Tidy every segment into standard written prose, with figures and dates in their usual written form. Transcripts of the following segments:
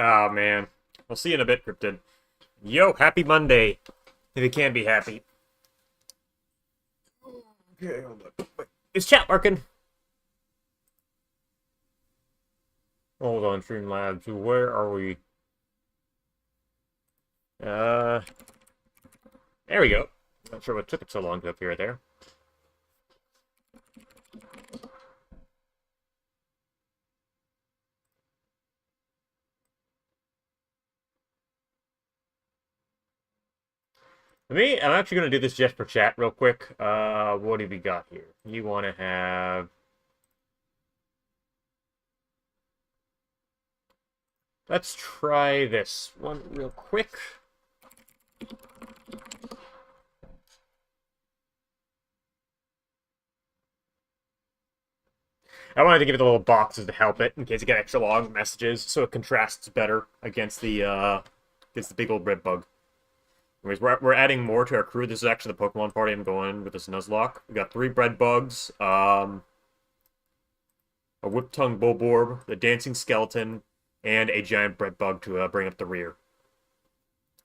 Oh, man. I'll see you in a bit, Cryptid. Yo, happy Monday. If it can be happy. Okay, hold on. Wait, is chat working? Hold on, Streamlabs. Where are we? Uh, there we go. Not sure what took it so long to appear there. Me, I'm actually going to do this just for chat real quick. What have we got here? You want to have... Let's try this one real quick. I wanted to give it the little boxes to help it in case you get extra long messages, so it contrasts better against the big old red bug. Anyways, we're adding more to our crew. This is actually the Pokemon party I'm going with this Nuzlocke. We got 3 bread bugs, a whip-tongue Bulborb, the dancing skeleton, and a giant bread bug to bring up the rear.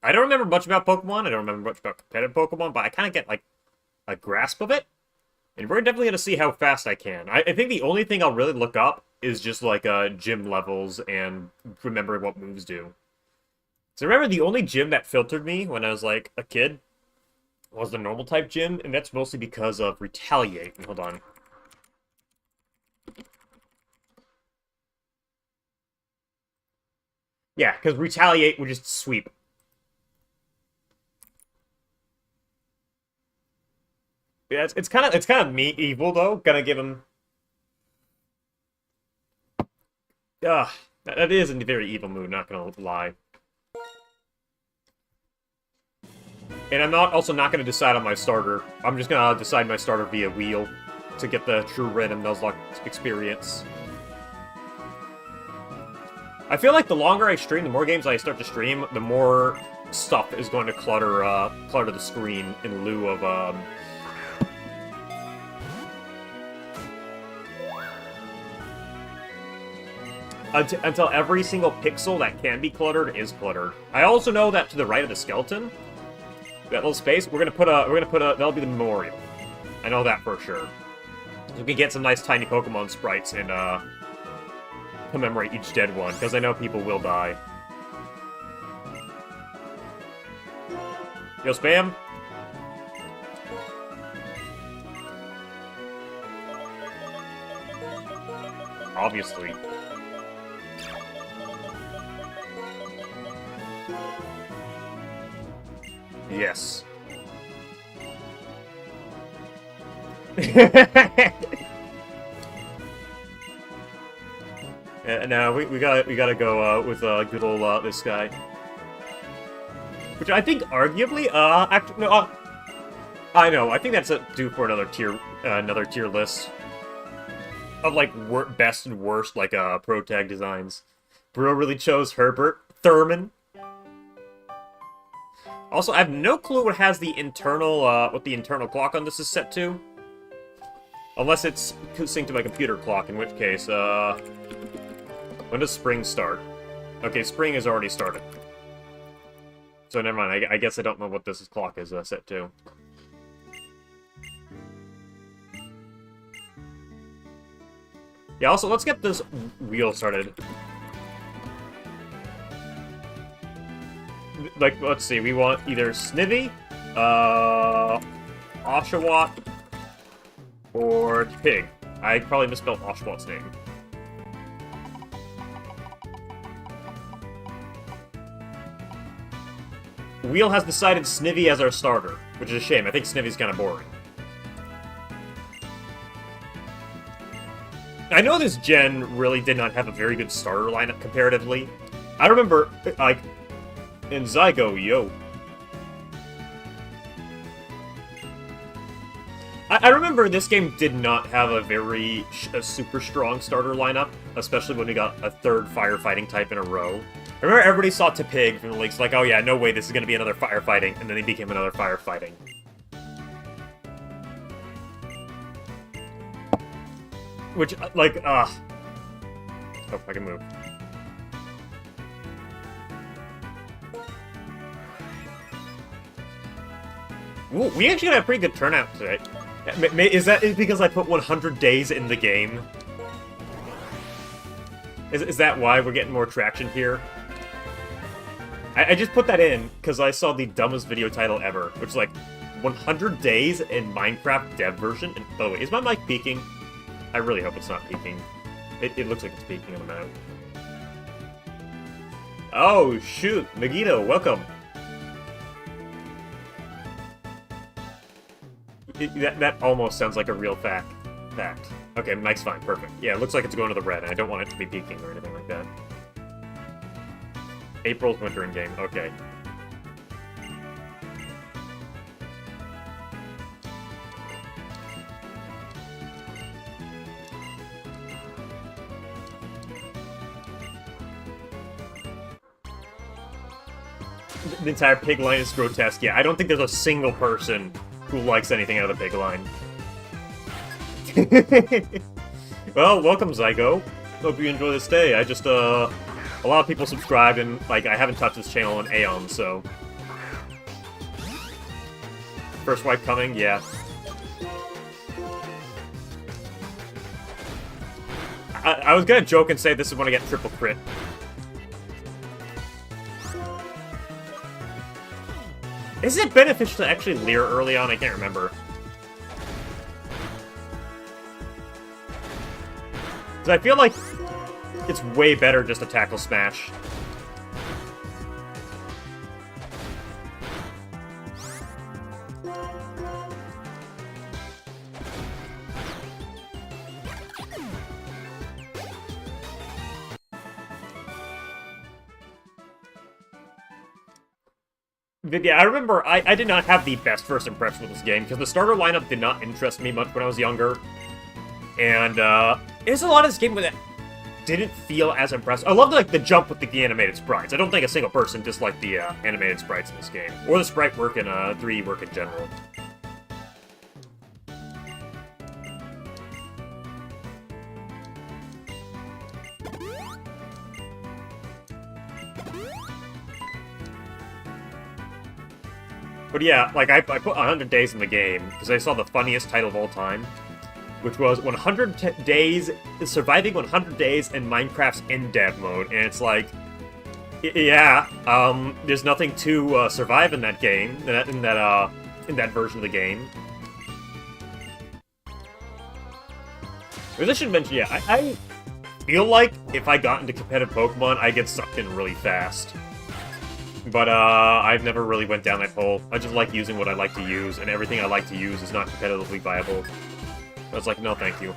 I don't remember much about Pokemon. I don't remember much about competitive Pokemon, but I kind of get like a grasp of it. And we're definitely going to see how fast I can. I think the only thing I'll really look up is just like gym levels and remembering what moves do. So remember, the only gym that filtered me when I was like a kid was the normal type gym, and that's mostly because of Retaliate. Hold on. Yeah, because Retaliate would just sweep. Yeah, it's kind of me evil though. Gonna give him. That is a very evil move. Not gonna lie. And I'm also not gonna decide on my starter. I'm just gonna decide my starter via wheel to get the true random Nuzlocke experience. I feel like the longer I stream, the more games I start to stream, the more stuff is going to clutter the screen in lieu of until every single pixel that can be cluttered is cluttered. I also know that to the right of the skeleton, that little space, we're gonna put a that'll be the memorial. I know that for sure. So we can get some nice tiny Pokemon sprites and commemorate each dead one, because I know people will die. Yo, Spam. Obviously. Yes. No, we gotta go with good old this guy, which I think arguably actually no, I know, I think that's due for another tier list of like best and worst like pro tag designs. Bro really chose Herbert Thurman. Also, I have no clue what has the internal what the internal clock on this is set to. Unless it's synced to my computer clock, in which case, when does spring start? Okay, spring has already started. So never mind, I guess I don't know what this clock is set to. Yeah, also, let's get this wheel started. Like, let's see, we want either Snivy, Oshawott, or Pig. I probably misspelled Oshawott's name. Wheel has decided Snivy as our starter, which is a shame. I think Snivy's kind of boring. I know this gen really did not have a very good starter lineup comparatively. I remember, like, in Zygo, yo. I remember this game did not have a super strong starter lineup, especially when we got a third firefighting type in a row. I remember everybody saw Tepig from the leaks, like, oh yeah, no way, this is gonna be another firefighting, and then he became another firefighting. Which, like, oh, I can move. Ooh, we actually got a pretty good turnout today. Is that because I put 100 days in the game? Is that why we're getting more traction here? I just put that in because I saw the dumbest video title ever, which is like 100 days in Minecraft dev version. And by the way, is my mic peaking? I really hope it's not peaking. It looks like it's peaking on the map. Oh, shoot. Megiddo, welcome. That almost sounds like a real fact. Okay, mic's fine. Perfect. Yeah, it looks like it's going to the red, and I don't want it to be peaking or anything like that. April's winter in game. Okay. The entire pig line is grotesque. Yeah, I don't think there's a single person who likes anything out of the pig line. Well, welcome, Zygo. Hope you enjoy this day. I just, a lot of people subscribed, and, like, I haven't touched this channel in aeons, so... First wipe coming? Yeah. I was gonna joke and say this is when I get triple crit. Is it beneficial to actually leer early on? I can't remember. Because I feel like it's way better just to tackle smash. Yeah, I remember I did not have the best first impression with this game, because the starter lineup did not interest me much when I was younger. And, there's a lot of this game that didn't feel as impressive. I love, like, the jump with the animated sprites. I don't think a single person disliked the, animated sprites in this game. Or the sprite work in, 3D work in general. But yeah, like, I put 100 days in the game, because I saw the funniest title of all time, which was 100 days, surviving 100 days in Minecraft's in-dev mode, and it's like, yeah, there's nothing to survive in that game, in that version of the game. I should mention, yeah, I feel like if I got into competitive Pokemon, I get sucked in really fast. But, I've never really went down that hole. I just like using what I like to use, and everything I like to use is not competitively viable. I was like, no, thank you.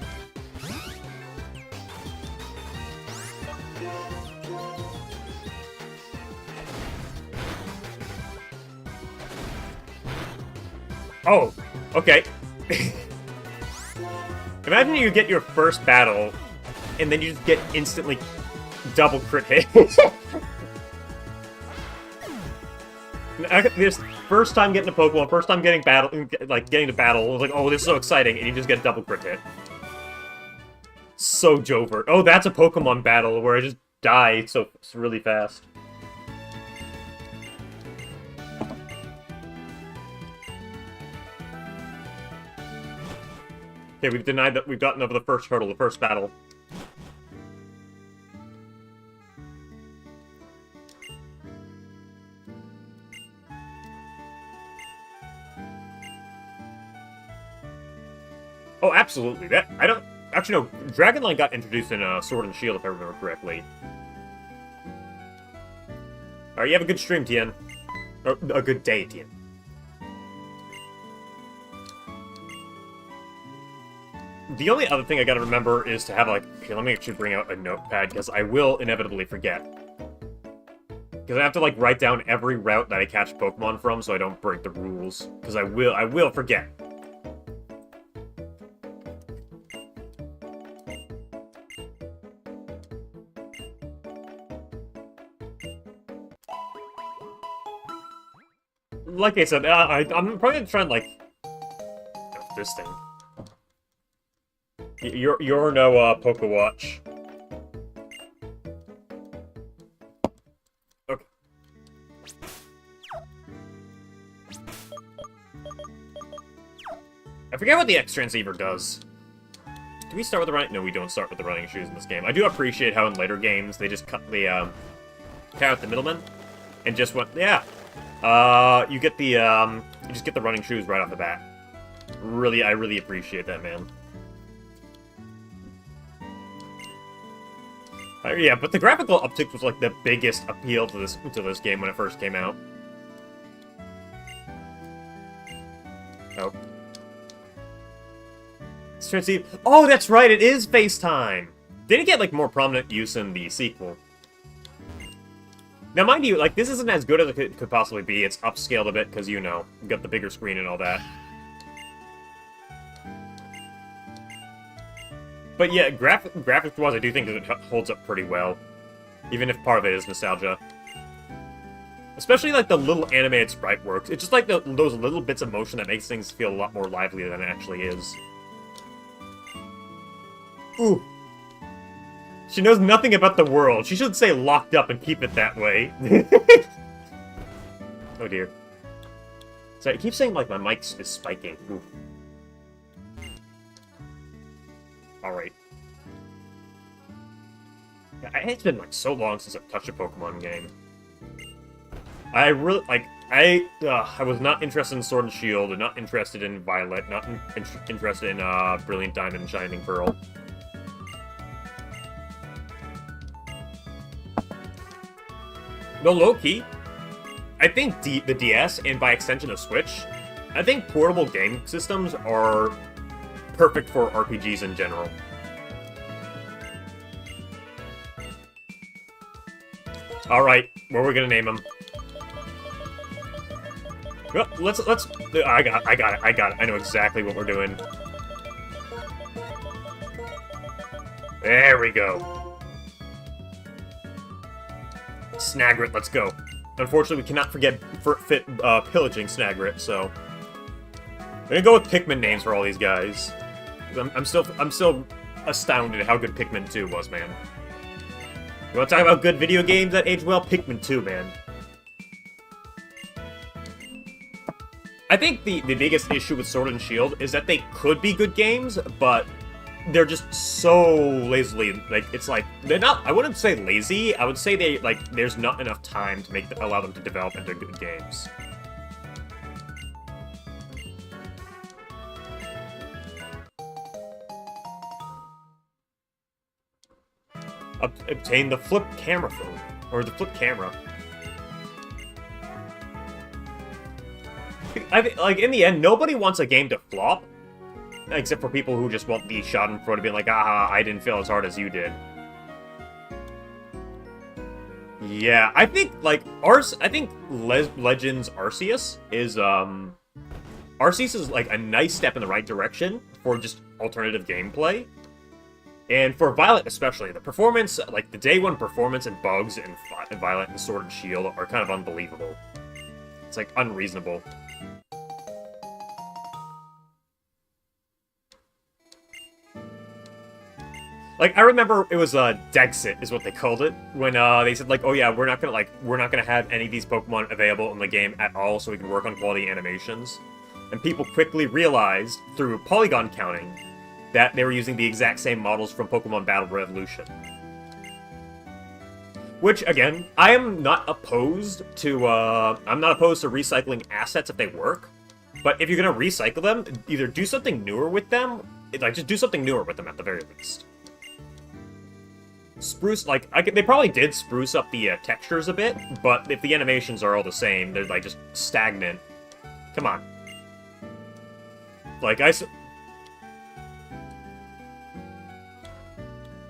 Oh, okay. Imagine you get your first battle, and then you just get instantly double crit hit. This first time getting a Pokemon, first time getting getting to battle, I was like, oh, this is so exciting, and you just get a double crit hit. So Jovert. Oh, that's a Pokemon battle where I just die so really fast. Okay, we've denied that we've gotten over the first hurdle, the first battle. Oh, absolutely. That I don't actually no. Dragonline got introduced in Sword and Shield, if I remember correctly. All right, you have a good stream, Tien. Or a good day, Tien. The only other thing I gotta remember is to have, like... Here, let me actually bring out a notepad, because I will inevitably forget. Because I have to, like, write down every route that I catch Pokemon from, so I don't break the rules. Because I will forget. Like I said, I'm probably gonna try and, like... this thing. You're no, Pokewatch. Okay. forget what the X Transceiver does. Do we start with the running? No, we don't start with the running shoes in this game. I do appreciate how in later games they just cut out the middleman and just went, yeah. You get the you just get the running shoes right off the bat. Really, I really appreciate that, man. Yeah, but the graphical uptick was like the biggest appeal to this game when it first came out. Oh. Oh, that's right, it is FaceTime! Didn't get, like, more prominent use in the sequel. Now, mind you, like, this isn't as good as it could possibly be. It's upscaled a bit, because, you know, you got the bigger screen and all that. But yeah, graphics-wise, I do think it holds up pretty well. Even if part of it is nostalgia. Especially, like, the little animated sprite works. It's just like those little bits of motion that makes things feel a lot more lively than it actually is. Ooh. She knows nothing about the world. She should say locked up and keep it that way. Oh dear. Sorry, I keep saying, like, my mic is spiking. Ooh. Alright. Yeah, it's been, like, so long since I've touched a Pokemon game. I really, like, I was not interested in Sword and Shield, and not interested in Violet, not interested in, Brilliant Diamond and Shining Pearl. No, low-key, I think the DS, and by extension the Switch, I think portable game systems are perfect for RPGs in general. Alright, what are we gonna name him? Well, let's, I got it. I know exactly what we're doing. There we go. Snagrit, let's go. Unfortunately, we cannot forget pillaging Snagrit, so we're gonna go with Pikmin names for all these guys. I'm still astounded at how good Pikmin 2 was, man. You want to talk about good video games that age well? Pikmin 2, man. I think the biggest issue with Sword and Shield is that they could be good games, but they're just so lazily, like, it's like, they're not, I wouldn't say lazy, I would say there's not enough time to allow them to develop into good games. Obtain the flip camera phone, or the flip camera. Like, in the end, nobody wants a game to flop, except for people who just want the Schadenfreude being like, ah, I didn't fail as hard as you did. Yeah, I think, like, Legends Arceus is, Arceus is, like, a nice step in the right direction for just alternative gameplay. And for Violet especially, the performance, like, the day one performance and bugs in Violet and Sword and Shield are kind of unbelievable. It's, like, unreasonable. Like, I remember it was, Dexit is what they called it, when, they said, like, oh yeah, we're not gonna have any of these Pokemon available in the game at all so we can work on quality animations. And people quickly realized, through polygon counting, that they were using the exact same models from Pokemon Battle Revolution. Which, again, I am not opposed to, recycling assets if they work, but if you're gonna recycle them, either do something newer with them, like, just do something newer with them at the very least. Spruce, like, they probably did spruce up the textures a bit, but if the animations are all the same, they're, like, just stagnant. Come on. Like,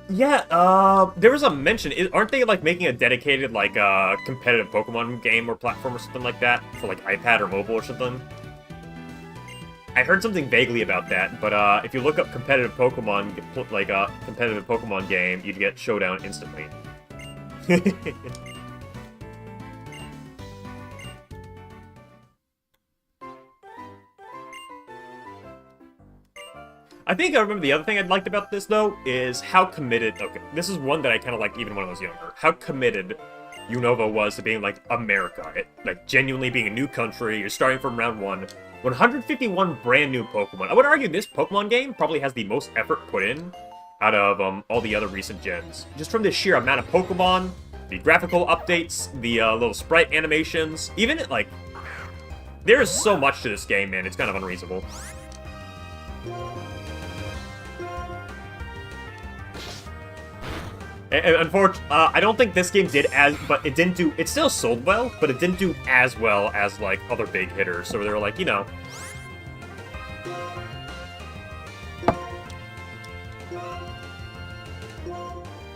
yeah, there was a mention. Aren't they, like, making a dedicated, like, competitive Pokemon game or platform or something like that? For, like, iPad or mobile or something? I heard something vaguely about that, but, if you look up competitive Pokemon, like, competitive Pokemon game, you'd get Showdown instantly. I think I remember the other thing I liked about this, though, is how committed... Okay, this is one that I kind of liked even when I was younger. How committed Unova was to being, like, America. Like, genuinely being a new country, you're starting from round one, 151 brand new Pokemon. I would argue this Pokemon game probably has the most effort put in out of all the other recent gens. Just from the sheer amount of Pokemon, the graphical updates, the little sprite animations, even, like, there is so much to this game, man. It's kind of unreasonable. And unfortunately, I don't think this game did as, but it didn't do, it still sold well, but it didn't do as well as, like, other big hitters. So they were like, you know.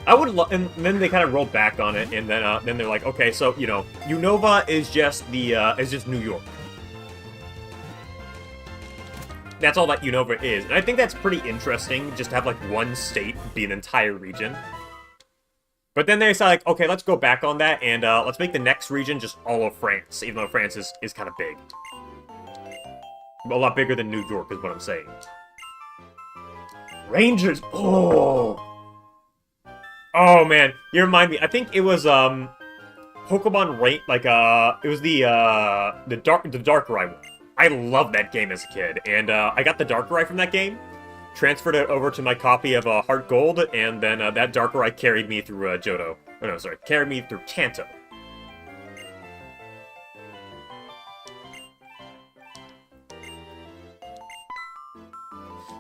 I would love, and then they kind of rolled back on it, and then they're like, okay, so, you know, Unova is just the, is just New York. That's all that Unova is. And I think that's pretty interesting, just to have, like, one state be an entire region. But then they said, like, okay, let's go back on that, and let's make the next region just all of France, even though France is kind of big. A lot bigger than New York, is what I'm saying. Rangers! Oh! Oh, man. You remind me. I think it was, Pokemon Rain, like, it was the Darkrai one. I loved that game as a kid, and, I got the Darkrai from that game. Transferred it over to my copy of Heart Gold, and then that Darkrai carried me through Johto. Oh no, sorry, carried me through Kanto.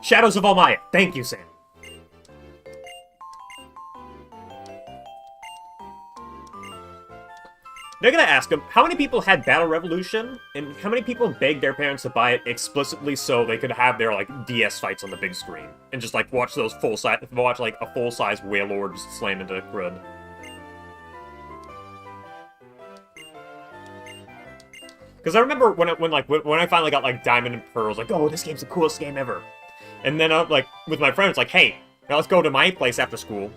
Shadows of Almaya. Thank you, Sam. They're gonna ask them, how many people had Battle Revolution, and how many people begged their parents to buy it explicitly so they could have their, like, DS fights on the big screen, and just, like, watch those watch, like, a full-size Wailord just slam into the crud. Because I remember when I finally got, like, Diamond and Pearl, I was like, oh, this game's the coolest game ever. And then, like, with my friends, like, hey, now let's go to my place after school.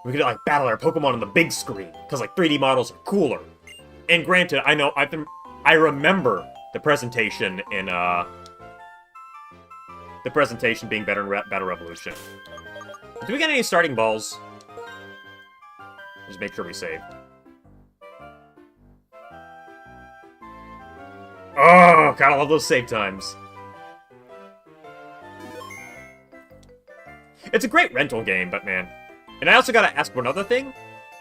We could, like, battle our Pokemon on the big screen, because, like, 3D models are cooler. And granted, I remember the presentation in, the presentation being better in Battle Revolution. Do we get any starting balls? Just make sure we save. Oh, gotta love those save times. It's a great rental game, but man. And I also gotta ask one other thing.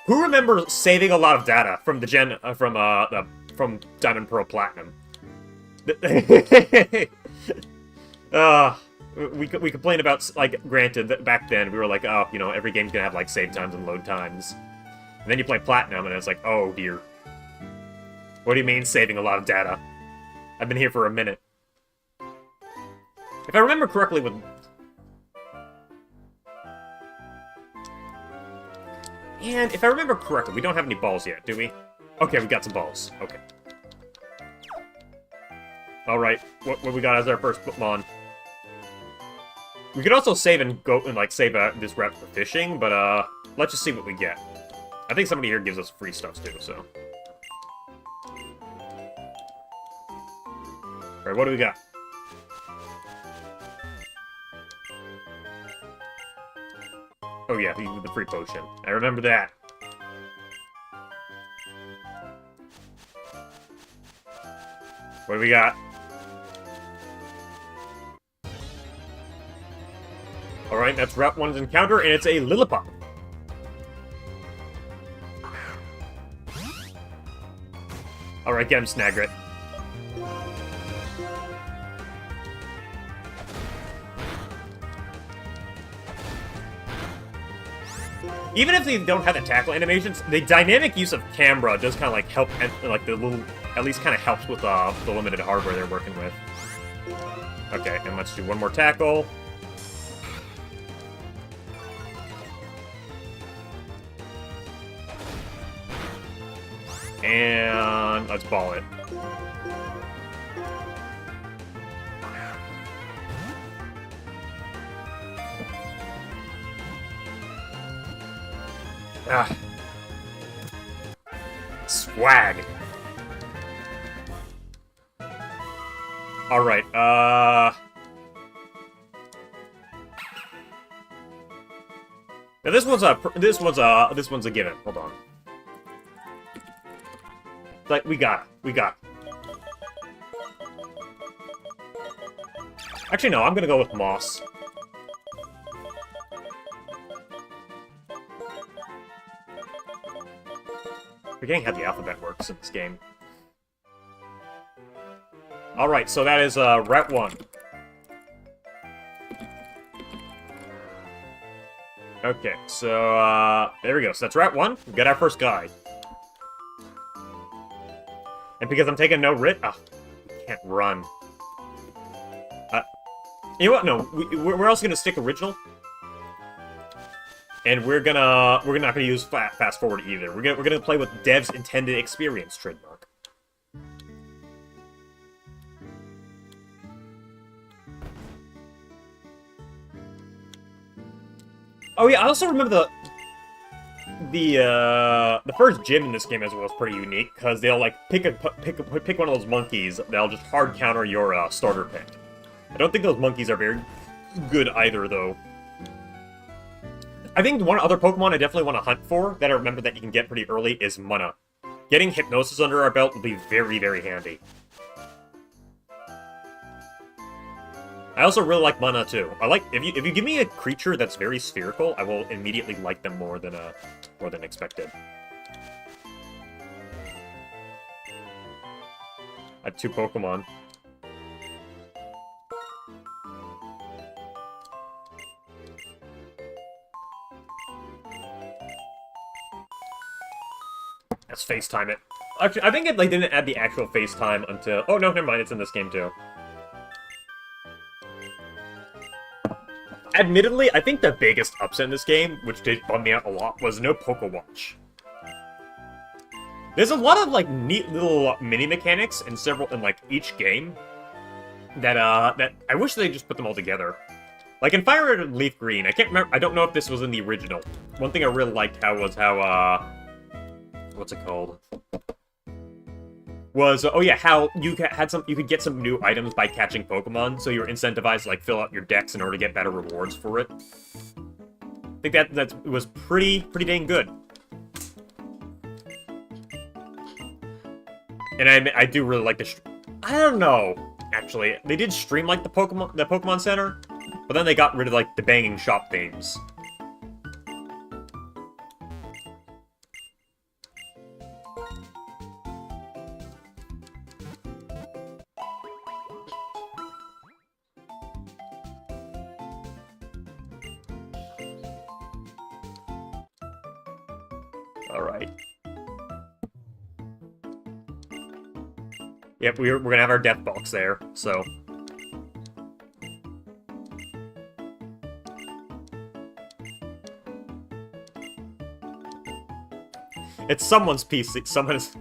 Who remembers saving a lot of data from the gen from Diamond Pearl Platinum? We complained about, like, granted that back then we were like, oh, you know, every game's gonna have, like, save times and load times. And then you play Platinum and it's like, oh dear. What do you mean saving a lot of data? I've been here for a minute. If I remember correctly with And if I remember correctly, we don't have any balls yet, do we? Okay, we got some balls. Okay. Alright, what we got as our first Pokemon? We could also save and go and, like, save this rep for fishing, but, let's just see what we get. I think somebody here gives us free stuff, too, so. Alright, what do we got? Oh yeah, the free potion. I remember that. What do we got? Alright, that's Route 1's encounter, and it's a Lillipup. Alright, get him, Snagrit. Even if they don't have the tackle animations, the dynamic use of camera does kind of, like, help, like, the little, at least kind of helps with the limited hardware they're working with. Okay, and let's do one more tackle. And let's ball it. Ah. Swag. Alright, now this one's a given. Hold on. Like, we got it. Actually, no, I'm gonna go with Moss. Forgetting how the alphabet works in this game. Alright, so that is Route 1. Okay, so there we go. So that's Route 1. We got our first guy. And because I'm taking no writ... Oh, we can't run. You know what? No, we're also gonna stick original. And we're not gonna use fast forward either. We're gonna play with dev's intended experience trademark. Oh yeah, I also remember the first gym in this game as well is pretty unique because they'll like pick one of those monkeys that'll just hard counter your starter pick. I don't think those monkeys are very good either though. I think one other Pokemon I definitely want to hunt for that I remember that you can get pretty early is Munna. Getting Hypnosis under our belt will be very, very handy. I also really like Munna too. I like if you give me a creature that's very spherical, I will immediately like them more than expected. I have 2 Pokemon. Let's FaceTime it. Actually, I think they didn't add the actual FaceTime until... Oh, no, never mind. It's in this game, too. Admittedly, I think the biggest upset in this game, which did bum me out a lot, was no Pokewatch. There's a lot of, like, neat little mini-mechanics in like, each game that I wish they just put them all together. Like, in Fire Red and Leaf Green, I can't remember... I don't know if this was in the original. One thing I really liked was how, what's it called? Oh yeah, how you could get some new items by catching Pokemon, so you're incentivized to like fill out your decks in order to get better rewards for it. I think that was pretty dang good. And I do really like the. I don't know, actually, they did stream like the Pokemon Center, but then they got rid of like the banging shop themes. Alright. Yep, we're gonna have our death box there, so... It's someone's PC. Someone's...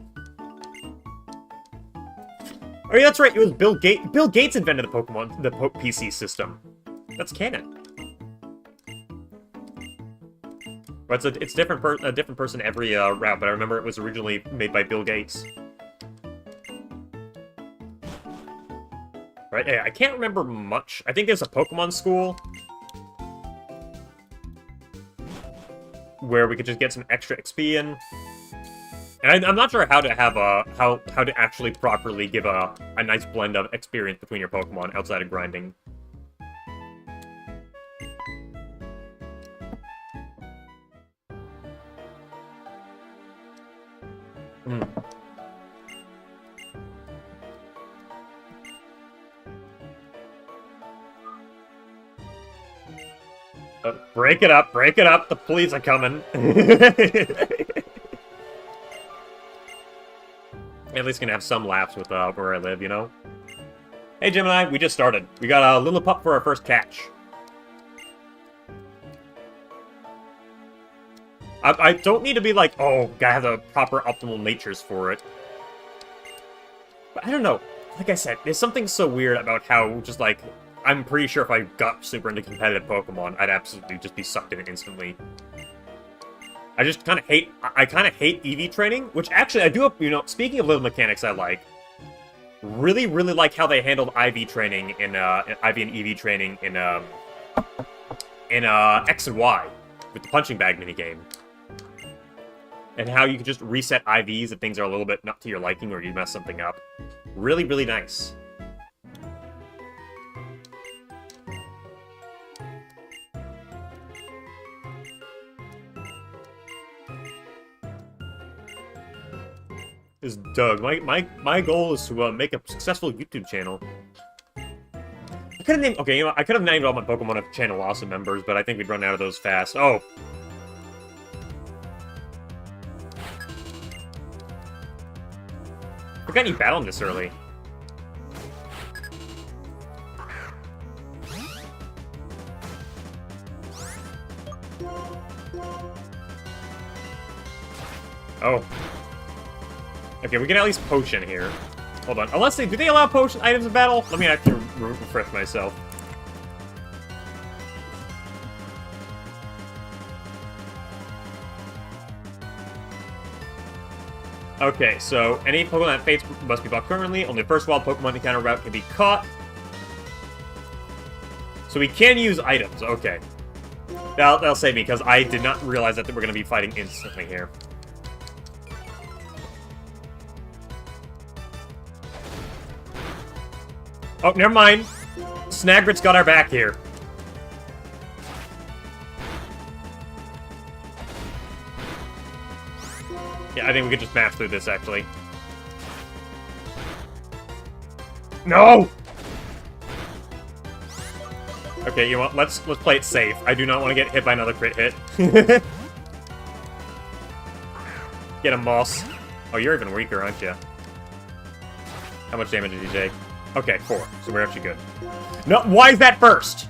Oh yeah, that's right, it was Bill Gates. Bill Gates invented the PC system. That's canon. But it's a different person every route, but I remember it was originally made by Bill Gates. Right, I can't remember much. I think there's a Pokemon school where we could just get some extra XP in. And I'm not sure how to have how to actually properly give a nice blend of experience between your Pokemon outside of grinding. Break it up, the police are coming. At least gonna have some laughs with where I live, you know? Hey Gemini, we just started. We got a little pup for our first catch. I don't need to be like, oh, gotta have the proper optimal natures for it. But I don't know. Like I said, there's something so weird about how just like, I'm pretty sure if I got super into competitive Pokemon, I'd absolutely just be sucked in it instantly. I just kind of hate... I kind of hate EV training, which actually I do... You know, speaking of little mechanics I like, really like how they handled IV training in... IV and EV training in X and Y with the punching bag minigame. And how you can just reset IVs if things are a little bit not to your liking or you mess something up. Really nice. is Doug. My goal is to make a successful YouTube channel. I could have named... Okay, you know, I could have named all my Pokemon of Channel Awesome members, but I think we'd run out of those fast. Oh. Forgot any battle this early. Oh. Okay, we can at least potion here. Hold on. Unless they... Do they allow potion items in battle? Let me actually refresh myself. Okay, so any Pokemon that fates must be blocked permanently. Only first wild Pokemon encounter route can be caught. So we can use items. Okay. That'll save me, because I did not realize that we're going to be fighting instantly here. Oh, never mind. Snagrit's got our back here. Yeah, I think we could just mash through this, actually. No! Okay, you know what? Let's play it safe. I do not want to get hit by another crit hit. Get a Moss. Oh, you're even weaker, aren't you? How much damage did you take? Okay, 4. So we're actually good. No, why is that first?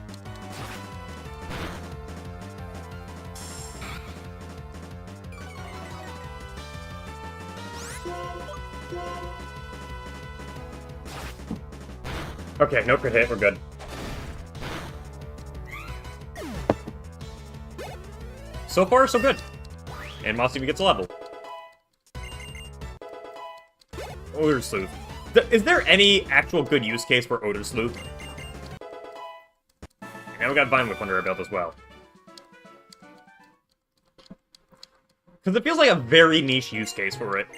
Okay, no crit hit, we're good. So far, so good. And Moss even gets a level. Odor Sleuth. Is there any actual good use case for Odor Sleuth? And we got Vine Whip under our belt as well. Because it feels like a very niche use case for it.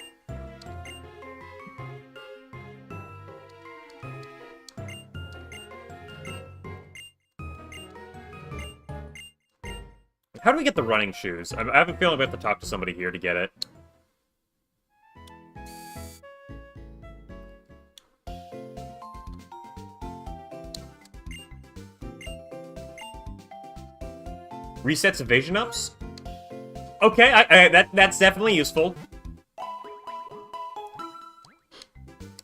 How do we get the running shoes? I have a feeling we have to talk to somebody here to get it. Resets evasion ups? Okay, that's definitely useful.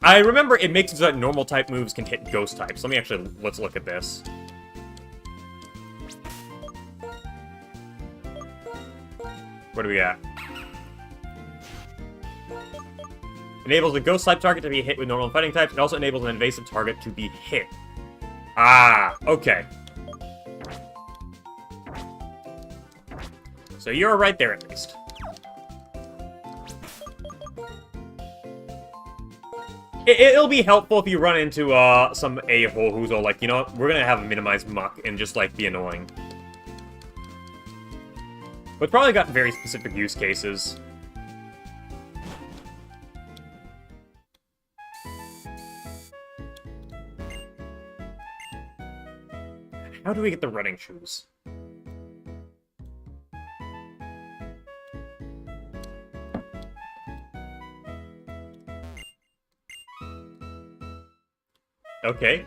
I remember it makes it so that normal type moves can hit ghost types. Let's look at this. What do we got? Enables a ghost type target to be hit with normal fighting types. It also enables an invasive target to be hit. Ah, okay. So you're right there, at least. It'll be helpful if you run into some a-hole who's all like, you know what, we're gonna have a minimized muck and just, like, be annoying. But probably got very specific use cases. How do we get the running shoes? Okay.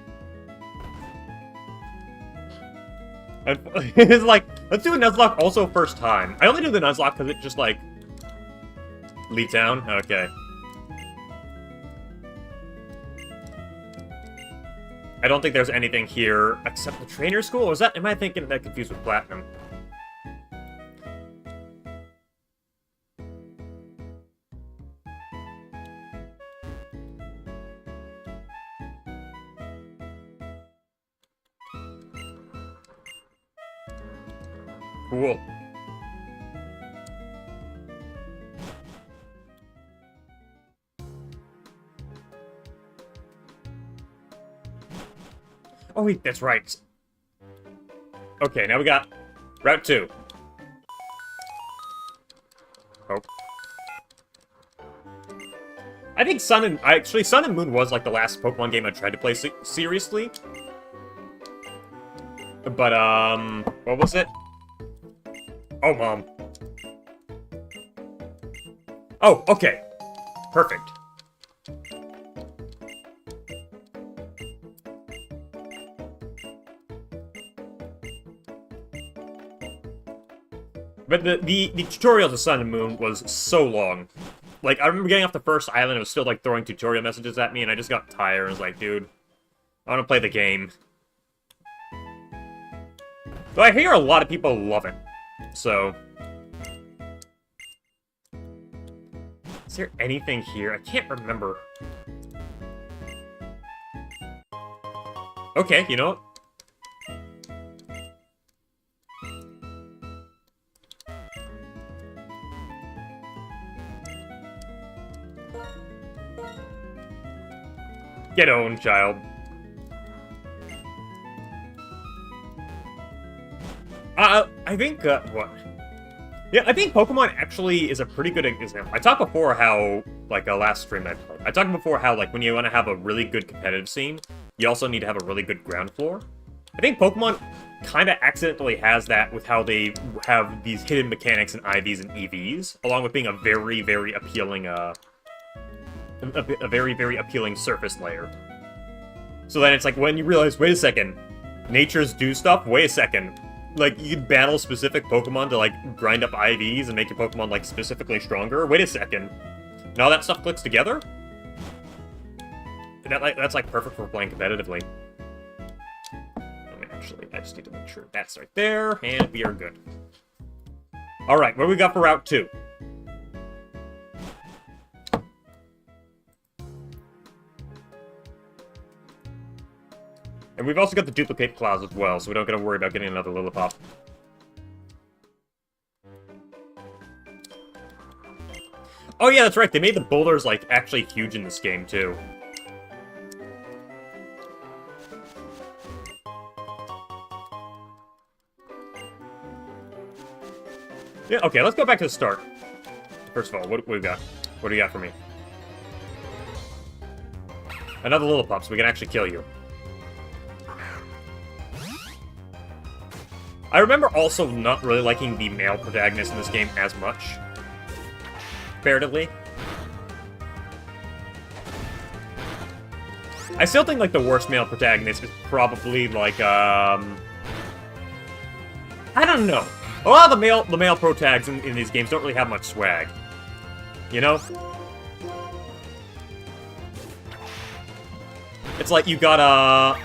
It's like, let's do a Nuzlocke also first time. I only do the Nuzlocke because it just, like, leads down? Okay. I don't think there's anything here except the trainer school, or is that, am I thinking that confused with Platinum? Cool. Oh wait, that's right. Okay, now we got Route 2. Oh. I think Sun and Moon was like the last Pokemon game I tried to play seriously. But, what was it? Oh, Mom. Oh, okay. Perfect. But the tutorial to Sun and Moon was so long. Like, I remember getting off the first island, it was still, like, throwing tutorial messages at me, and I just got tired. I was like, dude, I want to play the game. But I hear a lot of people love it. So... is there anything here? I can't remember. Okay, you know what? Get owned, child. I think, what? Yeah, I think Pokemon actually is a pretty good example. I talked before how, like, last stream I played. I talked before how, like, when you want to have a really good competitive scene, you also need to have a really good ground floor. I think Pokemon kind of accidentally has that with how they have these hidden mechanics in IVs and EVs, along with being a very, very appealing, a very, very appealing surface layer. So then it's like, when you realize, wait a second, natures do stuff? Wait a second. Like, you can battle specific Pokemon to, like, grind up IVs and make your Pokemon, like, specifically stronger? Wait a second. And all that stuff clicks together? That's, like, perfect for playing competitively. Actually, I just need to make sure that's right there, and we are good. Alright, what do we got for Route 2? And we've also got the duplicate claws as well, so we don't gotta worry about getting another Lillipop. Oh yeah, that's right, they made the boulders, like, actually huge in this game, too. Yeah, okay, let's go back to the start. First of all, what do we got? What do you got for me? Another Lillipop, so we can actually kill you. I remember also not really liking the male protagonist in this game as much. Comparatively. I still think, like, the worst male protagonist is probably, like, I don't know. A lot of the male protags in these games don't really have much swag. You know? It's like, you got,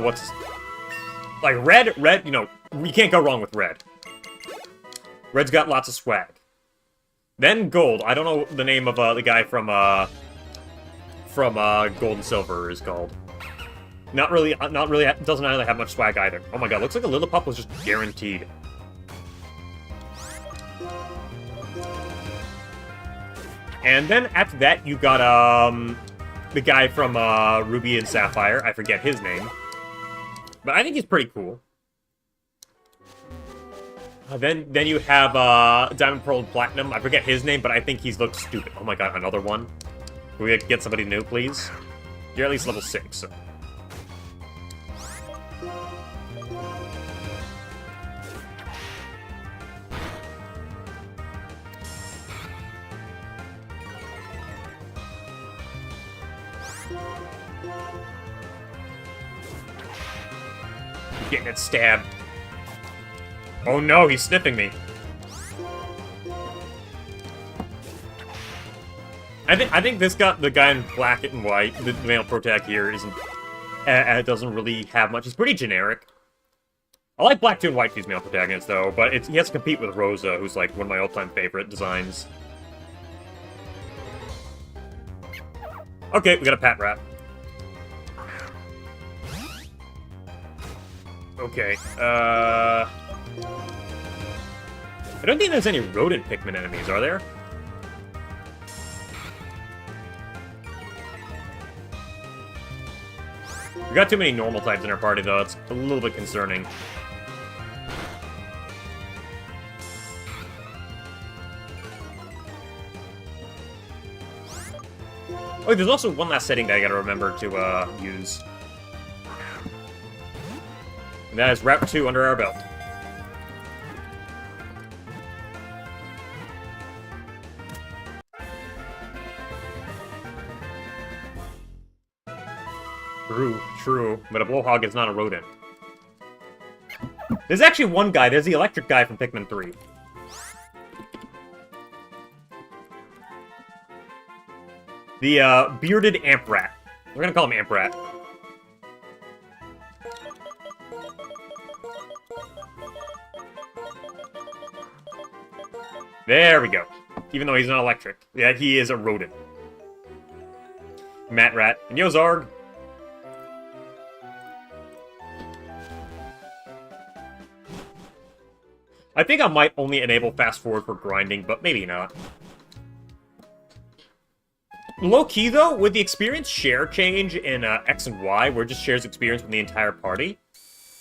what's... like, Red, you know, you can't go wrong with Red. Red's got lots of swag. Then Gold. I don't know the name of the guy from Gold and Silver is called. Not really, doesn't really have much swag either. Oh my god, looks like a Lillipop was just guaranteed. And then after that, you got, the guy from, Ruby and Sapphire. I forget his name. But I think he's pretty cool. Then you have, Diamond, Pearl, and Platinum. I forget his name, but I think he looks stupid. Oh my god, another one. Can we get somebody new, please? You're at least level 6, so... Getting it stabbed. Oh no, he's sniffing me. I think this got the guy in black and white, the male protag here doesn't really have much. He's pretty generic. I like Black 2 and White 2's male protagonist though, but he has to compete with Rosa, who's like one of my all-time favorite designs. Okay, we got a Pat Rat. Okay, I don't think there's any rodent Pikmin enemies, are there? We got too many normal types in our party, though. It's a little bit concerning. Oh, there's also one last setting that I gotta remember to, use. And that is Route 2 under our belt. True, but a blowhog is not a rodent. There's actually one guy. There's the electric guy from Pikmin 3. The, bearded Amp Rat. We're gonna call him Amp Rat. There we go. Even though he's not electric. Yeah, he is a rodent. Matt Rat. And yo, Zarg. I think I might only enable fast forward for grinding, but maybe not. Low-key, though, with the experience share change in X and Y, where it just shares experience with the entire party,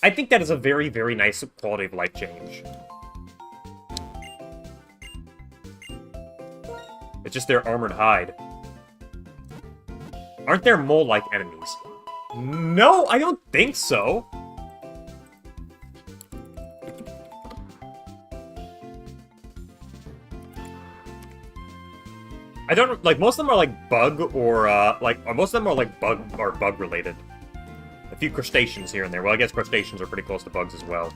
I think that is a very, very nice quality of life change. It's just their armored hide. Aren't there mole-like enemies? No, I don't think so. I don't, like, most of them are, like, bug or, most of them are, like, bug related. A few crustaceans here and there. Well, I guess crustaceans are pretty close to bugs as well.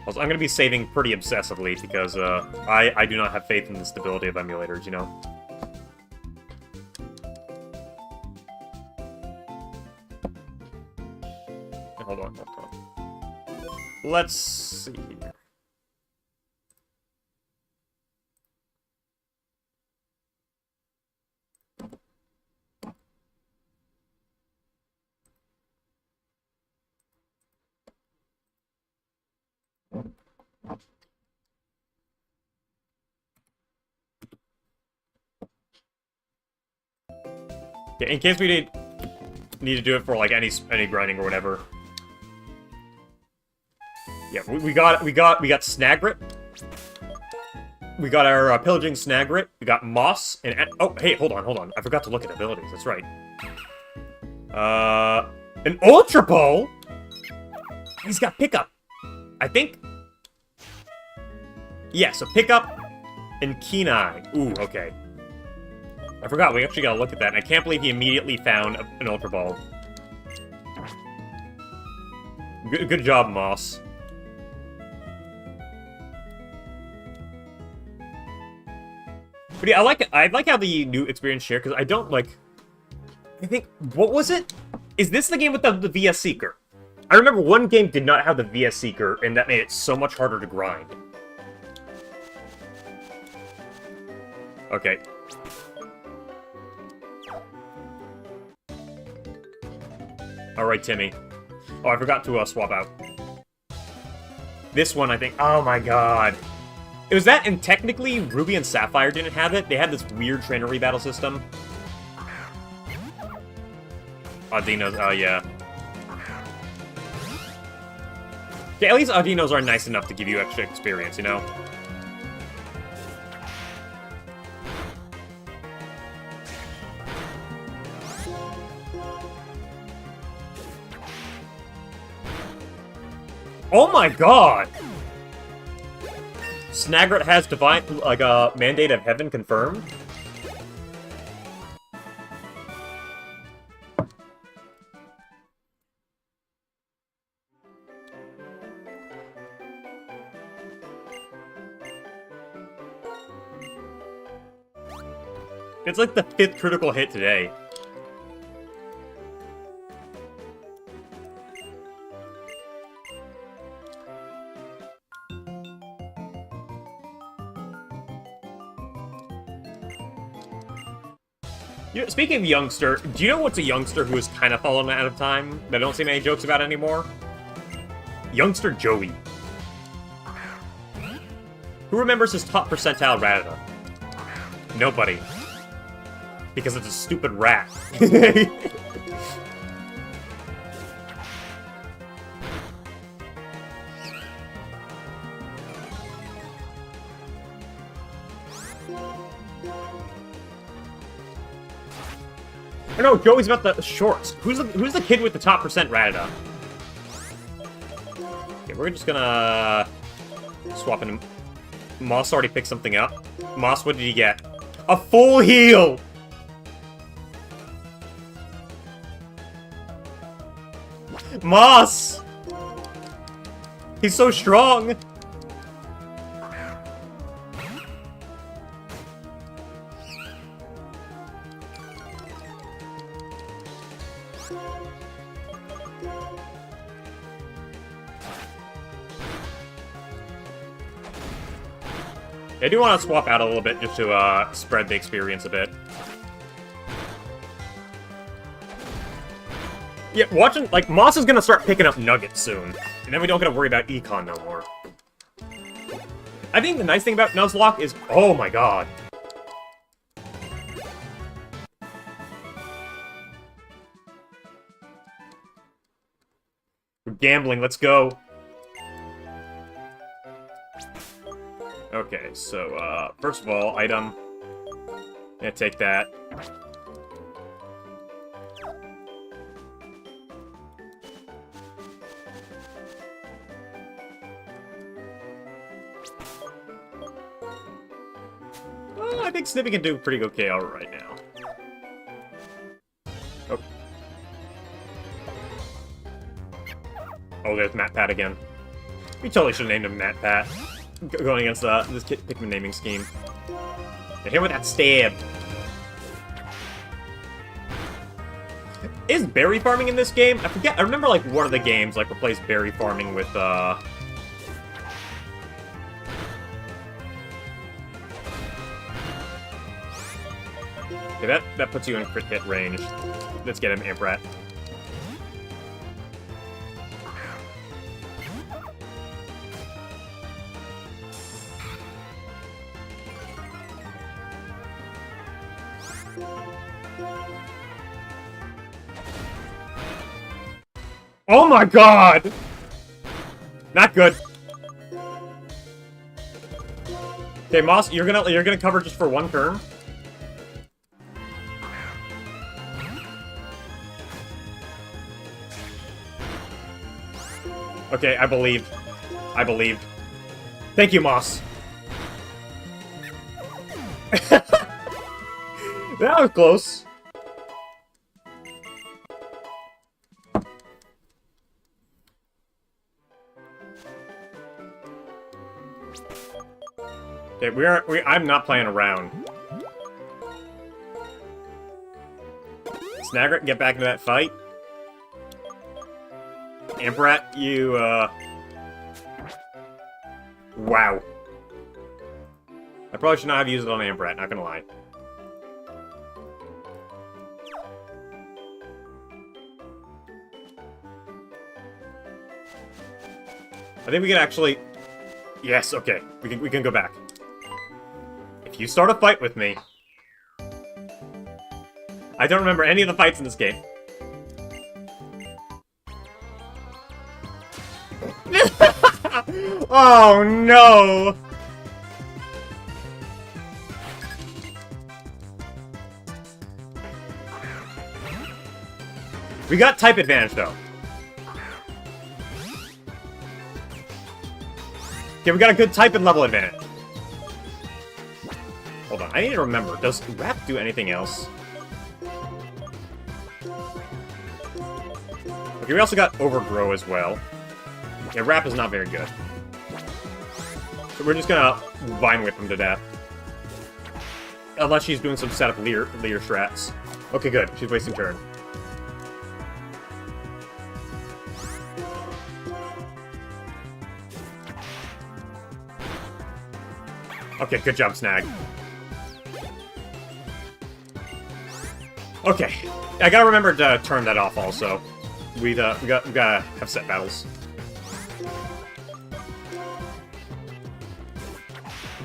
Also, I'm gonna be saving pretty obsessively because, I do not have faith in the stability of emulators, you know? Hold on. Let's see here. Yeah, in case we need to do it for like any grinding or whatever. Yeah, we got Snagrit. We got our pillaging Snagrit. We got Moss and oh, hey, hold on. I forgot to look at abilities. That's right. An Ultra Ball. He's got pickup, I think. Yeah, so pickup and Keen Eye. Ooh, okay. I forgot, we actually gotta look at that, and I can't believe he immediately found an Ultra Ball. Good job, Moss. But yeah, I like how the new experience share, because I don't, like... I think... What was it? Is this the game with the VS Seeker? I remember one game did not have the VS Seeker, and that made it so much harder to grind. Okay. Alright, Timmy. Oh, I forgot to swap out. This one, I think... Oh my god. It was that, and technically, Ruby and Sapphire didn't have it. They had this weird trainer rebattle system. Audinos, oh yeah. Yeah, at least Audinos are nice enough to give you extra experience, you know? Oh my god! Snagrit has divine, like, Mandate of Heaven confirmed? It's like the 5th critical hit today. You know, speaking of youngster, do you know what's a youngster who has kind of fallen out of time that I don't see many jokes about anymore? Youngster Joey. Who remembers his top percentile Rattata? Nobody. Because it's a stupid rat. Oh no, Joey's about the shorts. Who's the kid with the top percent Rattata? Okay, we're just gonna swap in. Moss already picked something up. Moss, what did he get? A full heal! Moss! He's so strong! I do want to swap out a little bit just to spread the experience a bit. Yeah, watching, like, Moss is gonna start picking up nuggets soon. And then we don't gotta worry about econ no more. I think the nice thing about Nuzlocke is... Oh my god. We're gambling, let's go. Okay, so, first of all, item. Gonna take that. Well, I think Snippy can do pretty good KO right now. Oh. Oh, there's Matt Pat again. We totally should have named him Matt Pat. Going against this Pikmin naming scheme. Hit him with that stab. Is berry farming in this game? I forget. I remember like one of the games like replaced berry farming with Okay, that puts you in crit hit range. Let's get him, Amp Rat. Oh my god! Not good. Okay, Moss, you're gonna cover just for one turn. Okay, I believed. I believed. Thank you, Moss. That was close. Okay, I'm not playing around. Snagger, get back into that fight. Amp Rat, you, wow. I probably should not have used it on Amp Rat, not gonna lie. I think we can actually... Yes, okay. We can go back. If you start a fight with me... I don't remember any of the fights in this game. Oh, no! We got type advantage, though. Okay, we got a good type and level advantage. Hold on, I need to remember. Does Rap do anything else? Okay, we also got Overgrow as well. Yeah, Rap is not very good. So we're just gonna Vine Whip him to death. Unless she's doing some setup Leer strats. Okay, good. She's wasting turn. Okay, good job, Snag. Okay, I gotta remember to turn that off also. We gotta have set battles.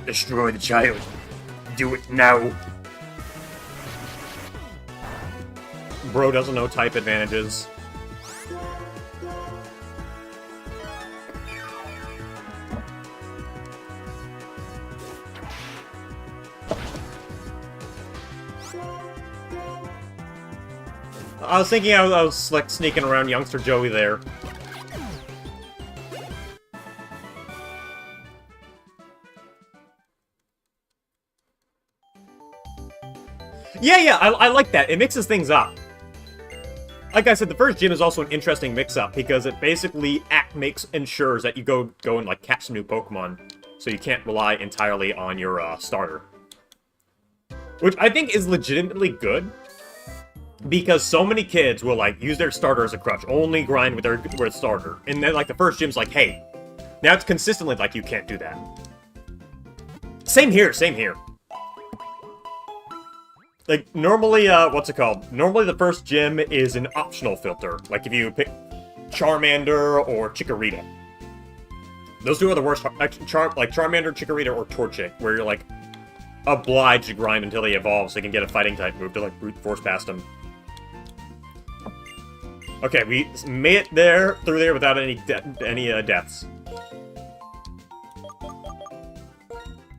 Destroy the child. Do it now. Bro doesn't know type advantages. I was thinking I was like sneaking around youngster Joey there. Yeah, I like that. It mixes things up. Like I said, the first gym is also an interesting mix-up because it basically ensures that you go and like catch some new Pokemon, so you can't rely entirely on your starter. Which I think is legitimately good, because so many kids will like use their starter as a crutch, only grind with their starter, and then like the first gym's like, hey, now it's consistently like you can't do that. Same here, same here. Like, normally, what's it called? Normally the first gym is an optional filter. Like, if you pick Charmander or Chikorita. Those two are the worst. Like, Charmander, Chikorita, or Torchic, where you're, like, obliged to grind until they evolve so you can get a fighting-type move to, like, brute force past them. Okay, we made it through there without any deaths.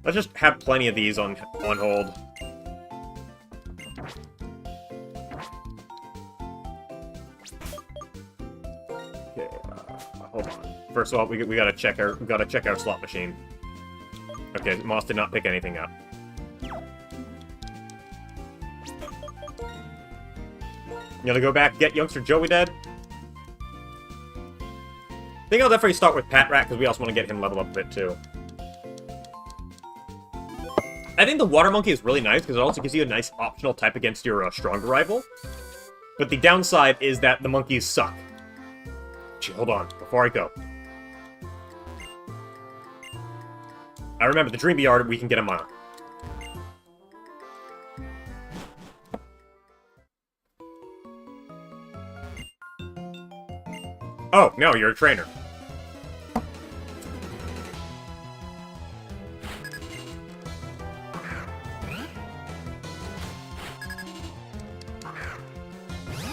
Let's just have plenty of these on hold. Okay, hold on. First of all, we gotta check our slot machine. Okay, Moss did not pick anything up. You gonna go back, get youngster Joey dead? I think I'll definitely start with Pat Rat, because we also want to get him leveled up a bit, too. I think the Water Monkey is really nice, because it also gives you a nice optional type against your stronger rival. But the downside is that the monkeys suck. Gee, hold on, before I go. I remember, the Dreamy Yard, we can get him on. Oh, no, you're a trainer.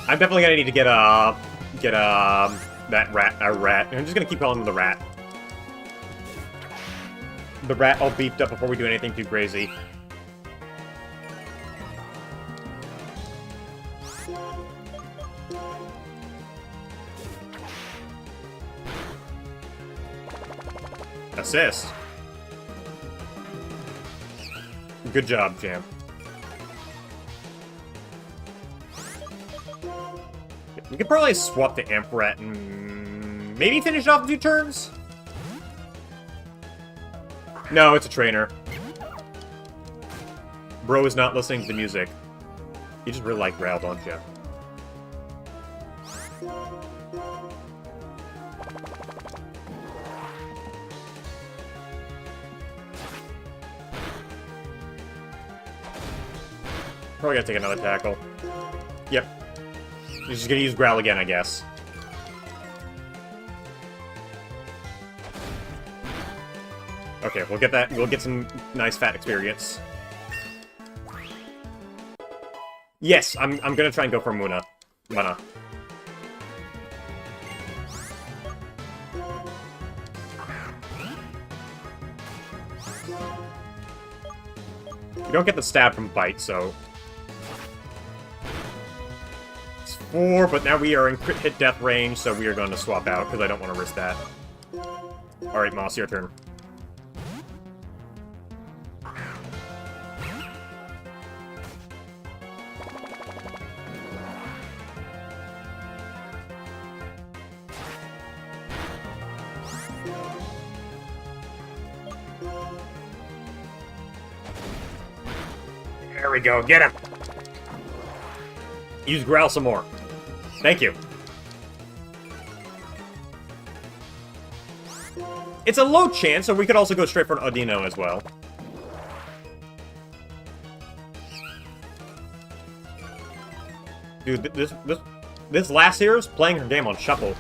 I'm definitely gonna need to get a rat. I'm just gonna keep calling him the rat. The rat all beefed up before we do anything too crazy. Assist. Good job, champ. We could probably swap the Ampharat and maybe finish off in 2 turns? No, it's a trainer. Bro is not listening to the music. You just really like Growl, don't you? Probably gotta take another tackle. Yep. He's just gonna use Growl again, I guess. Okay, we'll get that. We'll get some nice fat experience. Yes, I'm gonna try and go for Mana. You don't get the stab from Bite, so... It's 4, but now we are in crit hit death range, so we are going to swap out, because I don't want to risk that. Alright, Moss, your turn. There we go, get him! Use Growl some more. Thank you. It's a low chance, so we could also go straight for an Audino as well. Dude, this last here is playing her game on shuffle.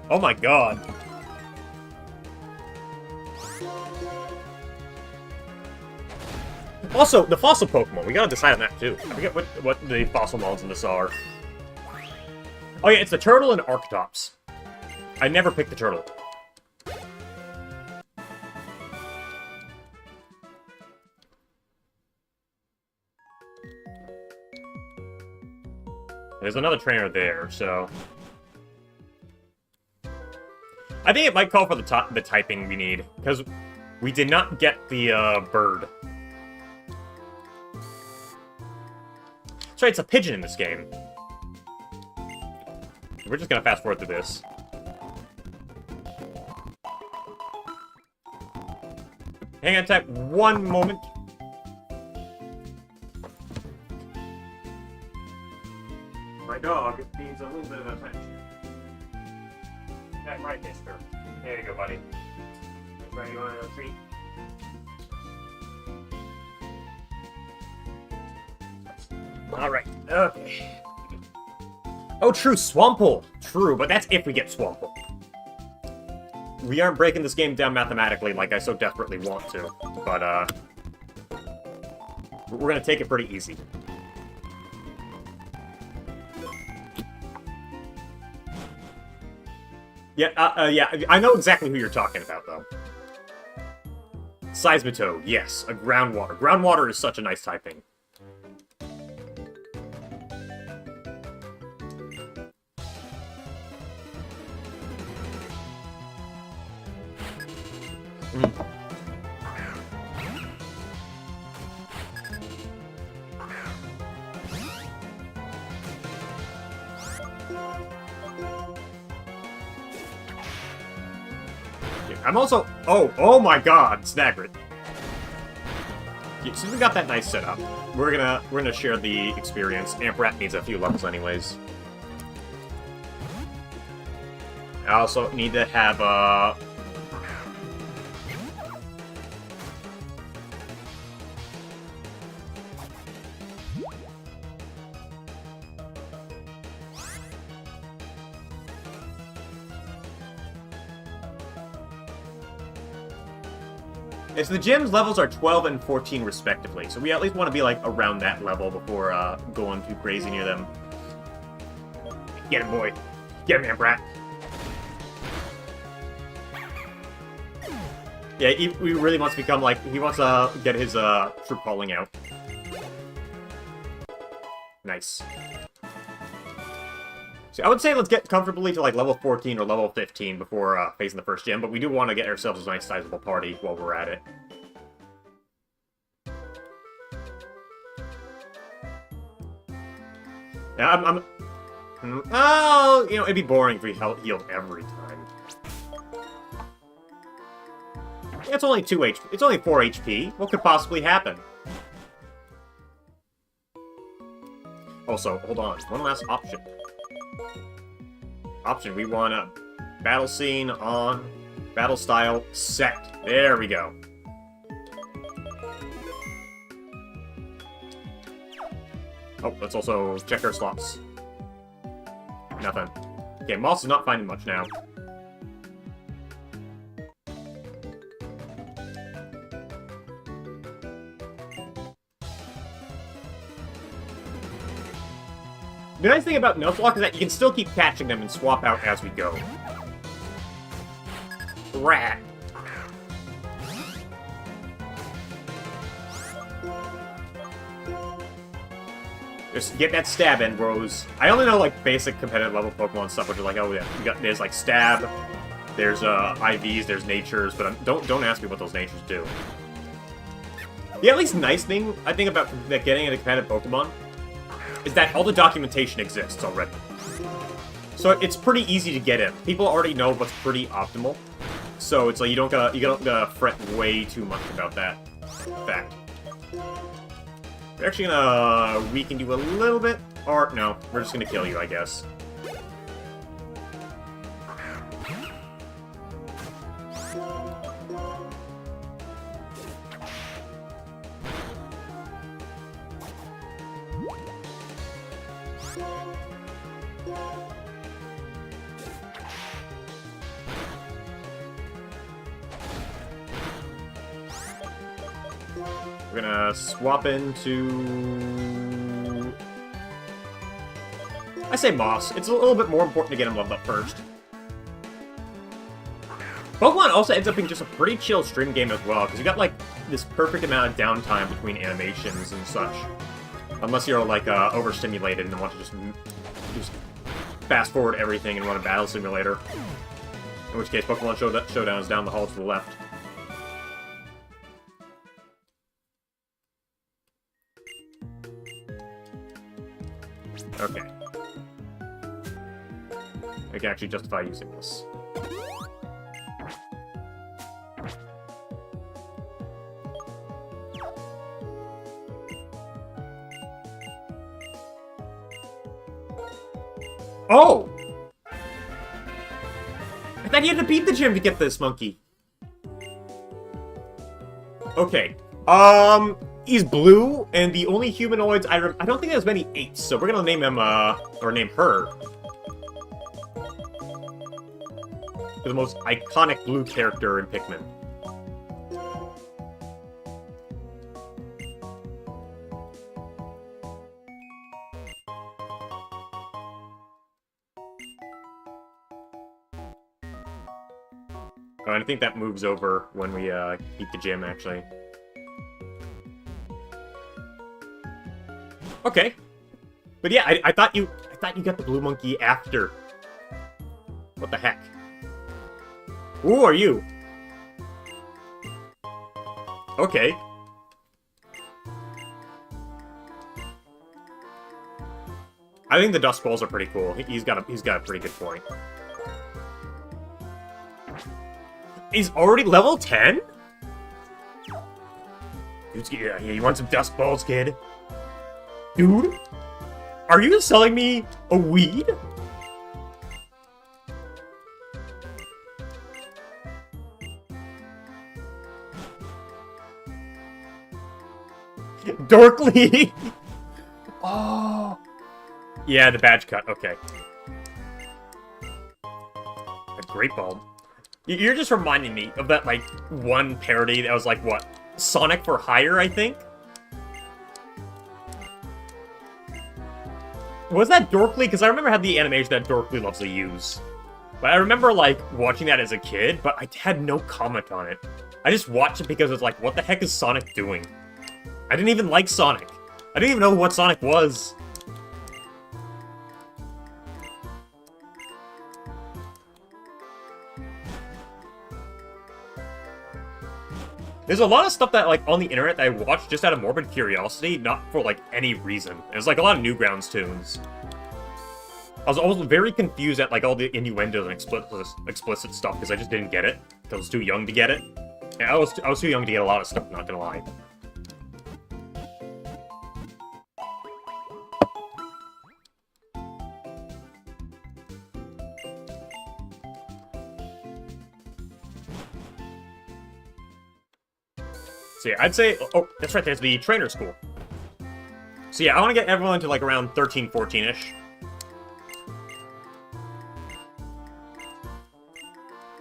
Oh my god. Also, the fossil Pokemon, we gotta decide on that too. I forget what the fossil mons in this are. Oh yeah, it's the turtle and Archeops. I never picked the turtle. There's another trainer there, so... I think it might call for the typing we need, because we did not get the bird. That's right, it's a pigeon in this game. We're just gonna fast forward through this. Hang on tight 1 moment. My dog needs a little bit of attention. That right, mister. There you go, buddy. Ready to go on a treat? Alright, okay. Oh, true, Swample! True, but that's if we get Swample. We aren't breaking this game down mathematically like I so desperately want to, but, we're gonna take it pretty easy. Yeah, yeah, I know exactly who you're talking about, though. Seismitoad, yes, a groundwater. Groundwater is such a nice typing. I'm also... Oh my god, Snagrit. Yeah, since we got that nice setup, we're gonna share the experience. Amprat needs a few levels anyways. I also need to have, so the gym's levels are 12 and 14 respectively, so we at least want to be, like, around that level before, going too crazy near them. Get him, boy. Get him, Amprat. Yeah, he really wants to become, like, he wants to get his, troop calling out. Nice. So I would say let's get comfortably to, like, level 14 or level 15 before, facing the first gym, but we do want to get ourselves a nice sizable party while we're at it. Yeah, oh, you know, it'd be boring if we healed every time. It's only 2 HP. It's only 4 HP. What could possibly happen? Also, hold on. One last option. We want a battle scene on, battle style set. There we go. Oh, let's also check our slots. Nothing. Okay, Moss is not finding much now. The nice thing about Nuzlocke is that you can still keep catching them and swap out as we go. Rat. Just get that stab in, bros. I only know, like, basic competitive level Pokemon stuff, which is like, oh yeah, there's, like, stab, there's, IVs, there's natures, but don't ask me what those natures do. The at least nice thing, I think, about getting into competitive Pokemon is that all the documentation exists already. So it's pretty easy to get in. People already know what's pretty optimal. So it's like you don't gotta fret way too much about that fact. We're actually gonna weaken you a little bit, or no, we're just gonna kill you, I guess. We're gonna swap into... I say Moss. It's a little bit more important to get him leveled up first. Pokemon also ends up being just a pretty chill stream game as well, because you got, like, this perfect amount of downtime between animations and such. Unless you're, like, overstimulated and want to just fast-forward everything and run a battle simulator. In which case, Pokemon Showdown is down the hall to the left. I can actually justify using this. Oh! I thought you had to beat the gym to get this monkey. Okay. He's blue, and the only humanoids I don't think there's many 8s, so we're gonna name him, or name her. The most iconic blue character in Pikmin. Oh, and I think that moves over when we, beat the gym, actually. Okay. But yeah, I thought you got the blue monkey after. What the heck? Who are you? Okay. I think the dust balls are pretty cool. He's got a pretty good point. He's already level 10? Yeah, you want some dust balls, kid? Dude? Are you selling me a weed? Dorkly! Oh! Yeah, the badge cut, okay. A great bulb. You're just reminding me of that, like, one parody that was like, what? Sonic for Hire, I think? Was that Dorkly? Because I remember how the animation that Dorkly loves to use. But I remember, like, watching that as a kid, but I had no comment on it. I just watched it because it's like, what the heck is Sonic doing? I didn't even like Sonic. I didn't even know what Sonic was. There's a lot of stuff that, like, on the internet that I watched just out of morbid curiosity, not for, like, any reason. There's, like, a lot of Newgrounds tunes. I was always very confused at, like, all the innuendos and explicit stuff, because I just didn't get it. I was too young to get it. Yeah, I was too young to get a lot of stuff, not gonna lie. So yeah, I'd say... Oh, that's right, there's the trainer school. So yeah, I want to get everyone to, like, around 13, 14-ish.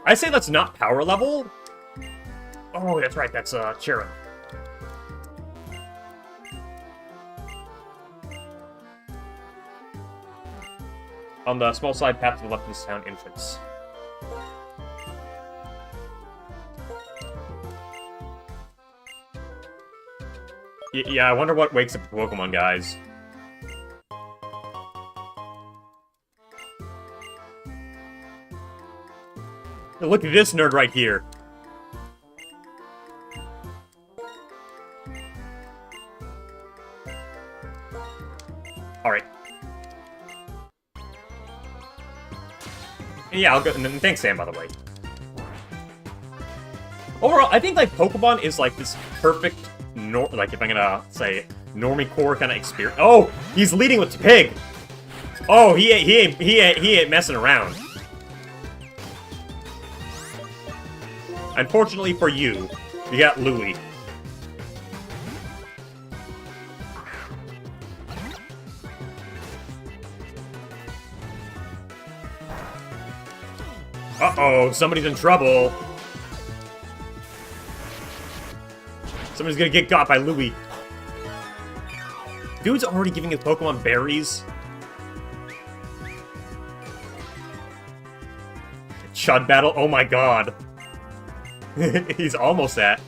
I say that's not power level. Oh, that's right, that's, Sharon. On the small side path to the left of this town entrance. Yeah, I wonder what wakes up the Pokemon guys. Look at this nerd right here. Alright. Yeah, I'll go. And thanks, Sam, by the way. Overall, I think, like, Pokemon is, like, this perfect... like, if I'm gonna say normie core kind of experience. Oh, he's leading with Pig. Oh, he ain't messing around. Unfortunately for you, you got Louie. Uh-oh, somebody's in trouble. Somebody's gonna get got by Louie. Dude's already giving his Pokemon berries. Chud battle, oh my god. He's almost at.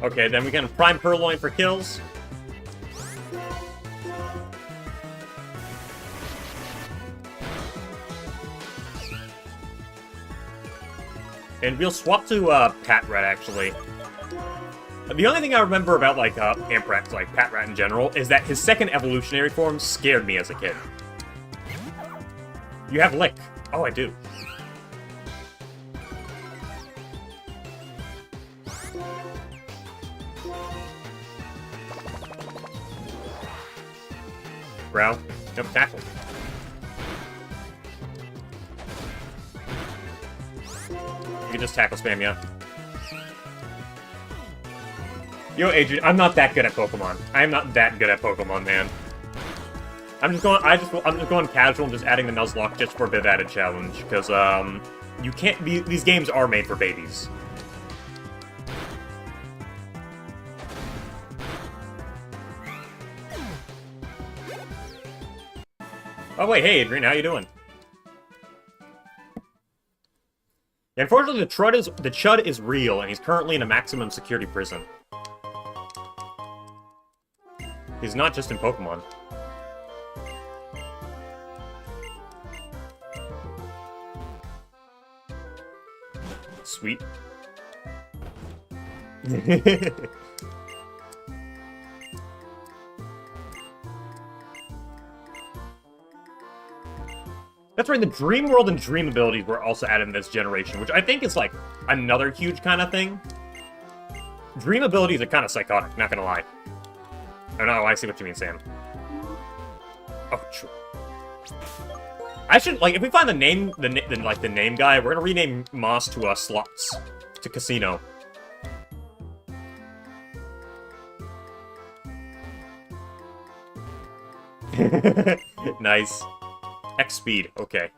Okay, then we can Prime Purloin for kills. And we'll swap to Patrat, actually. The only thing I remember about, like, Amprat, like, Patrat in general, is that his second evolutionary form scared me as a kid. You have Lick. Oh, I do. Growl. Nope, tackle. You can just tackle spam, yeah. Yo, Adrian, I'm not that good at Pokemon. I am not that good at Pokemon, man. I'm just going casual and just adding the Nuzlocke just for a bit of added challenge, because, you can't be, these games are made for babies. Oh wait, hey Adrian, how you doing? Unfortunately, the Chud is real, and he's currently in a maximum security prison. He's not just in Pokemon. Sweet. That's right, the Dream World and Dream abilities were also added in this generation, which I think is, like, another huge kind of thing. Dream abilities are kind of psychotic, not gonna lie. Oh no, I see what you mean, Sam. Oh, true. I should, like, if we find the name guy, we're gonna rename Moss to, Slots. To Casino. Nice. X speed, okay.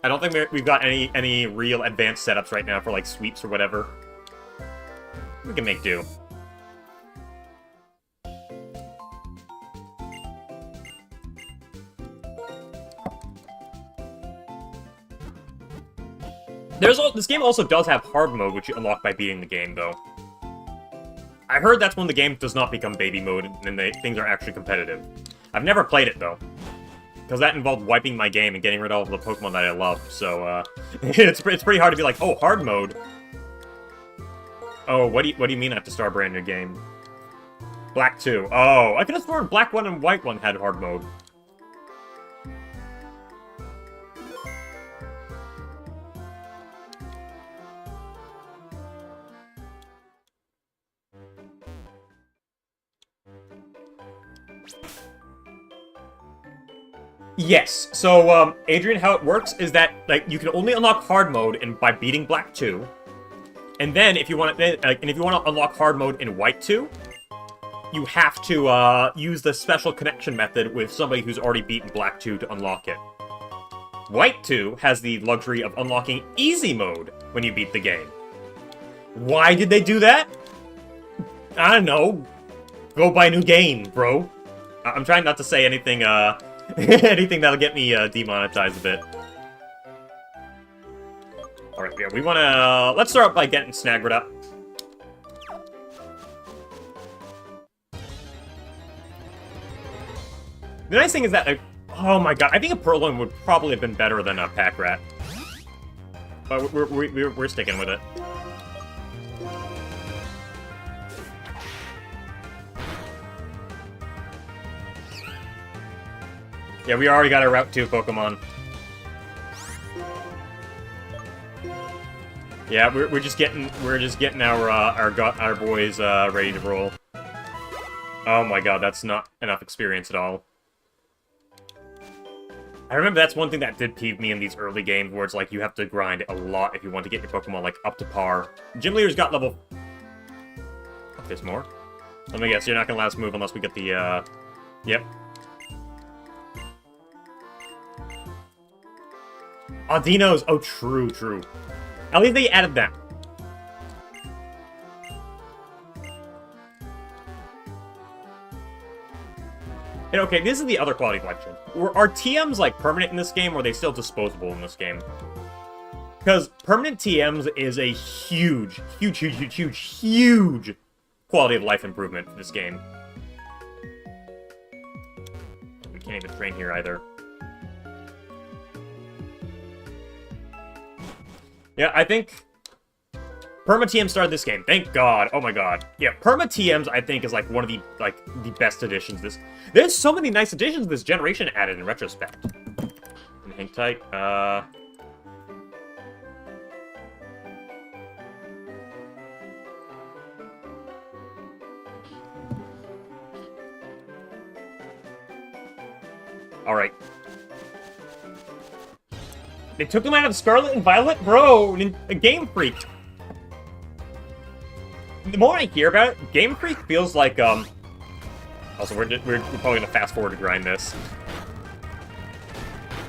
I don't think we've got any real advanced setups right now for, like, sweeps or whatever. We can make do. This game also does have hard mode, which you unlock by beating the game, though. I heard that's when the game does not become baby mode, and things are actually competitive. I've never played it, though. Because that involved wiping my game and getting rid of all the Pokemon that I love, so, it's pretty hard to be like, oh, hard mode? Oh, what do you mean I have to start a brand new game? Black 2. Oh, I could have sworn Black 1 and White 1 had hard mode. Yes, so, Adrian, how it works is that, like, you can only unlock hard mode by beating Black 2. And then, if you want to unlock hard mode in White 2, you have to, use the special connection method with somebody who's already beaten Black 2 to unlock it. White 2 has the luxury of unlocking easy mode when you beat the game. Why did they do that? I don't know. Go buy a new game, bro. I'm trying not to say anything, anything that'll get me demonetized a bit. Alright, yeah, we wanna... Let's start by getting Snaggered up. The nice thing is that, like, oh my god, I think a Purloin would probably have been better than a Packrat. But we're sticking with it. Yeah, we already got our Route 2 Pokemon. Yeah, we're just getting our boys ready to roll. Oh my god, that's not enough experience at all. I remember that's one thing that did peeve me in these early games, where it's like you have to grind a lot if you want to get your Pokemon like up to par. Gym Leader's got level... Oh, there's more? Let me guess, you're not gonna let us move unless we get the Yep. Audinos! Oh, true, true. At least they added them. And okay, this is the other quality question. Are TMs, like, permanent in this game, or are they still disposable in this game? Because permanent TMs is a huge, huge, huge, huge, huge, huge quality of life improvement for this game. We can't even train here either. Yeah, I think Perma TM started this game. Thank God. Oh my God. Yeah, Perma TMs I think is like one of the best additions. There's so many nice additions this generation added in retrospect. And hang tight. All right. They took him out of Scarlet and Violet, bro. A Game Freak. The more I hear about it, Game Freak feels like Also, we're probably gonna fast forward to grind this.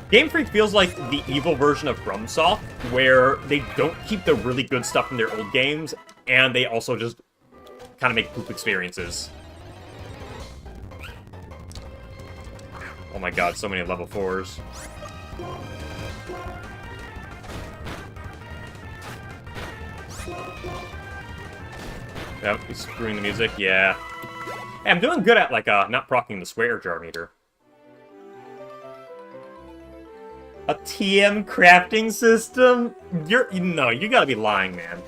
Game Freak feels like the evil version of FromSoft, where they don't keep the really good stuff from their old games, and they also just kind of make poop experiences. Oh my god, so many level 4s. Yep, he's screwing the music, yeah. Hey, I'm doing good at, like, not proccing the swear jar meter. A TM crafting system? No, you gotta be lying, man.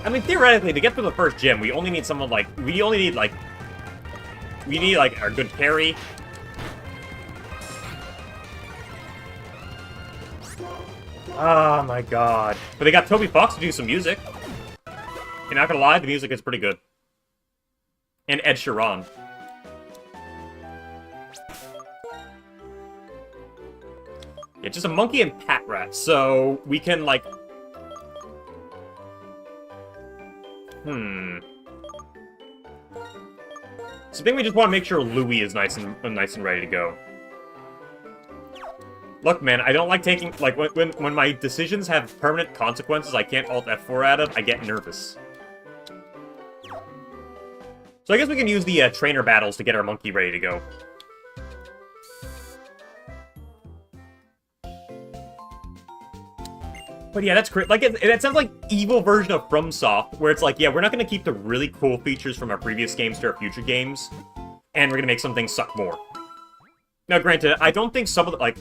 I mean, theoretically, to get through the first gym, we only need someone, like, we need, like, our good parry. Oh my god. But they got Toby Fox to do some music. You're not gonna lie, the music is pretty good. And Ed Sheeran. Yeah, just a monkey and Pat Rat, so we can, like... So I think we just want to make sure Louis is nice and ready to go. Look, man, I don't like taking... Like, when my decisions have permanent consequences I can't Alt F4 out of, I get nervous. So I guess we can use the trainer battles to get our monkey ready to go. But yeah, that's great. Like, it sounds like evil version of FromSoft, where it's like, yeah, we're not going to keep the really cool features from our previous games to our future games, and we're going to make some things suck more. Now, granted, I don't think some of the, like...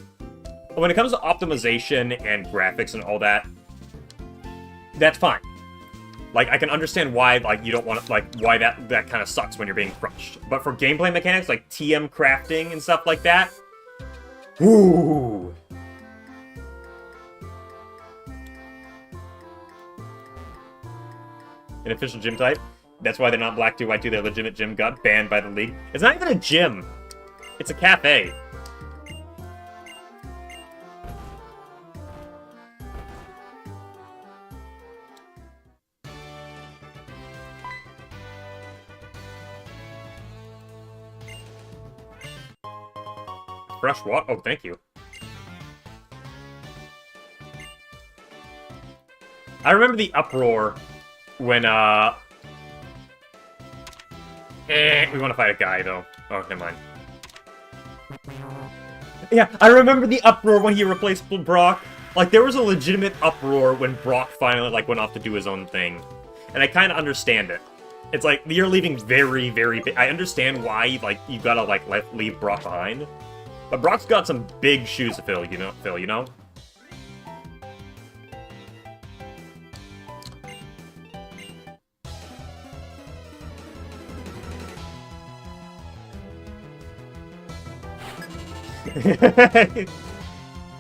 When it comes to optimization and graphics and all that, that's fine. Like, I can understand why, like, you don't want to, like, why that kind of sucks when you're being crushed. But for gameplay mechanics, like TM crafting and stuff like that, ooh. An official gym type. That's why they're not Black 2, White 2, they're legitimate gym. Got banned by the league. It's not even a gym. It's a cafe. Fresh water? Oh, thank you. I remember the uproar when, we want to fight a guy, though. Oh, never mind. Yeah, I remember the uproar when he replaced Brock. Like, there was a legitimate uproar when Brock finally, like, went off to do his own thing. And I kind of understand it. It's like, you're leaving very, very big... I understand why, like, you gotta, like, leave Brock behind. But Brock's got some big shoes to fill, you know?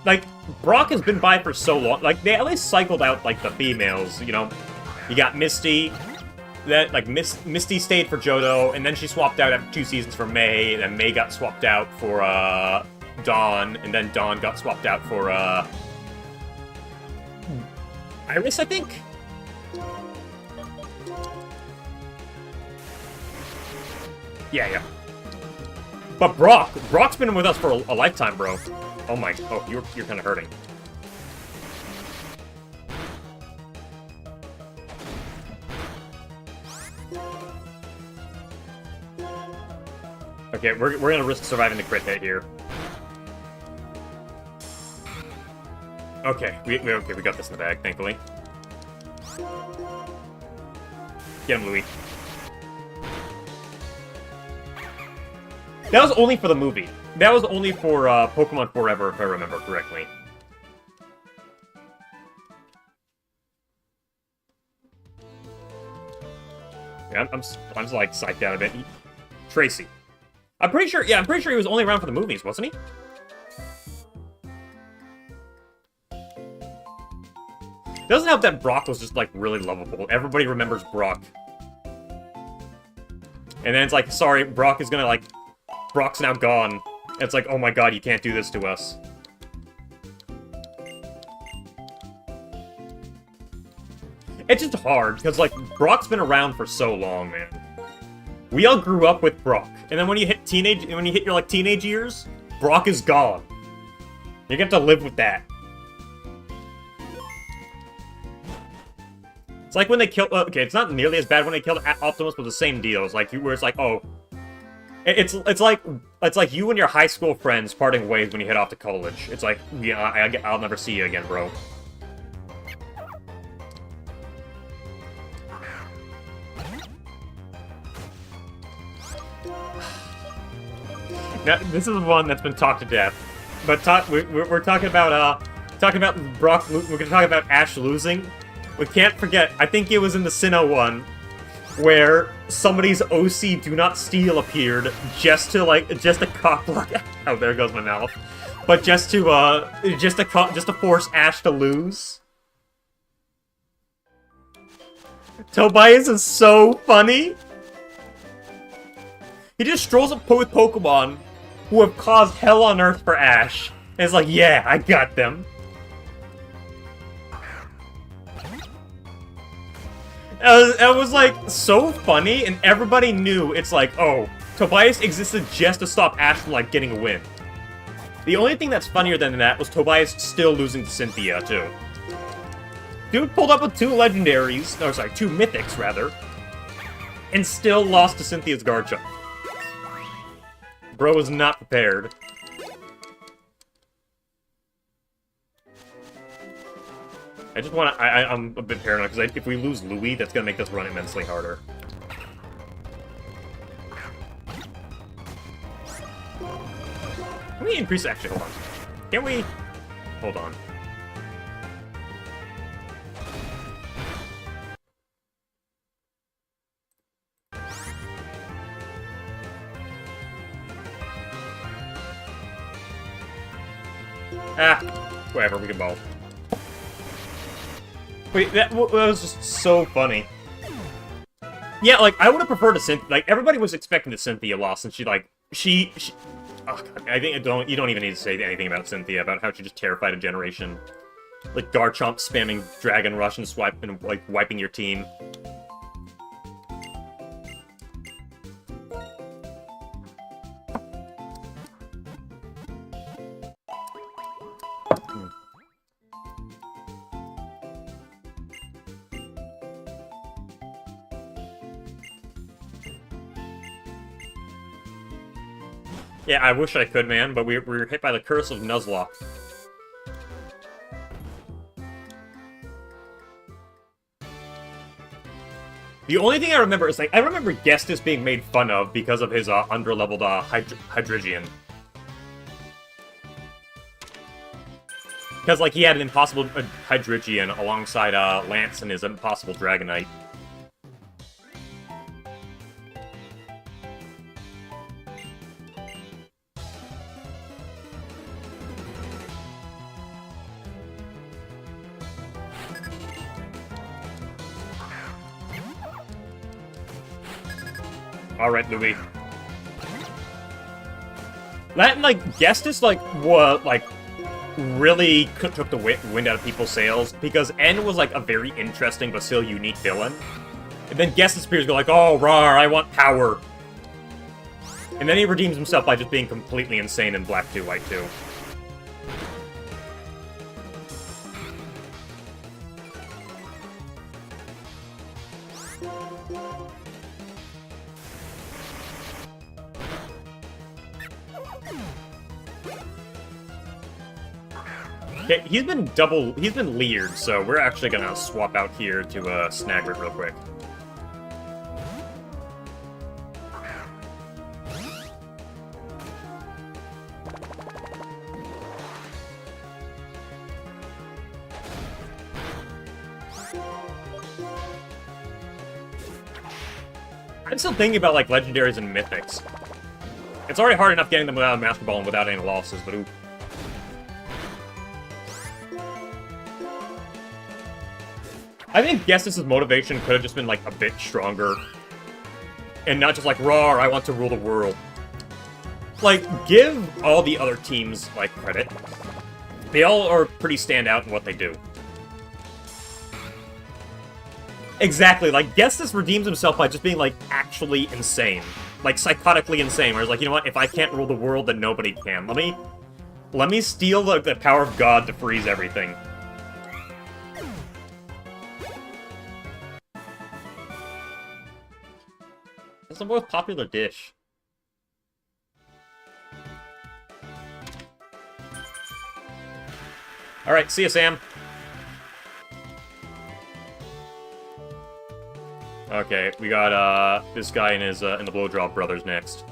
Like, Brock has been by for so long. Like, they at least cycled out, like, the females, you know? You got Misty. That, like, Misty stayed for Johto, and then she swapped out after 2 seasons for May, and then May got swapped out for, Dawn, and then Dawn got swapped out for, Iris, I think? Yeah. But Brock's been with us for a lifetime, bro. Oh my, you're kind of hurting. Okay, we're gonna risk surviving the crit hit here. Okay, we got this in the bag, thankfully. Get him, Louis. That was only for the movie. That was only for Pokemon Forever, if I remember correctly. Yeah, I'm just like psyched out a bit. Tracy. I'm pretty sure he was only around for the movies, wasn't he? Doesn't help that Brock was just, like, really lovable. Everybody remembers Brock. And then it's like, sorry, Brock is gonna, like... Brock's now gone. And it's like, oh my god, you can't do this to us. It's just hard, because, like, Brock's been around for so long, man. We all grew up with Brock. And then when you hit your, like, teenage years, Brock is gone. You're gonna have to live with that. It's like when they killed... okay, it's not nearly as bad when they killed Optimus, but the same deal. It's like, where it's like, oh... It's like you and your high school friends parting ways when you head off to college. It's like, yeah, I'll never see you again, bro. Now, this is one that's been talked to death. But we're talking about Brock... We're gonna talk about Ash losing. We can't forget, I think it was in the Sinnoh one, where somebody's OC Do Not Steal appeared just to cock block. Oh, there goes my mouth. But just to force Ash to lose. Tobias is so funny. He just strolls up with Pokemon who have caused hell on earth for Ash. And it's like, yeah, I got them. It was, like, so funny, and everybody knew it's like, oh, Tobias existed just to stop Ash from, like, getting a win. The only thing that's funnier than that was Tobias still losing to Cynthia, too. Dude pulled up with 2 legendaries, no, sorry, 2 mythics, rather, and still lost to Cynthia's Garchomp. Bro was not prepared. I just want to... I'm a bit paranoid, because if we lose Louis, that's going to make this run immensely harder. Can we increase... Actually, hold on. Can we... Hold on. Ah, whatever, we can both. Wait, that was just so funny. Yeah, like, I would have preferred a Cynthia. Like, everybody was expecting the Cynthia loss, and she, like, she oh, God, I think you don't even need to say anything about Cynthia, about how she just terrified a generation. Like, Garchomp spamming Dragon Rush and like, wiping your team. Yeah, I wish I could, man, but we were hit by the curse of Nuzlocke. The only thing I remember is, like, I remember Gestus being made fun of because of his underleveled Hydreigon. Because, like, he had an impossible Hydreigon alongside Lance and his impossible Dragonite. Alright, Louis. That, like, Gestus, like, what, like, really took the wind out of people's sails, because N was, like, a very interesting but still unique villain. And then Gestus appears go like, oh, rawr, I want power. And then he redeems himself by just being completely insane in Black 2, White 2. Okay, he's been leered, so we're actually gonna swap out here to Snagrit real quick. I'm still thinking about, like, legendaries and mythics. It's already hard enough getting them without a Master Ball and without any losses, but ooh. I think Guess's motivation could have just been, like, a bit stronger. And not just like, "Rawr, I want to rule the world." Like, give all the other teams, like, credit. They all are pretty standout in what they do. Exactly, like, Guess redeems himself by just being, like, actually insane. Like, psychotically insane, where he's like, you know what, if I can't rule the world, then nobody can. Let me steal the power of God to freeze everything. It's the most popular dish. Alright, see ya, Sam. Okay, we got, this guy and his, and the Blowdrop Brothers next.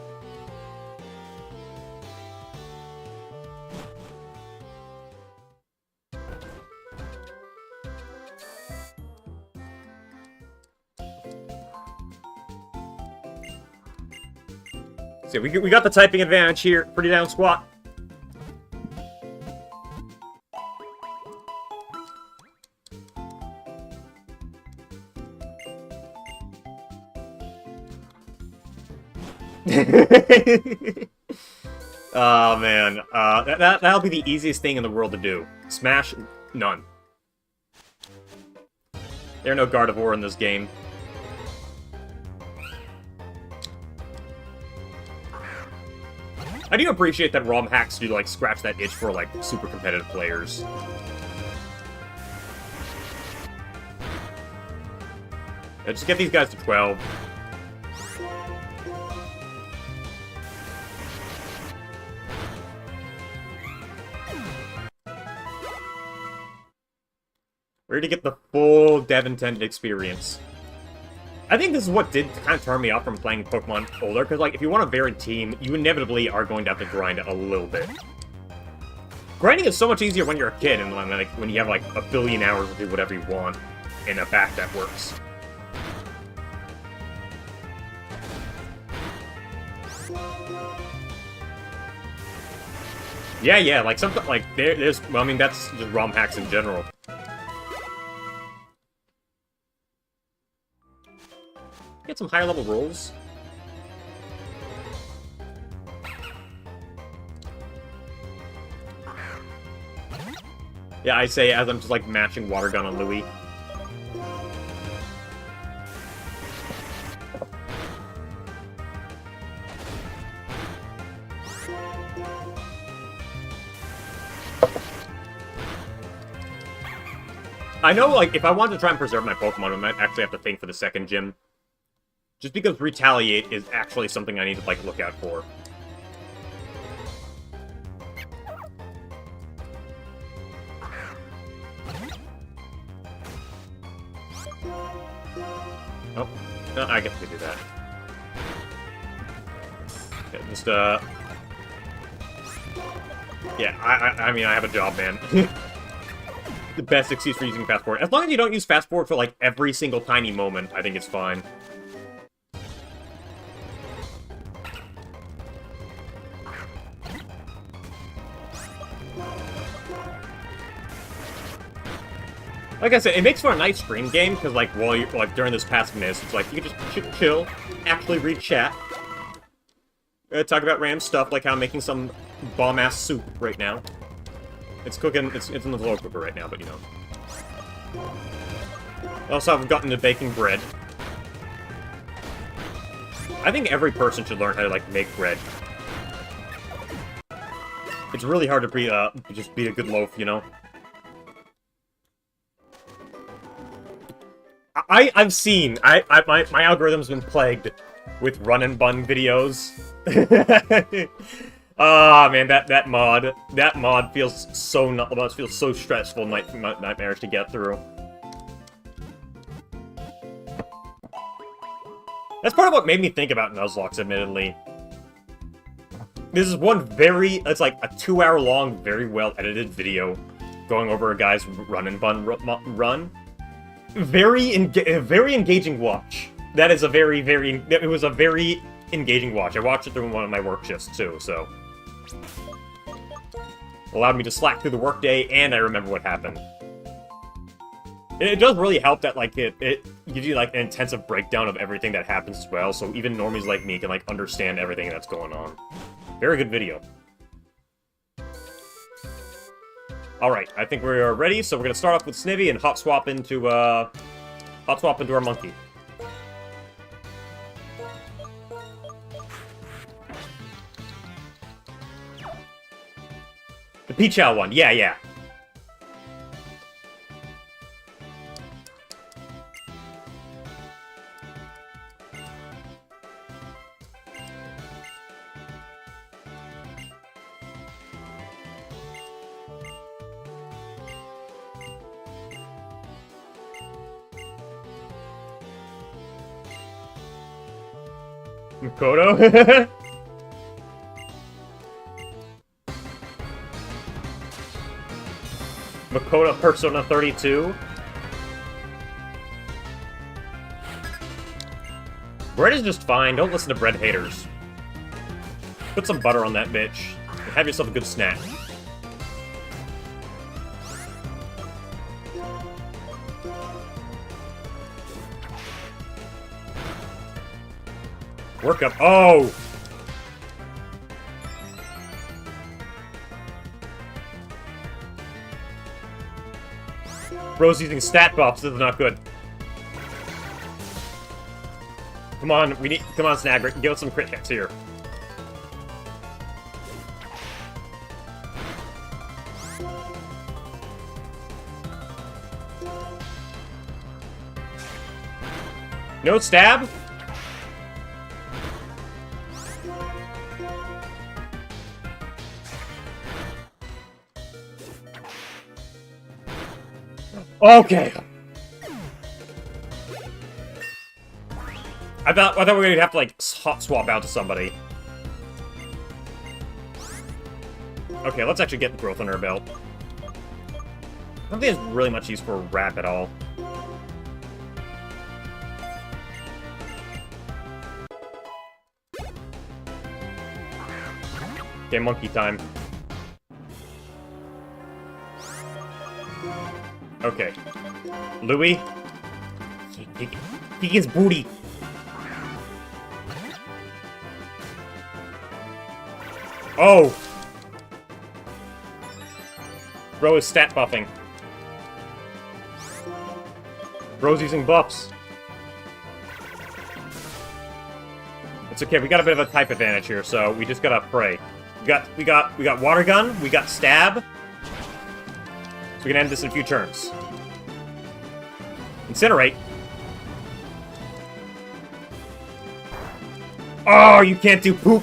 So we got the typing advantage here. Pretty down squat. Oh man, that'll be the easiest thing in the world to do. Smash none. There are no Gardevoir in this game. I do appreciate that ROM hacks do, like, scratch that itch for, like, super competitive players. Yeah, just get these guys to 12. Ready to get the full dev intended experience. I think this is what did kind of turn me off from playing Pokemon older, because, like, if you want a varied team, you inevitably are going to have to grind a little bit. Grinding is so much easier when you're a kid, and when you have, like, a billion hours to do whatever you want in a back that works. Yeah, like, something, like, there's, well, I mean, that's just ROM hacks in general. Get some higher level rolls. Yeah, I say as I'm just, like, matching Water Gun on Louis. I know, like, if I wanted to try and preserve my Pokemon, I might actually have to think for the second gym. Just because Retaliate is actually something I need to, like, look out for. Oh, no, I get to do that. Yeah, just, yeah, I mean, I have a job, man. The best excuse for using Fast Forward. As long as you don't use Fast Forward for, like, every single tiny moment, I think it's fine. Like I said, it makes for a nice stream game, because, like, while you're, like, during this passiveness, it's like, you can just chill, actually read chat, talk about random stuff, like how I'm making some bomb-ass soup right now. It's cooking, it's in the slow cooker right now, but, you know. Also, I've gotten to baking bread. I think every person should learn how to, like, make bread. It's really hard to just be a good loaf, you know? I've seen, my algorithm's been plagued with run and bun videos. Ah, man, that mod feels so stressful, nightmarish to get through. That's part of what made me think about Nuzlocke, admittedly. This is it's like a 2-hour-long, very well-edited video going over a guy's run and bun run. Very engaging watch. That is a very, very... It was a very engaging watch. I watched it through one of my work shifts, too, so... Allowed me to slack through the workday, and I remember what happened. It does really help that, like, it gives you, like, an intensive breakdown of everything that happens as well, so even normies like me can, like, understand everything that's going on. Very good video. Alright, I think we're ready, so we're gonna start off with Snivy and hot swap into our monkey. The Peach Owl one, yeah. Makoto? Makoto Persona 32. Bread is just fine. Don't listen to bread haters. Put some butter on that bitch. And have yourself a good snack. Work up. Oh! Bro's using stat buffs. This is not good. Come on, come on, Snagger. Give us some crit hits here. No stab? Okay. I thought we were gonna have to, like, hot swap out to somebody. Okay, let's actually get the growth under our belt. I don't think it's really much use for a wrap at all. Okay, monkey time. Okay. Louis. He gets booty. Oh! Bro is stat buffing. Bro's using buffs. It's okay, we got a bit of a type advantage here, so we just gotta pray. We got water gun, we got stab. So we can end this in a few turns. Incinerate. Oh, you can't do poop.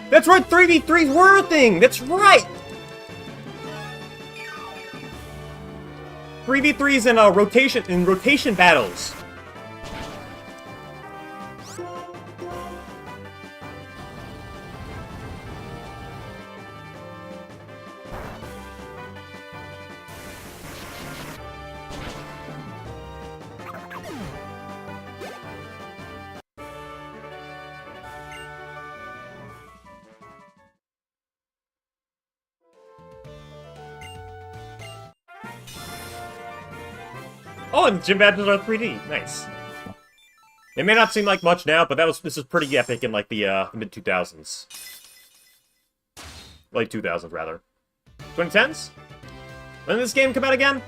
That's right, 3v3s were a thing. That's right. 3v3s in rotation battles. Oh, and gym badges are 3D. Nice. It may not seem like much now, but this is pretty epic in, like, the mid-2000s. Late 2000s, rather. 2010s? When did this game come out again?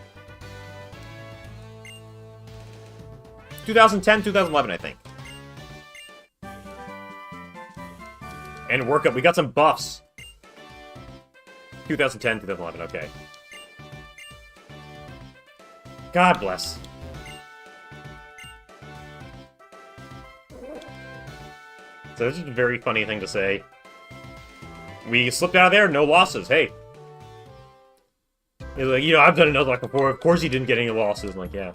2010, 2011, I think. And workup, we got some buffs. 2010, 2011, okay. God bless. So this is a very funny thing to say. We slipped out of there, no losses, hey. He's like, I've done a Nuzlocke before, of course he didn't get any losses. I'm like, yeah.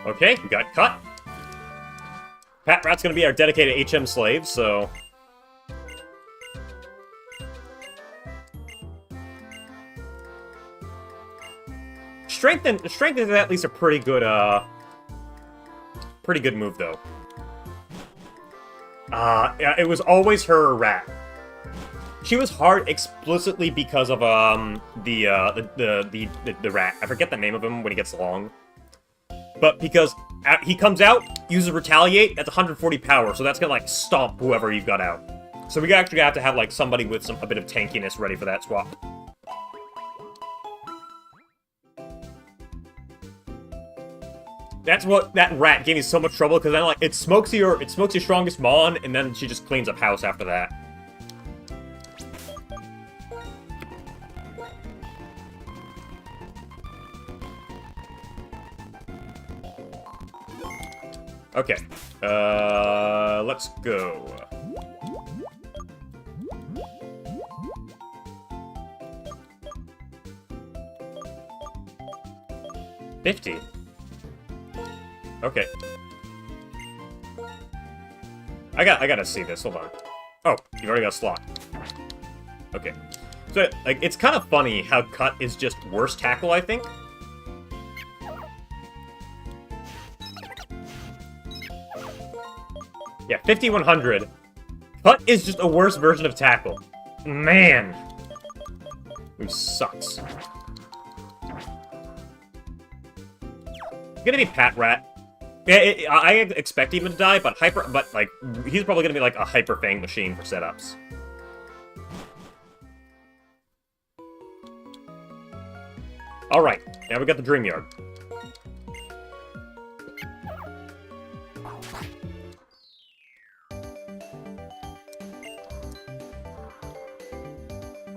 Okay, we got cut. Pat Rat's gonna be our dedicated HM slave, so... Strength is at least a pretty good move, though. Yeah, it was always her or Rat. She was hard explicitly because of the Rat. I forget the name of him when he gets long. But because he comes out, uses Retaliate, that's 140 power, so that's gonna like stomp whoever you've got out. So we actually have to have like somebody with a bit of tankiness ready for that swap. That's what that Rat gave me so much trouble, because then like it smokes your strongest Mon, and then she just cleans up house after that. Okay, let's go. $50. Okay. I gotta see this. Hold on. Oh, you've already got a slot. Okay. So, like, it's kind of funny how Cut is just worse tackle, I think. Yeah, 5100. Cut is just a worse version of tackle. Man. Which sucks. It's gonna be Pat Rat. Yeah, I expect him to die, but like, he's probably gonna be like a Hyper Fang machine for setups. Alright, now we got the Dream Yard.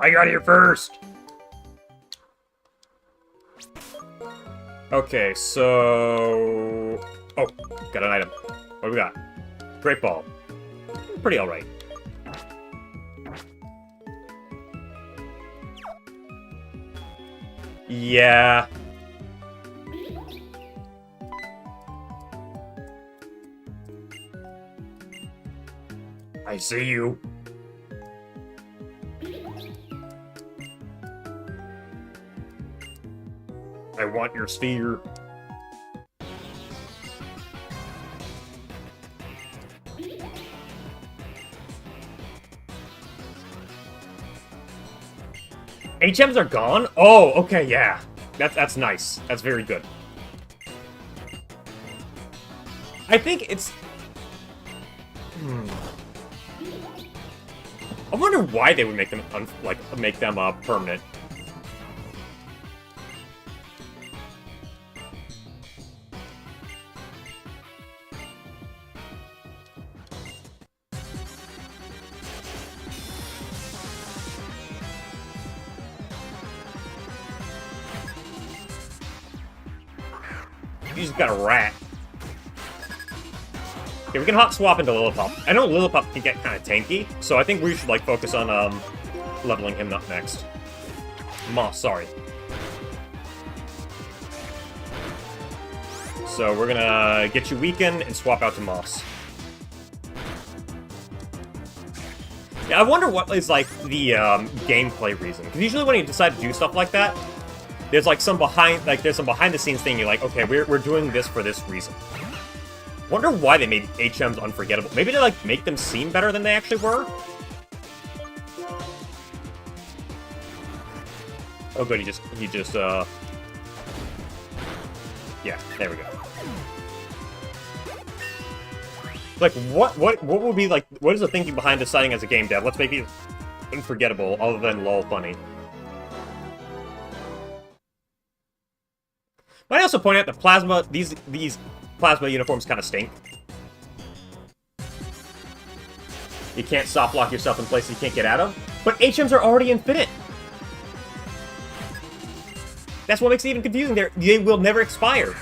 I got here first! Okay, so... Oh, got an item. What do we got? Great Ball. Pretty alright. Yeah. I see you. I want your sphere. HMs are gone? Oh, okay, yeah. That's nice. That's very good. I think it's... I wonder why they would make them, permanent. You just got a Rat. Okay, we can hot swap into Lillipup. I know Lillipup can get kind of tanky, so I think we should, like, focus on, leveling him up next. Moss, sorry. So we're gonna get you weakened and swap out to Moss. Yeah, I wonder what is, like, the, gameplay reason. Because usually when you decide to do stuff like that, there's, like, some behind-the-scenes thing. You're like, okay, we're doing this for this reason. Wonder why they made HMs unforgettable. Maybe to, like, make them seem better than they actually were? Oh, good, he just, yeah, there we go. Like, what would be, like, what is the thinking behind deciding as a game dev? Let's make it unforgettable, other than lol funny. Might I also point out that Plasma, these Plasma uniforms kind of stink. You can't soft lock yourself in places you can't get out of. But HMs are already infinite! That's what makes it even confusing. They will never expire.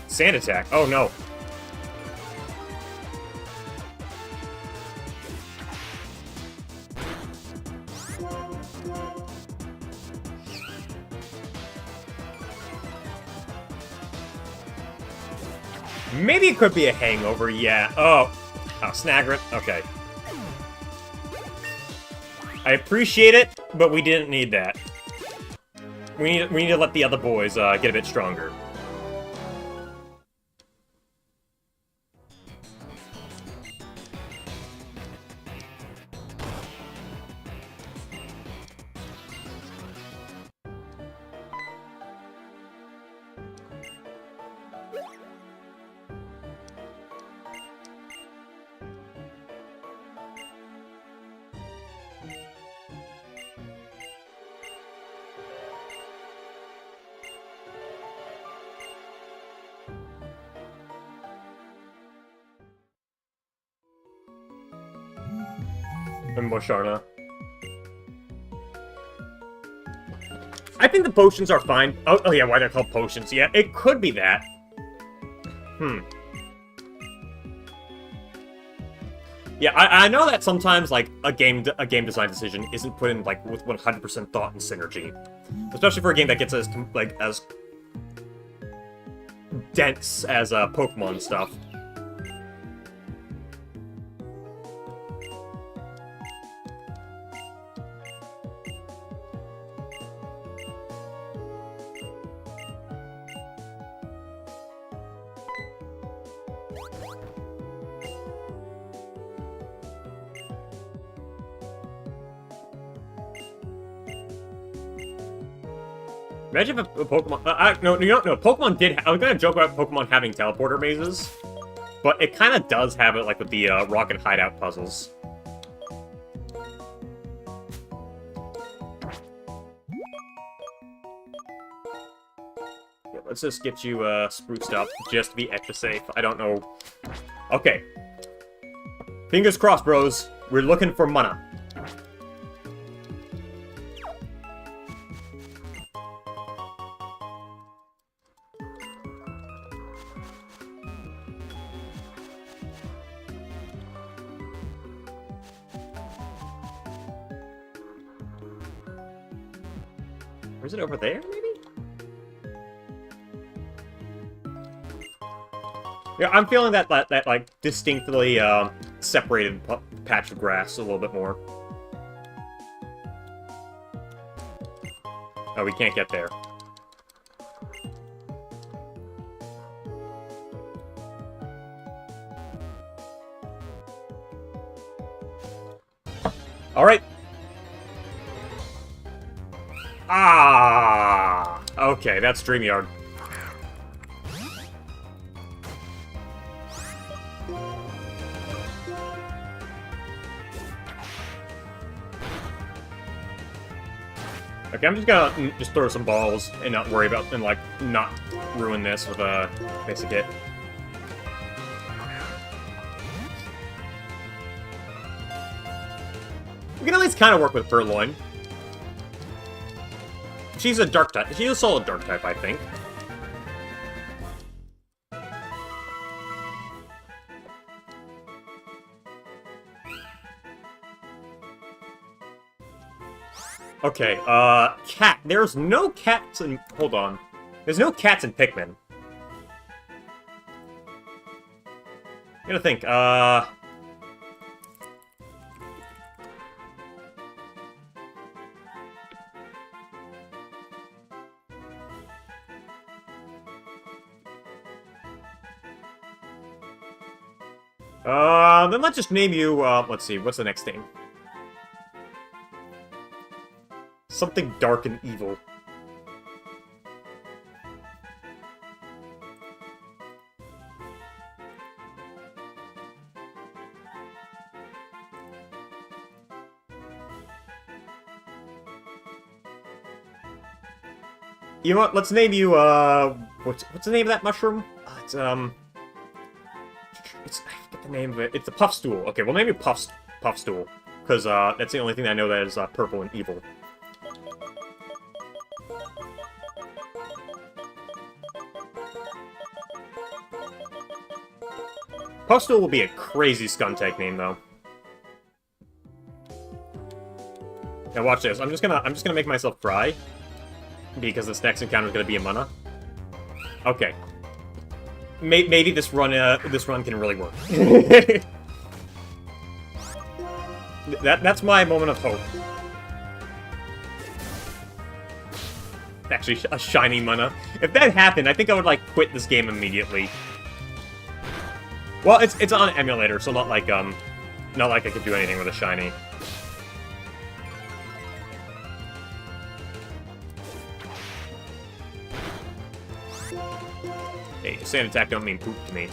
Sand attack. Oh no. Maybe it could be a hangover, yeah. Oh, Snagret, okay. I appreciate it, but we didn't need that. We need to let the other boys get a bit stronger. And Mosharna. I think the potions are fine. Oh yeah, why they're called potions. Yeah, it could be that. Yeah, I know that sometimes, like, a game design decision isn't put in, like, with 100% thought and synergy. Especially for a game that gets as dense as Pokemon stuff. Imagine if a Pokemon... no, Pokemon did... I was gonna joke about Pokemon having teleporter mazes, but it kind of does have it, like, with the rocket hideout puzzles. Yeah, let's just get you spruced up, just to be extra safe. I don't know... Okay. Fingers crossed, bros. We're looking for mana. Or is it over there, maybe? Yeah, I'm feeling that like, distinctly, separated patch of grass a little bit more. Oh, we can't get there. Alright. Ah! Okay, that's StreamYard. Okay, I'm just gonna throw some balls and not worry about, and like, not ruin this with a basic hit. We can at least kind of work with Purloin. She's a dark type. She's a solid dark type, I think. Okay, cat. There's no cats in... Hold on. There's no cats in Pikmin. I gotta think, then let's just name you, let's see, what's the next name? Something dark and evil. You know what, let's name you, what's the name of that mushroom? It's, I forget the name of it. It's the Puffstool. Okay, we'll name you Puffstool, because, that's the only thing I know that is, purple and evil. Puffstool will be a crazy Skuntank name, though. Now watch this. I'm just gonna make myself fry, because this next encounter is gonna be a mana. Okay. maybe this run can really work. That's my moment of hope. Actually, a shiny mana. If that happened, I think I would, like, quit this game immediately. Well, it's on an emulator, so not like I could do anything with a shiny. Hey, sand attack don't mean poop to me.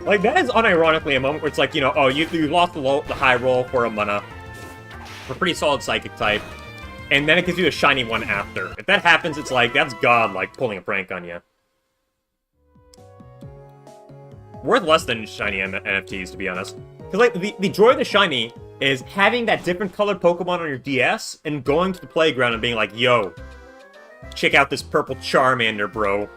Like, that is unironically a moment where it's like, you know, oh, you lost the high roll for a mana. For a pretty solid Psychic type. And then it gives you a shiny one after. If that happens, it's like, that's God, like, pulling a prank on you. Worth less than shiny NFTs, to be honest. Because, like, the joy of the shiny is having that different colored Pokemon on your DS and going to the playground and being like, yo, check out this purple Charmander, bro.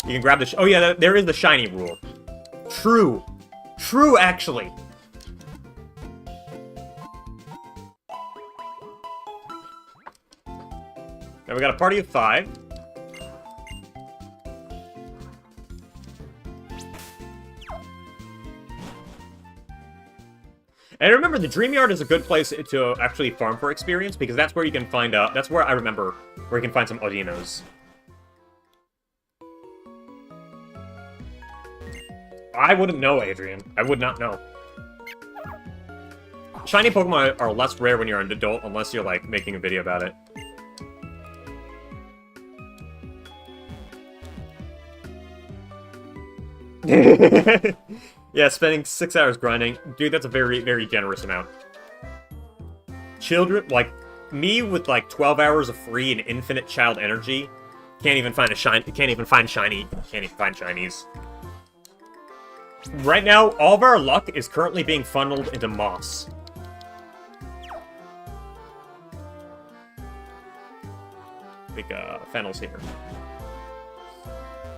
You can grab the... Oh, yeah, there is the shiny rule. True. True, actually. Now we got a party of 5. And remember, the Dream Yard is a good place to actually farm for experience, because that's where you can find out... That's where I remember where you can find some Audinos. I wouldn't know, Adrian. I would not know. Shiny Pokemon are less rare when you're an adult, unless you're, like, making a video about it. Yeah, spending 6 hours grinding. Dude, that's a very, very generous amount. Children, like, me with, like, 12 hours of free and infinite child energy, can't even find shinies. Right now, all of our luck is currently being funneled into moss. Big, Fennel's here.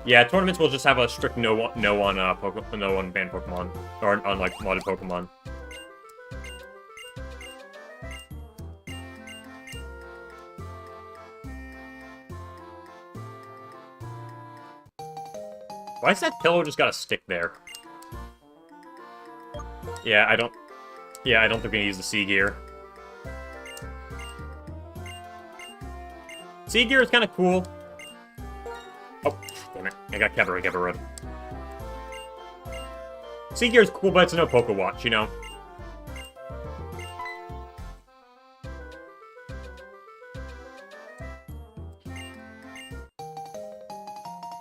Yeah, tournaments will just have a strict no on banned Pokemon, or on, like, modded Pokemon. Why is that pillow just got a stick there? Yeah, I don't think we're gonna use the Sea Gear. Sea Gear is kind of cool. Oh, damn it. I got Keverud. Sea Gear is cool, but it's no Poke Watch, you know?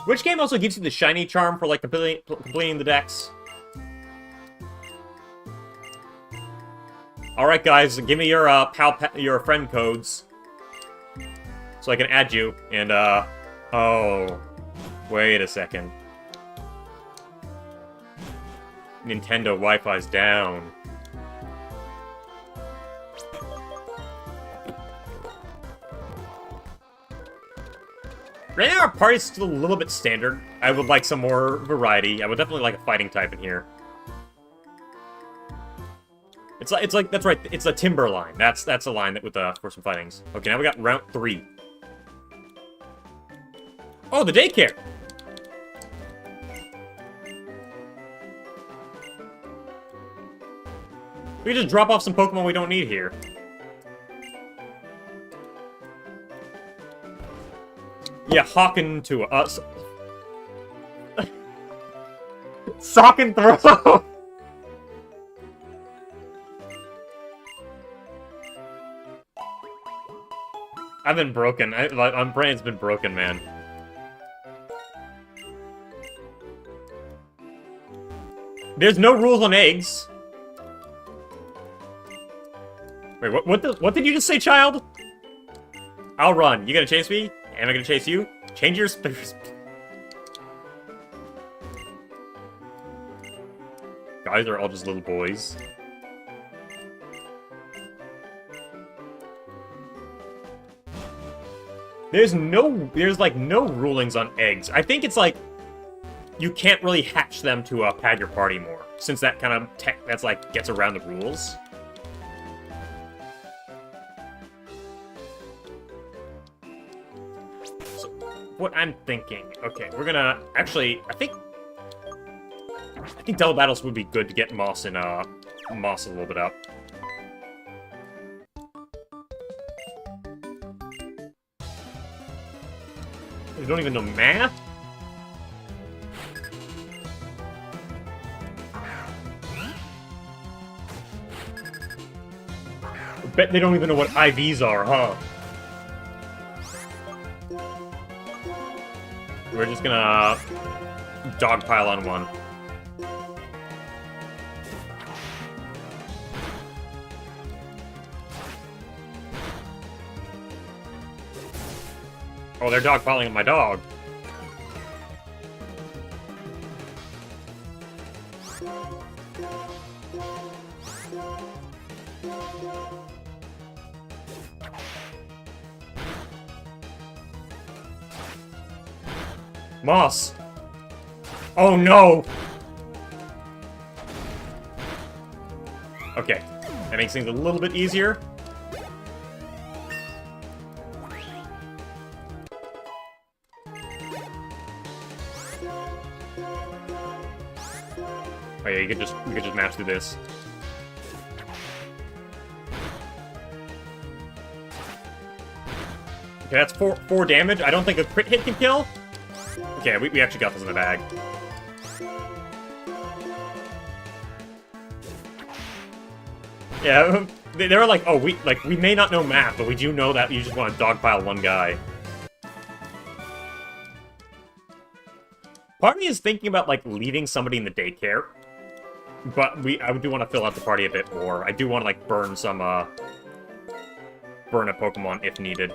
Which game also gives you the shiny charm for, like, completing the decks? Alright, guys, give me your, your friend codes. So I can add you, and, oh. Wait a second. Nintendo Wi-Fi's down. Right now, our party's still a little bit standard. I would like some more variety. I would definitely like a fighting type in here. It's like that's right. It's a timber line. That's a line that with for some fightings. Okay, now we got round 3. Oh, the daycare. We can just drop off some Pokemon we don't need here. Yeah, hawking to us. Sock and throw! I've been broken. My brain's been broken, man. There's no rules on eggs. Wait, what did you just say, child? I'll run. You gonna chase me? Am I gonna chase you? Change your Guys are all just little boys. There's like no rulings on eggs. I think it's like you can't really hatch them to pad your party more, since that kind of that's like gets around the rules. So, what I'm thinking... Okay, we're gonna... Actually, I think double battles would be good to get Moss and, Moss a little bit up. You don't even know math? I bet they don't even know what IVs are, huh? We're just gonna dogpile on one. Oh, they're dogpiling on my dog. Moss! Oh no! Okay, that makes things a little bit easier. Oh yeah, you could just match through this. Okay, that's four damage. I don't think a crit hit can kill. Okay, we actually got this in the bag. Yeah, they were like, oh, we may not know math, but we do know that you just want to dogpile one guy. Part of me is thinking about, like, leaving somebody in the daycare. But I do want to fill out the party a bit more. I do want to, like, burn a Pokemon if needed.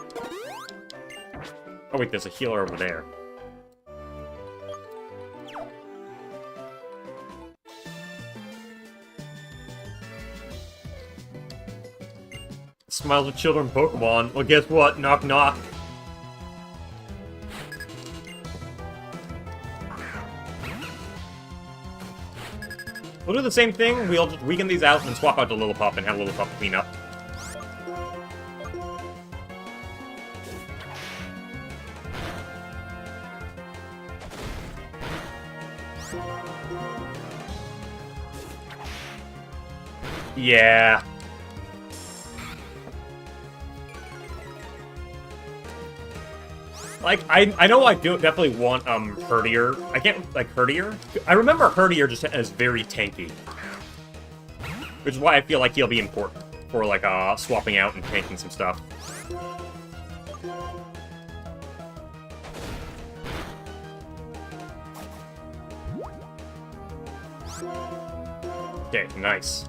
Oh wait, there's a healer over there. Smiles of children Pokemon. Well, guess what? Knock knock. We'll do the same thing. We'll just weaken these out and swap out to Lillipup and have Lillipup clean up. Yeah. Like, I know I do definitely want, Herdier. I can't, like, Herdier? I remember Herdier just as very tanky. Which is why I feel like he'll be important for, like, swapping out and tanking some stuff. Okay, nice.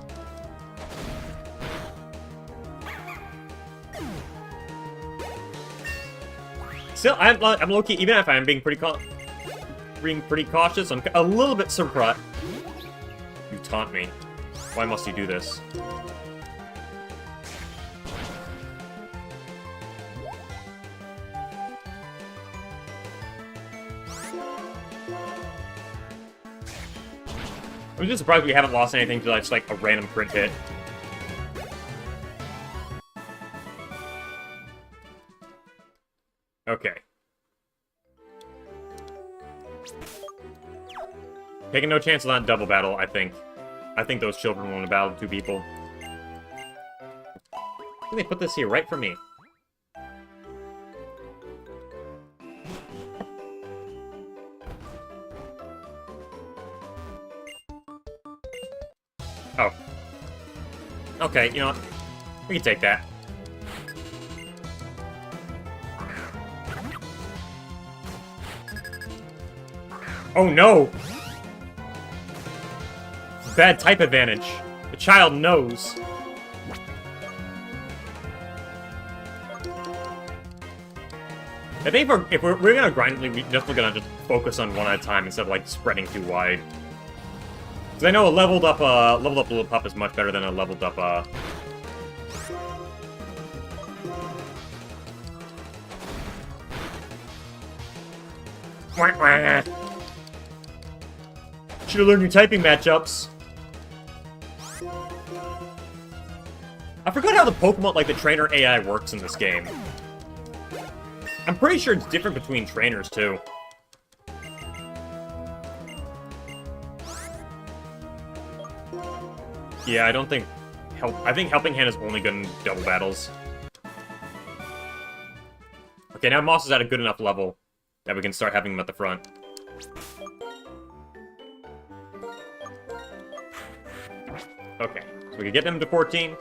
Still, I'm low-key, even if I'm being pretty cautious, I'm a little bit surprised. You taunt me. Why must you do this? I'm just surprised we haven't lost anything to just, like, a random crit hit. Okay. Taking no chance on that double battle, I think. I think those children want to battle two people. I think they put this here right for me. Oh. Okay, you know what? We can take that. Oh no! Bad type advantage. The child knows. I think if we're gonna grind, we're gonna focus on one at a time instead of like spreading too wide. Because I know a leveled up Lillipup is much better than a leveled up Should've learned your typing matchups. I forgot how the Pokemon, like the trainer AI works in this game. I'm pretty sure it's different between trainers, too. Yeah, I don't think... I think Helping Hand is only good in double battles. Okay, now Moss is at a good enough level that we can start having him at the front. Okay, so we can get them to 14.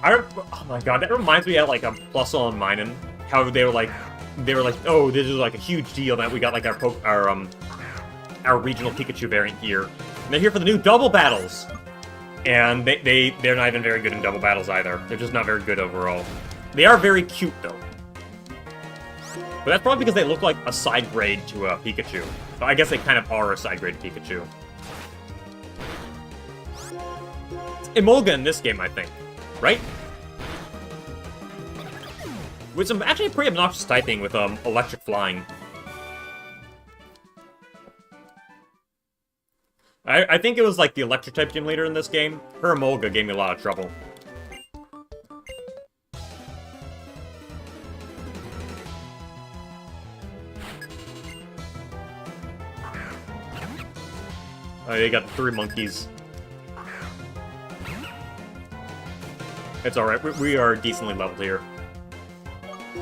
Oh my god, that reminds me of like a Plus on Minen. How they were like, oh, this is like a huge deal that we got like our regional Pikachu variant here. And they're here for the new double battles. And they're not even very good in double battles either. They're just not very good overall. They are very cute though. But that's probably because they look like a side grade to a Pikachu. So I guess they kind of are a side grade Pikachu. It's Emolga in this game, I think. Right? With some actually pretty obnoxious typing with electric flying. I think it was like the electric type gym leader in this game. Her Emolga gave me a lot of trouble. Oh, you got the 3 monkeys. It's alright, we are decently leveled here.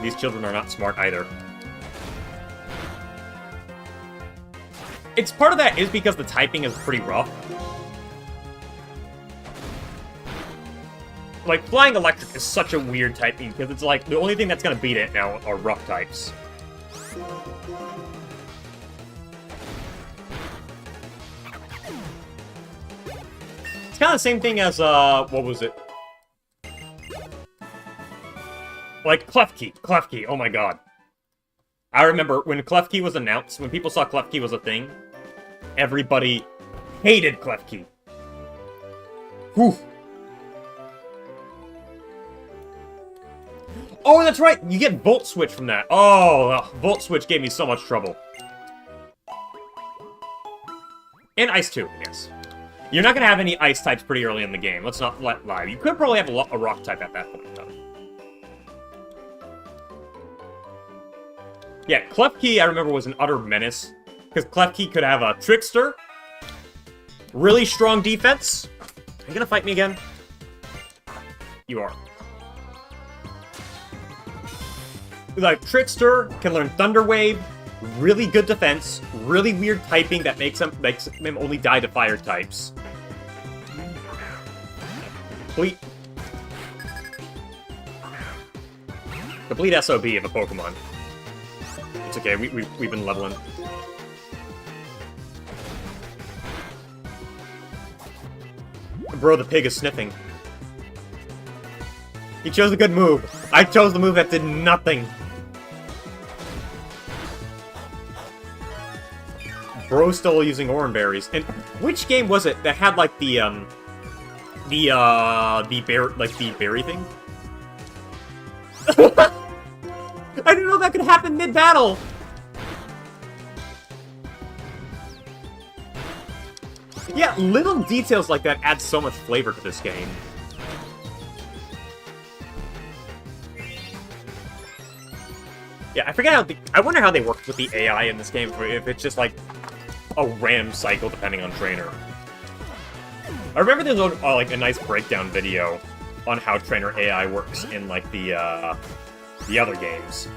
These children are not smart either. It's part of that is because the typing is pretty rough. Like, Flying Electric is such a weird typing, because it's like, the only thing that's gonna beat it now are rough types. It's kind of the same thing as, what was it? Like, Klefki, oh my god. I remember when Klefki was announced, when people saw Klefki was a thing, everybody hated Klefki. Whew. Oh, that's right! You get Volt Switch from that. Oh, Volt Switch gave me so much trouble. And Ice too, yes. You're not gonna have any Ice types pretty early in the game. Let's not let lie. You could probably have a Rock type at that point in time. Yeah, Klefki, I remember, was an utter menace. Because Klefki could have a Trickster, really strong defense. Are you gonna fight me again? You are. Like, Trickster can learn Thunder Wave, really good defense, really weird typing that makes him only die to fire types. Complete SOB of a Pokemon. It's okay, we've been leveling. Bro, the pig is sniffing. He chose a good move. I chose the move that did nothing. Bro's still using Oran Berries. And which game was it that had like the berry thing? I didn't know that could happen mid-battle! Yeah, little details like that add so much flavor to this game. Yeah, I forget how I wonder how they work with the AI in this game, if it's just like a random cycle depending on trainer. I remember there's like a nice breakdown video on how trainer AI works in like the other games.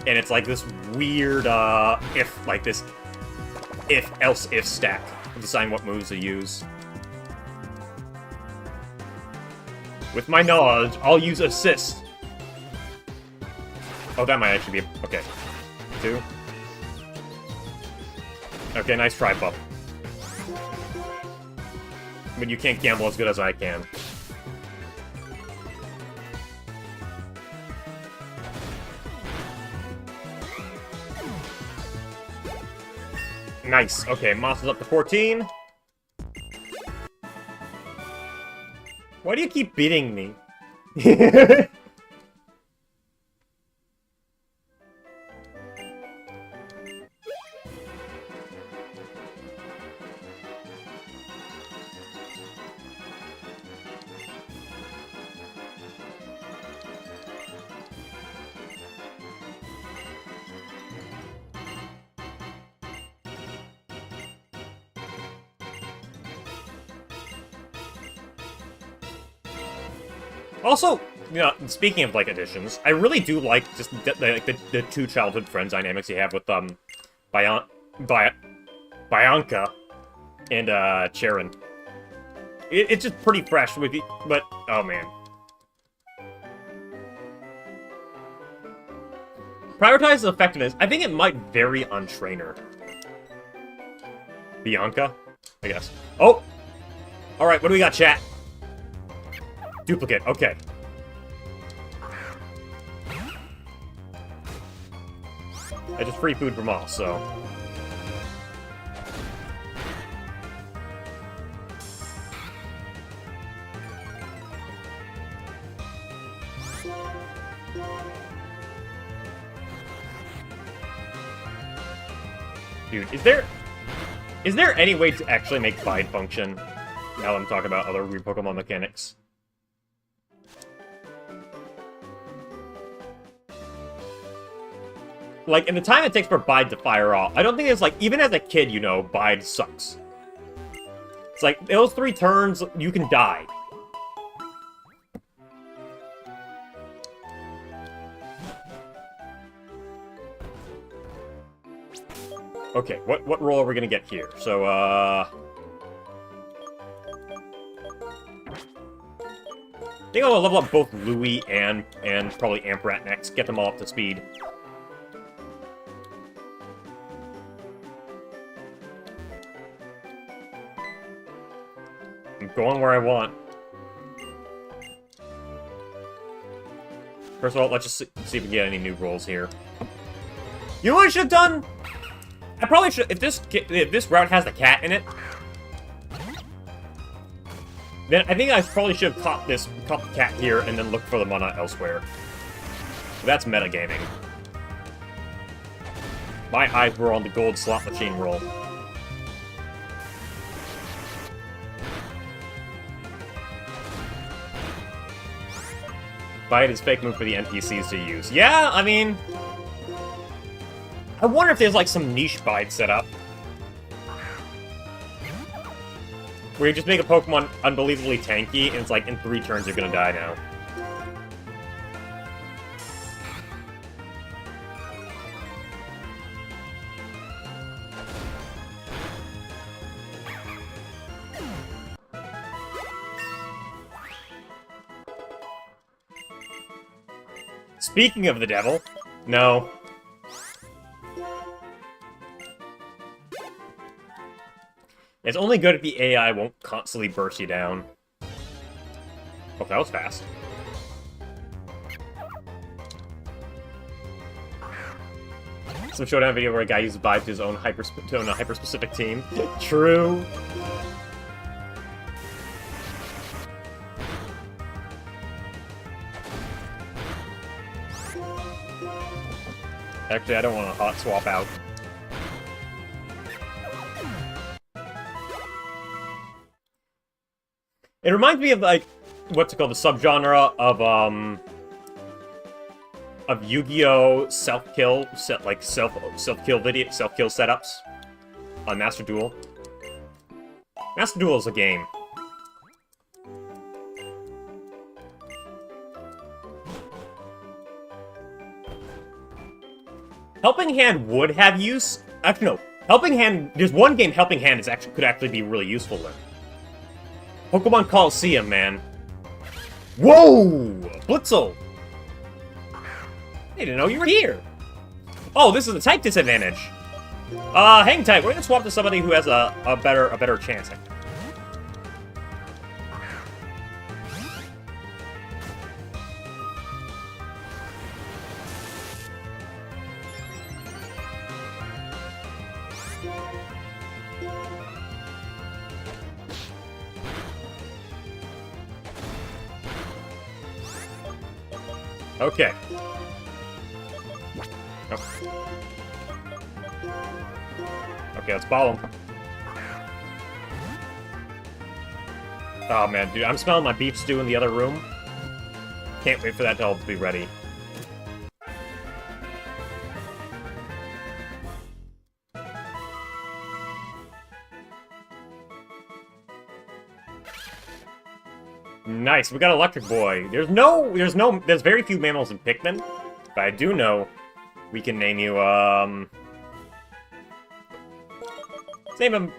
And it's like this weird, if stack to decide what moves to use. With my knowledge, I'll use assist. Oh, that might actually be... Okay. 2. Okay, nice try, pup. But you can't gamble as good as I can. Nice. Okay, Moss is up to 14. Why do you keep beating me? Also, you know, speaking of, like, additions, I really do like just the two childhood friend dynamics you have with, Bian Bi Bianca and, Charon. It's just pretty fresh with the, but, oh man. Prioritize effectiveness. I think it might vary on trainer. Bianca? I guess. Oh! Alright, what do we got, chat? Duplicate, okay. I just free food from all, so... Dude, is there any way to actually make Bide function? Now I'm talking about other weird Pokemon mechanics. Like, in the time it takes for Bide to fire off, I don't think it's like, even as a kid, you know, Bide sucks. It's like, those 3 turns, you can die. Okay, what roll are we gonna get here? So, I think I'll level up both Louie and probably Amprat next. Get them all up to speed. I'm going where I want. First of all, let's just see if we can get any new rolls here. You know what I should have done? I probably should, if this route has the cat in it, then I think I probably should have caught the cat here and then looked for the mana elsewhere. That's metagaming. My eyes were on the gold slot machine roll. Bite is fake move for the NPCs to use. Yeah, I mean... I wonder if there's, like, some niche Bide set up. Where you just make a Pokemon unbelievably tanky, and it's like, in 3 turns you're gonna die now. Speaking of the devil, no. It's only good if the AI won't constantly burst you down. Oh, that was fast. Some showdown video where a guy uses Vibe to his own hyper-specific team. True. Actually, I don't want to hot swap out. It reminds me of, like, what's it called, the subgenre of Yu-Gi-Oh! Self-kill setups on Master Duel. Master Duel is a game. Helping Hand would have use. Actually, no. Helping Hand. There's one game Helping Hand could actually be really useful in. Pokemon Coliseum, man. Whoa! Blitzel! I didn't know you were here. Oh, this is a type disadvantage. Hang tight. We're gonna swap to somebody who has a better chance. Okay. Oh. Okay, let's ball him. Oh man, dude, I'm smelling my beef stew in the other room. Can't wait for that to all be ready. Nice, we got Electric Boy. There's very few mammals in Pikmin, but I do know we can name you, let's name him...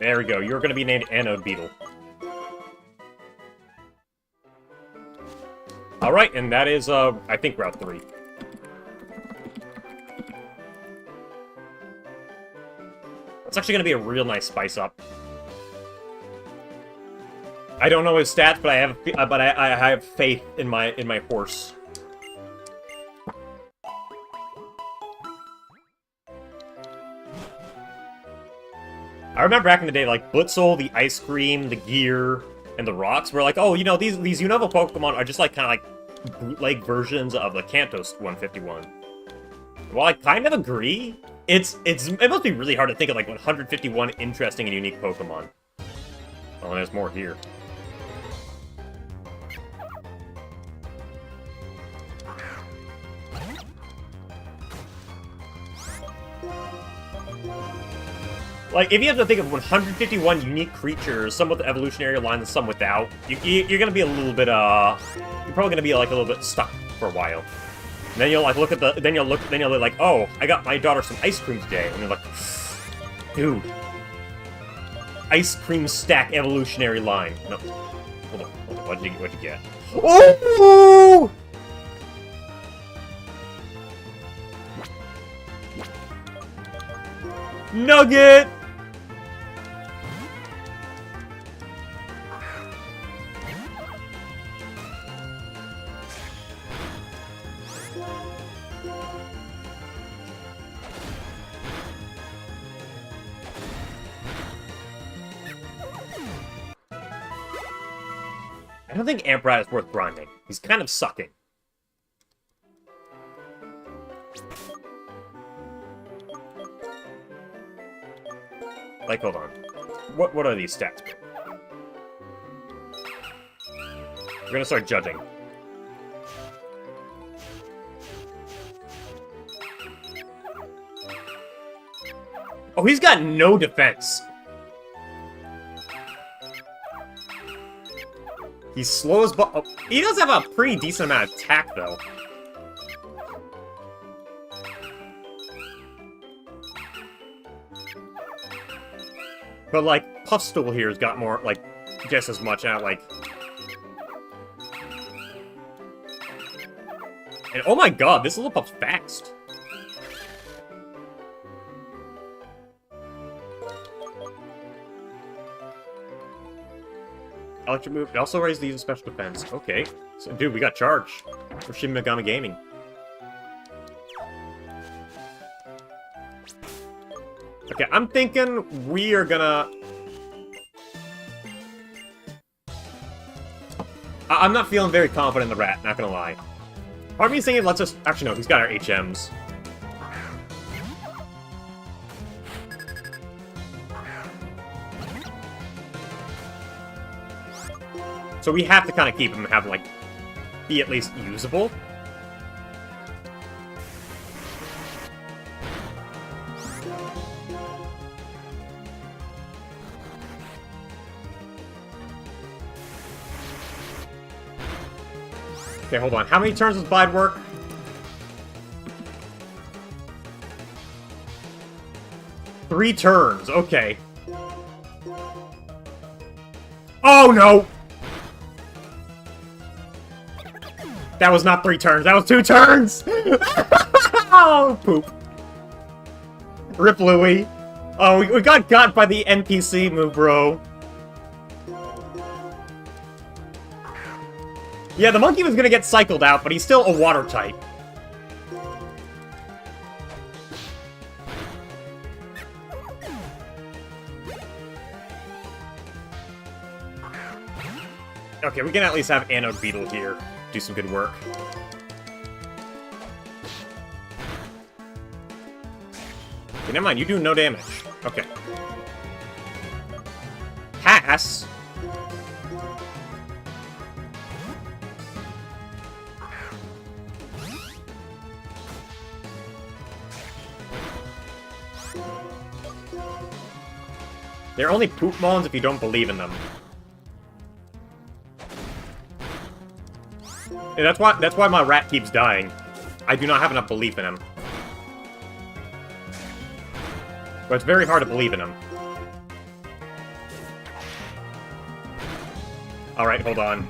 There we go, you're gonna be named Anode Beetle. Alright, and that is, I think Route 3. It's actually gonna be a real nice spice up. I don't know his stats, but I have faith in my horse. I remember back in the day, like, Blitzel, the ice cream, the gear, and the rocks were like, oh, you know, these Unova Pokemon are just like kind of like bootleg versions of the Kantos 151. Well, I kind of agree. It must be really hard to think of like 151 interesting and unique Pokemon. Oh, there's more here. Like, if you have to think of 151 unique creatures, some with the evolutionary line and some without, you're gonna be a little bit, you're probably gonna be, like, a little bit stuck for a while. And then you'll, like, then you'll be like, oh, I got my daughter some ice cream today. And you're like, dude. Ice cream stack evolutionary line. No. Hold on. What'd you get? Oh! Nugget! I don't think Amprat is worth grinding. He's kind of sucking. Like, hold on. What are these stats? We're gonna start judging. Oh, he's got no defense. He's slow as oh, he does have a pretty decent amount of attack, though. But, like, Puffstool here's got more, like, just as much out, like... And, oh my god, this little pup's fast. Electric move. It also raised these special defense. Okay. So, dude, we got charge for Shin Megami Gaming. Okay, I'm thinking we are gonna... I'm not feeling very confident in the rat, not gonna lie. Part of me is thinking, let's just... Actually, no, he's got our HMs. So we have to kind of keep him, have, like, be at least usable. Okay, hold on. How many turns does Bide work? Three turns. Okay. Oh, no! That was not 3 turns. That was 2 turns! Oh, poop. Rip Louie. Oh, we got by the NPC move, bro. Yeah, the monkey was gonna get cycled out, but he's still a water type. Okay, we can at least have Anode Beetle here. Do some good work. Okay, never mind, you do no damage. Okay. Pass. They're only poopmons if you don't believe in them. And that's why my rat keeps dying. I do not have enough belief in him. But it's very hard to believe in him. Alright, hold on.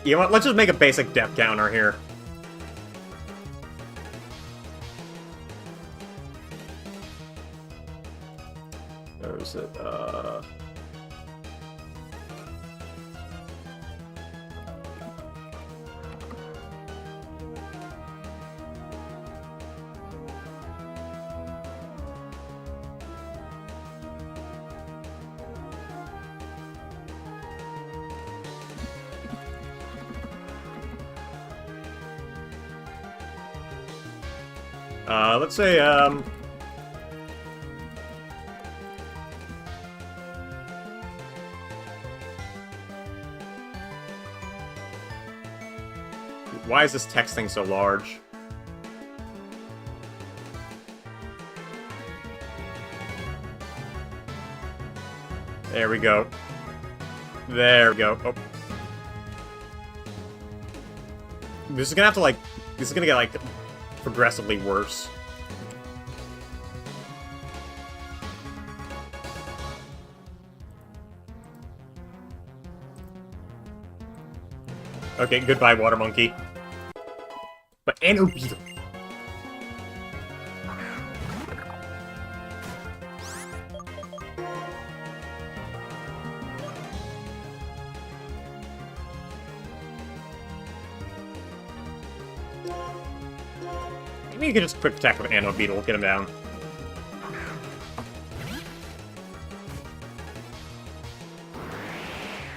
You know what? Let's just make a basic death counter here. Where is it? Let's say, why is this text thing so large? There we go. There we go. Oh. This is gonna have to, like... This is gonna get, like, progressively worse. Okay, goodbye, water monkey. But Anno beetle. Maybe you could just quick attack with Anno beetle, get him down.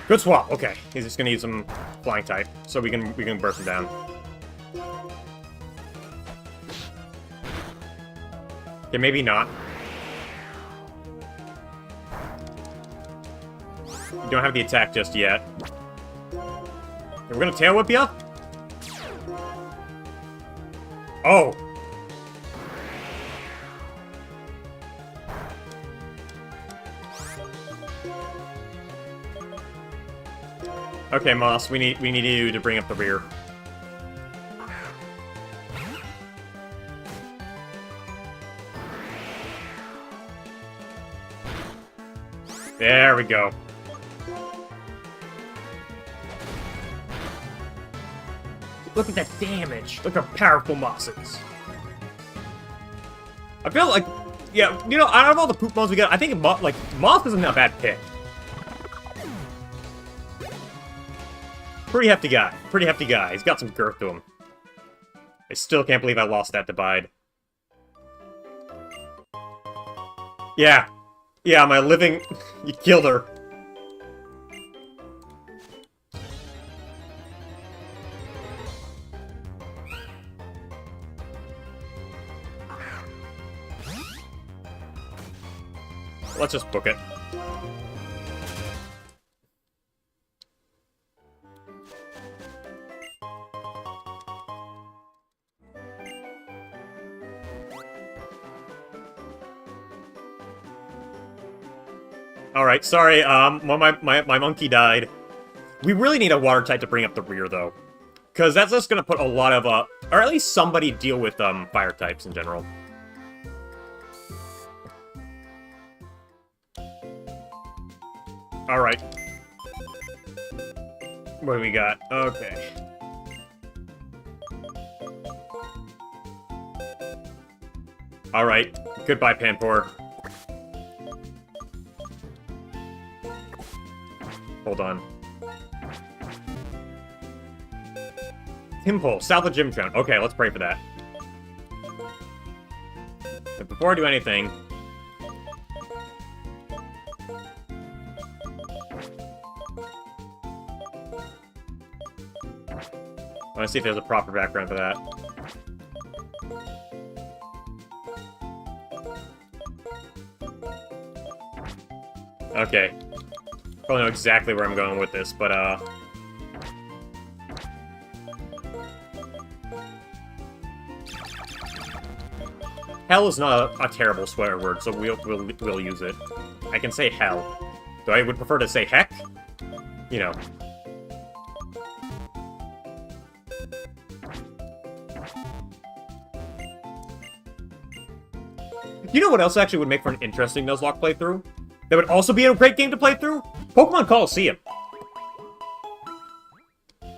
Good swap. Okay, he's just gonna use some flying type, so we can burst him down. Okay, maybe not. You don't have the attack just yet. We're gonna tail whip ya? Oh. Okay, Moss, we need you to bring up the rear. There we go. Look at that damage. Look how powerful Moss is. I feel like, yeah, you know, out of all the poop modes we got, I think Moss isn't a bad pick. Pretty hefty guy. Pretty hefty guy. He's got some girth to him. I still can't believe I lost that to Bide. Yeah. Yeah, my living... You killed her. Let's just book it. Alright, sorry, my monkey died. We really need a water type to bring up the rear, though. Because that's just gonna put a lot of, or at least somebody deal with, fire types in general. Alright. What do we got? Okay. Alright. Goodbye, Panpour. Hold on. Timpole, south of Gymtron. Okay, let's pray for that. But before I do anything... I want to see if there's a proper background for that. Okay. Probably know exactly where I'm going with this, but, Hell is not a terrible swear word, so we'll use it. I can say hell. Though I would prefer to say heck. You know. You know what else actually would make for an interesting Nuzlocke playthrough? That would also be a great game to play through? Pokemon Coliseum. I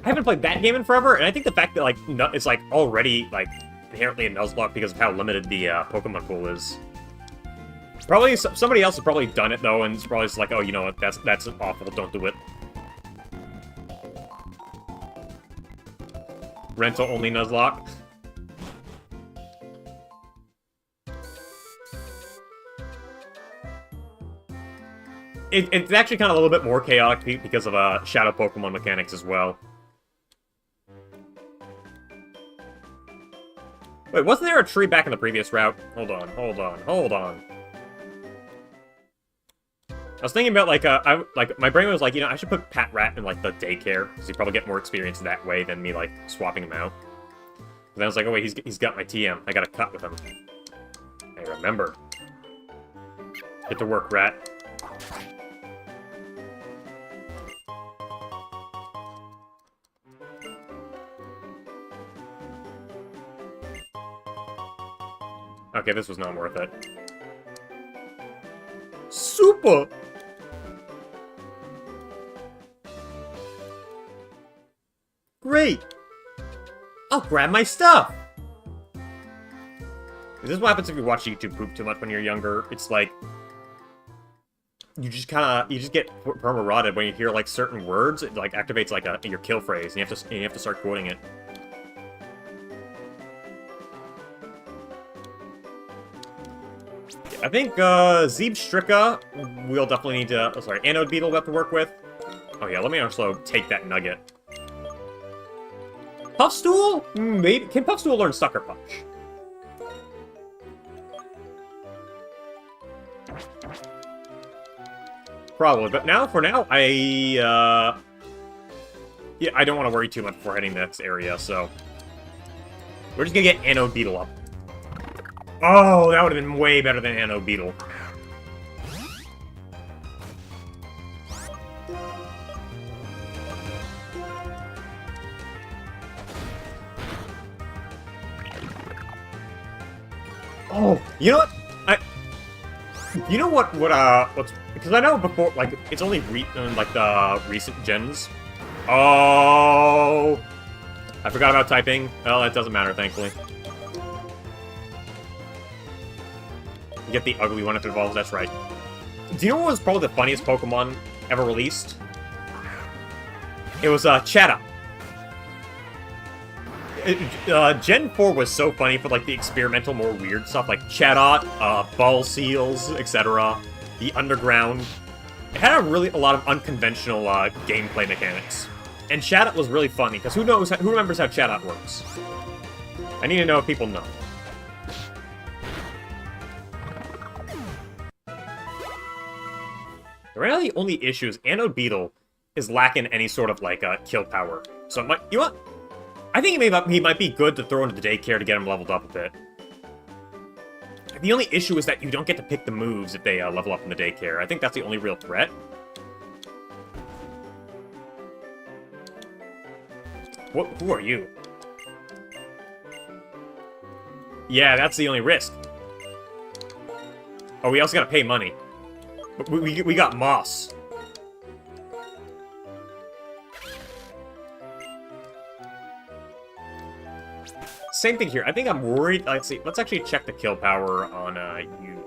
haven't played that game in forever, and I think the fact that, like, it's, like, already, like, inherently a Nuzlocke because of how limited the Pokemon pool is. Probably, somebody else has probably done it, though, and it's probably just like, oh, you know what, that's awful, don't do it. Rental-only Nuzlocke. It's actually kind of a little bit more chaotic because of Shadow Pokemon mechanics as well. Wait, wasn't there a tree back in the previous route? Hold on. I was thinking about, like, my brain was like, you know, I should put Pat Rat in, like, the daycare, because he'd probably get more experience that way than me, like, swapping him out. And then I was like, oh wait, he's got my TM. I gotta cut with him. Hey, remember. Get to work, Rat. Okay, this was not worth it. Super! Great! I'll grab my stuff! This is what happens if you watch YouTube poop too much when you're younger. It's like... You just get perma-rotted when you hear, like, certain words. It, like, activates, like, your kill phrase, and you have to start quoting it. I think, Zeeb Strika, we'll definitely need to... Oh, sorry, Anode Beetle we'll have to work with. Oh yeah, let me also take that nugget. Puffstool? Maybe. Can Puffstool learn Sucker Punch? Probably, but now, for now, yeah, I don't want to worry too much before heading to the next area, so... We're just gonna get Anode Beetle up. Oh, that would have been way better than Anode Beetle. Oh, you know what? You know what's... Because I know before, like, it's only, like, the recent gens. Oh! I forgot about typing. Well, that doesn't matter, thankfully. You get the ugly one if it evolves, that's right. Do you know what was probably the funniest Pokemon ever released? It was, Chatot. Gen 4 was so funny for, like, the experimental, more weird stuff, like Chatot, Ball Seals, etc. The Underground. It had a lot of unconventional, gameplay mechanics. And Chatot was really funny, because who remembers how Chatot works? I need to know if people know. Right now, the only issue is Anode Beetle is lacking any sort of, like, kill power. So, you know what? I think he might be good to throw into the daycare to get him leveled up a bit. The only issue is that you don't get to pick the moves if they level up in the daycare. I think that's the only real threat. Who are you? Yeah, that's the only risk. Oh, we also gotta pay money. But we got Moss. Same thing here. I think I'm worried. Let's see. Let's actually check the kill power on you.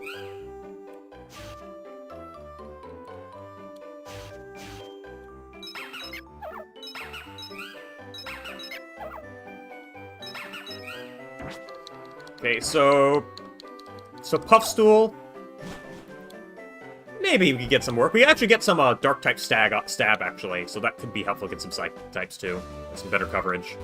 Okay, so Puffstool. Maybe we could get some work. We actually get some Dark type stab actually, so that could be helpful. Get some Psychic types too, some better coverage.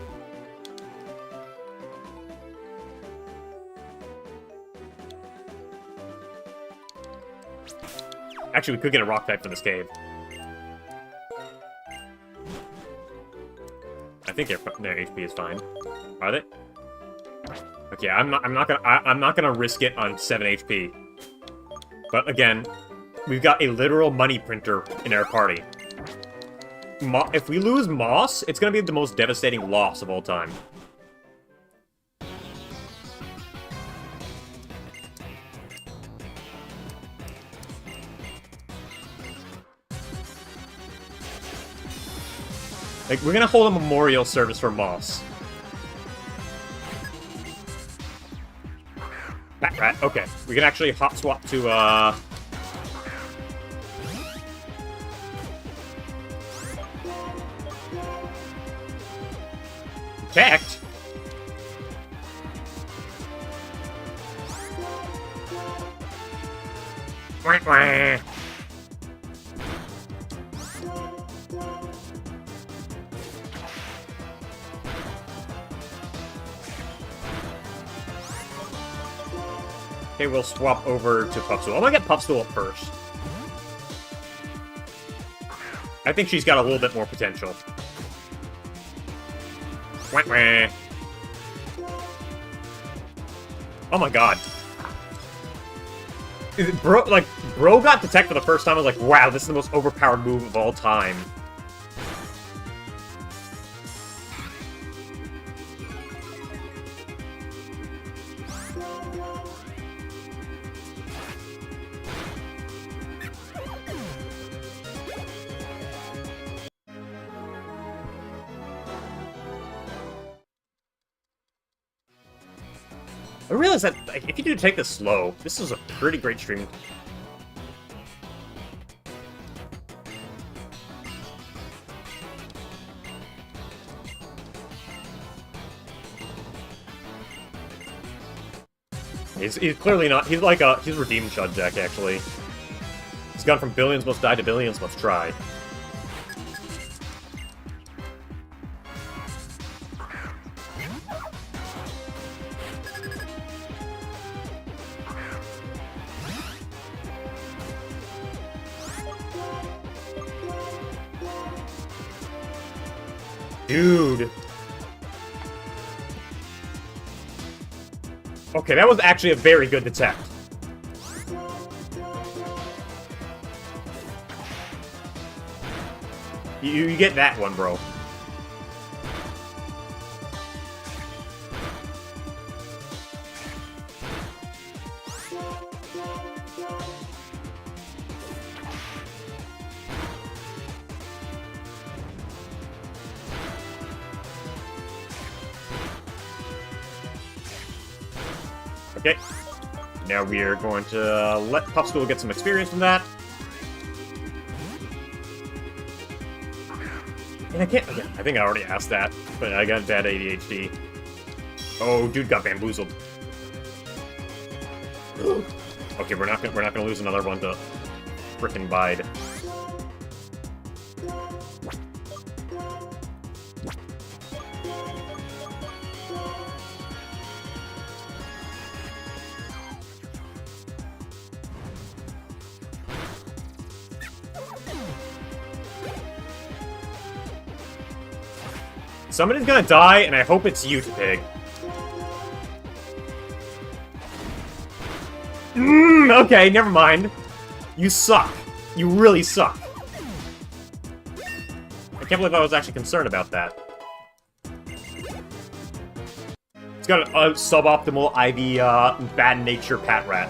Actually, we could get a Rock type for this cave. I think their HP is fine. Are they? Okay, I'm not gonna risk it on 7 HP. But again, we've got a literal money printer in our party. If we lose Moss, it's gonna be the most devastating loss of all time. Like, we're gonna hold a memorial service for Moss. Rat, okay. We can actually hot swap to, Protect? Wah, wah. Okay, we'll swap over to Puffstool. I'm gonna get Puffstool up first. I think she's got a little bit more potential. Wah, wah. Oh my god. Bro got Detect for the first time. I was like, wow, this is the most overpowered move of all time. I realize that, like, if you do take this slow, this is a pretty great stream. He's clearly not. He's like he's redeemed Chud Jack, actually. He's gone from billions must die to billions must try. Dude. Okay, that was actually a very good detect. You get that one, bro. Okay. Now we are going to let Puffstool get some experience from that. And I can't... Again, I think I already asked that, but I got bad ADHD. Oh, dude got bamboozled. Okay, we're not gonna lose another one to frickin' Bide. Somebody's gonna die, and I hope it's you, Pig. Okay, never mind. You suck. You really suck. I can't believe I was actually concerned about that. It's got a suboptimal IV, bad nature Pat Rat.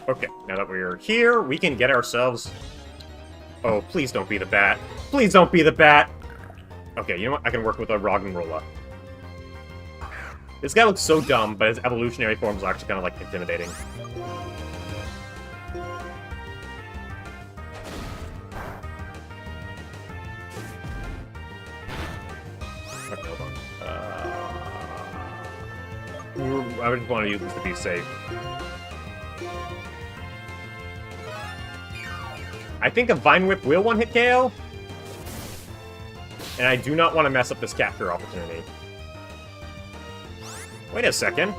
Okay, now that we're here, we can get ourselves... Oh, please don't be the bat. Please don't be the bat! Okay, you know what? I can work with a Roggenrola. This guy looks so dumb, but his evolutionary form is actually kind of, like, intimidating. Okay, hold on. I just want to use this to be safe. I think a Vine Whip will one-hit KO. And I do not want to mess up this capture opportunity. Wait a second.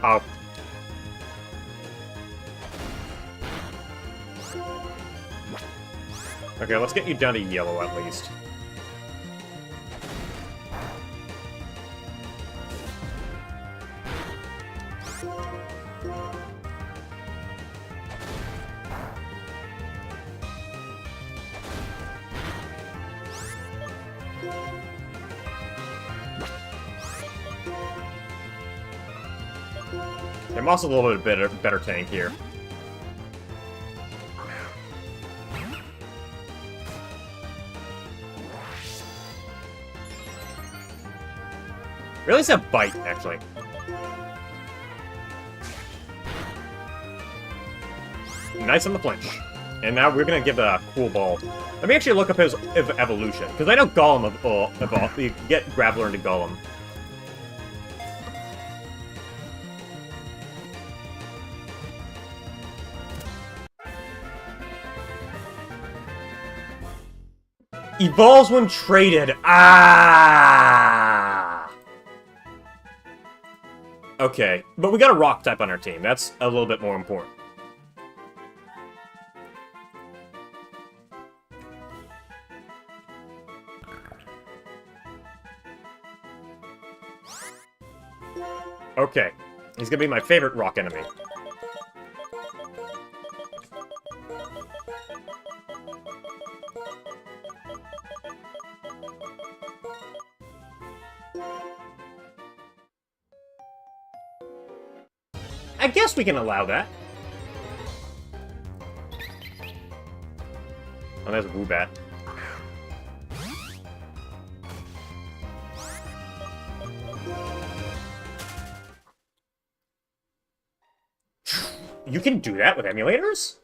Oh. Okay, let's get you down to yellow at least. I'm also a little bit better tank here. Really, it's a bite, actually. Nice on the flinch. And now we're gonna give a cool ball. Let me actually look up his evolution, because I know Golem evolved. You get Graveler into Golem. Evolves when traded. Ah! Okay, but we got a rock type on our team. That's a little bit more important. Okay, he's gonna be my favorite rock enemy. I guess we can allow that. Oh, there's a Woobat. You can do that with emulators?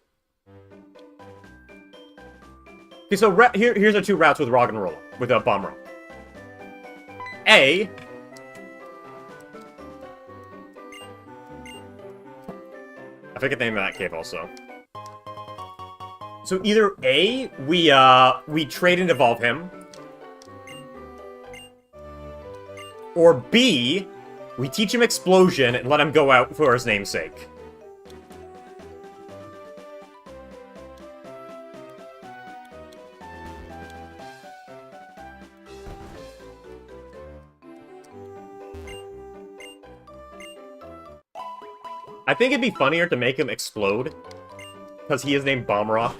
Okay, so here's the two routes with Rock and Roll, with a Bomb Roll. A... I forget the name of that cave also. So either A, we trade and evolve him, or B, we teach him Explosion and let him go out for his namesake. I think it'd be funnier to make him explode, because he is named Bomb Rock,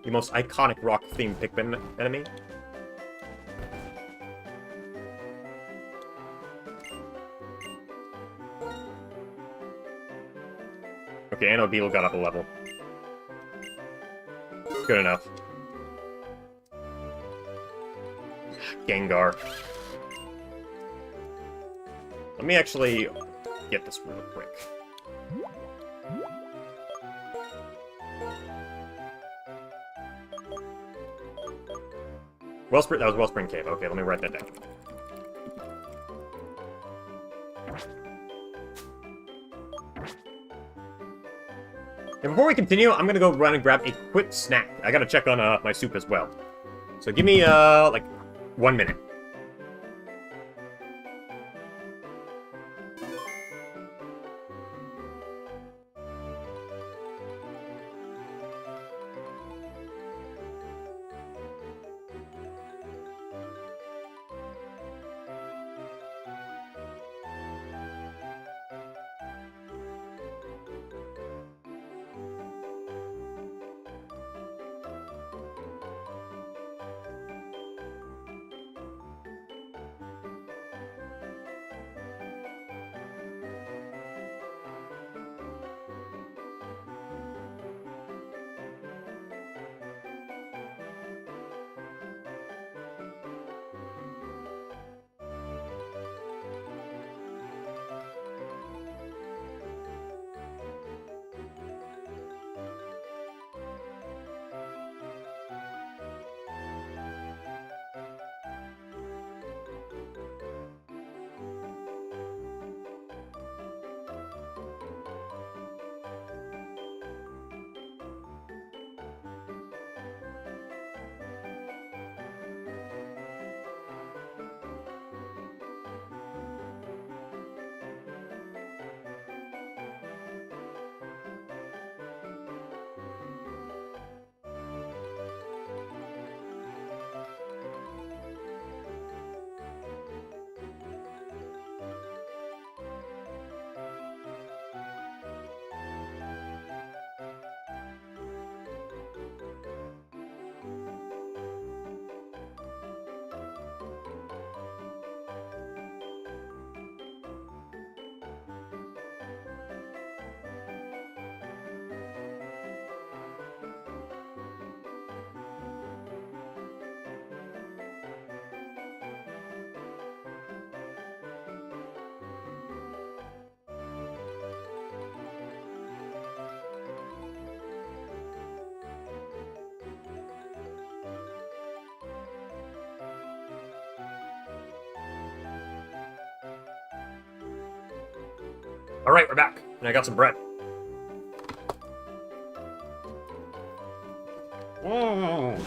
the most iconic rock-themed Pikmin enemy. Okay, Anno Beetle got up a level. Good enough. Gengar. Let me actually get this real quick. Wellspring, that was Wellspring Cave. Okay, let me write that down. And before we continue, I'm gonna go run and grab a quick snack. I gotta check on my soup as well. So give me, like, 1 minute. Alright, we're back. And I got some bread. Mm.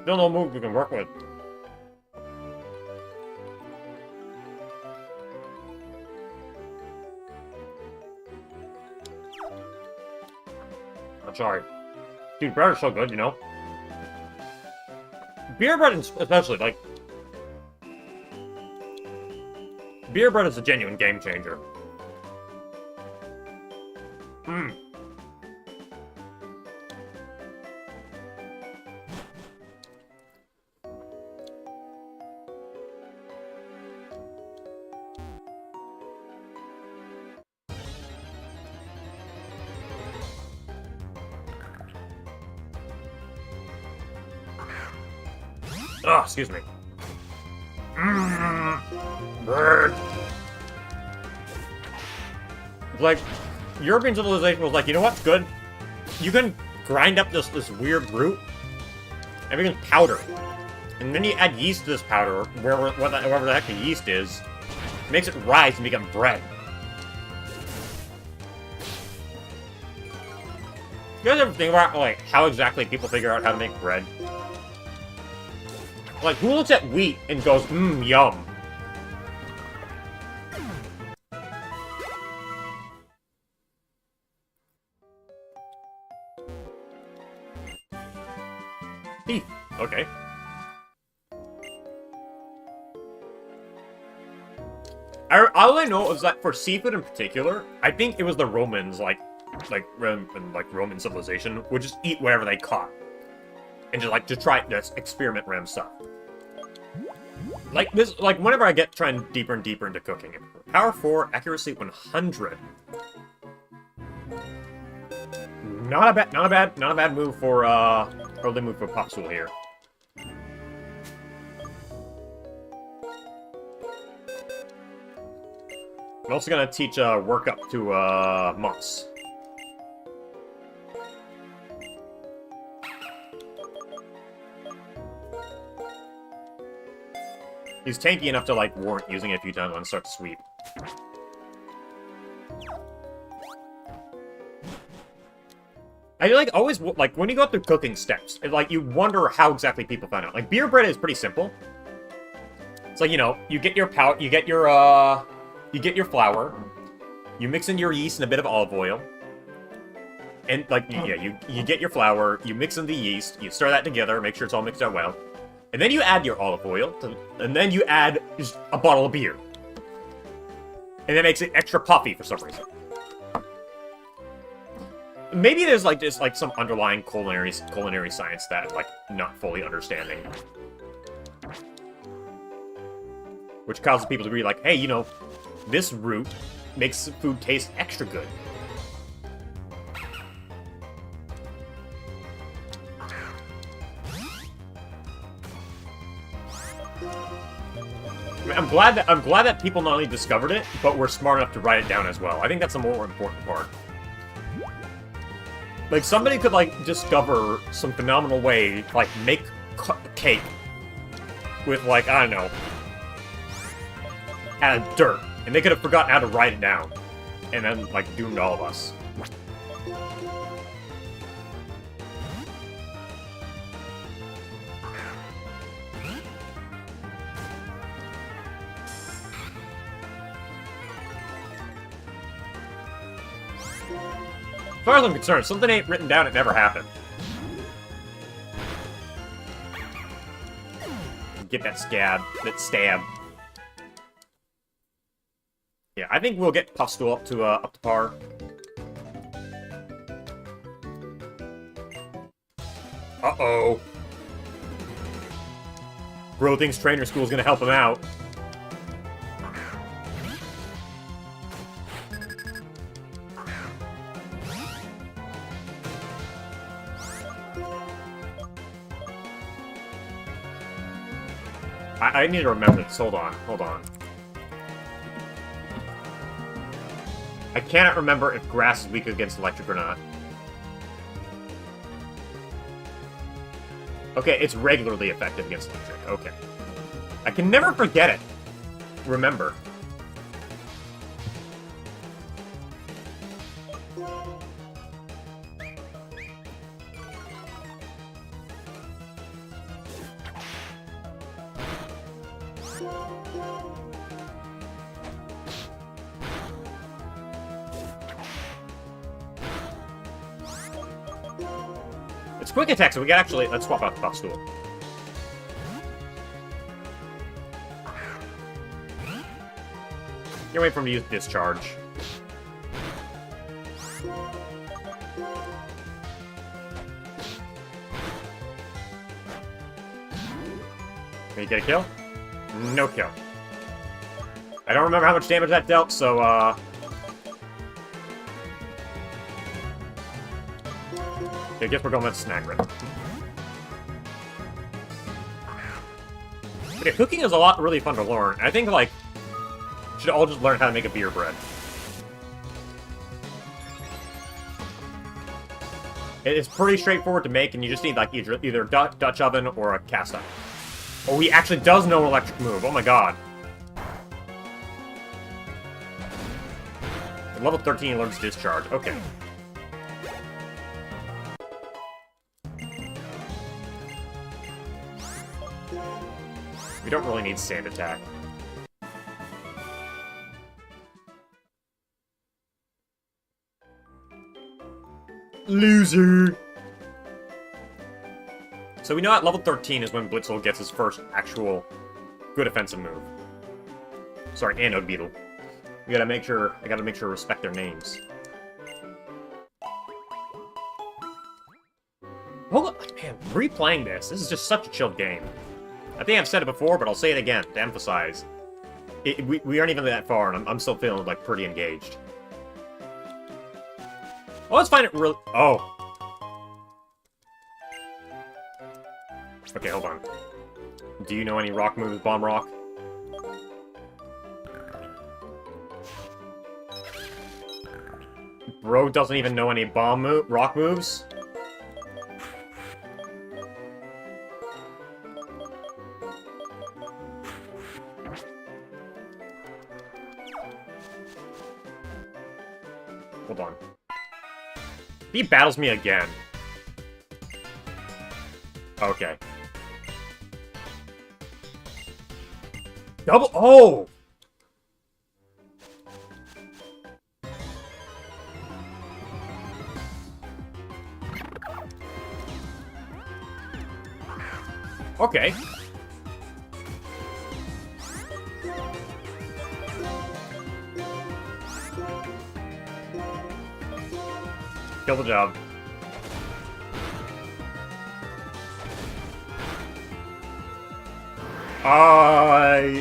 Still no move we can work with. I'm sorry. Dude, bread is so good, you know? Beer bread especially, like... Beer bread is a genuine game changer. Mmm. Oh, excuse me. Bird. Like, European civilization was like, you know what's good? You can grind up this weird root, everything's powder. And then you add yeast to this powder, wherever the heck the yeast is, makes it rise and become bread. You guys ever think about, like, how exactly people figure out how to make bread? Like, who looks at wheat and goes, yum? Beef. Okay. All I know is that for seafood in particular, I think it was the Romans, like Roman civilization, would just eat whatever they caught. And just try this experiment random stuff. Like this, like whenever I get trying deeper and deeper into cooking. Power 4, accuracy 100. Not a bad move for early move for Popsicle here. I'm also gonna teach work up to monks. He's tanky enough to, like, warrant using it a few times when it starts to sweep. I, like, always, like, when you go through cooking steps, like, you wonder how exactly people find out. Like, beer bread is pretty simple. It's like, you know, you get your flour, you mix in your yeast and a bit of olive oil. And, like, yeah, you get your flour, you mix in the yeast, you stir that together, make sure it's all mixed out well. And then you add your olive oil, and then you add just a bottle of beer. And that makes it extra puffy for some reason. Maybe there's like just like some underlying culinary science that I'm like not fully understanding. Which causes people to be like, hey, you know, this root makes food taste extra good. I'm glad that people not only discovered it, but were smart enough to write it down as well. I think that's the more important part. Like, somebody could, like, discover some phenomenal way to, like, make cake with, like, I don't know, out of dirt. And they could have forgotten how to write it down. And then, like, doomed all of us. As far as I'm concerned, something ain't written down, it never happened. Get that stab. Yeah, I think we'll get Puffstool up to par. Uh-oh. Bro thinks Trainer School's gonna help him out. I need to remember this. Hold on. I cannot remember if grass is weak against electric or not. Okay, it's regularly effective against electric. Okay. I can never forget it. Remember. It's quick attack, so we can actually... Let's swap out the Buff Stool. Can't wait for him to use Discharge. Can you get a kill? No kill. I don't remember how much damage that dealt, so, I guess we're going with Snag Rip. Okay, cooking is a lot really fun to learn. I think, like, we should all just learn how to make a beer bread. It's pretty straightforward to make, and you just need, like, either Dutch oven or a cast iron. Oh, he actually does know an electric move. Oh my god. At level 13, he learns Discharge. Okay. We don't really need Sand Attack. Loser! So we know at level 13 is when Blitzel gets his first actual good offensive move. Sorry, Anode Beetle. I gotta make sure to respect their names. Oh, man, replaying this is just such a chilled game. I think I've said it before, but I'll say it again to emphasize. We aren't even that far, and I'm still feeling, like, pretty engaged. Oh, let's find it real... Oh. Okay, hold on. Do you know any rock moves, Bomb Rock? Bro doesn't even know any rock moves? Hold on. He battles me again. Okay. Double... Oh! Okay. Kill the job.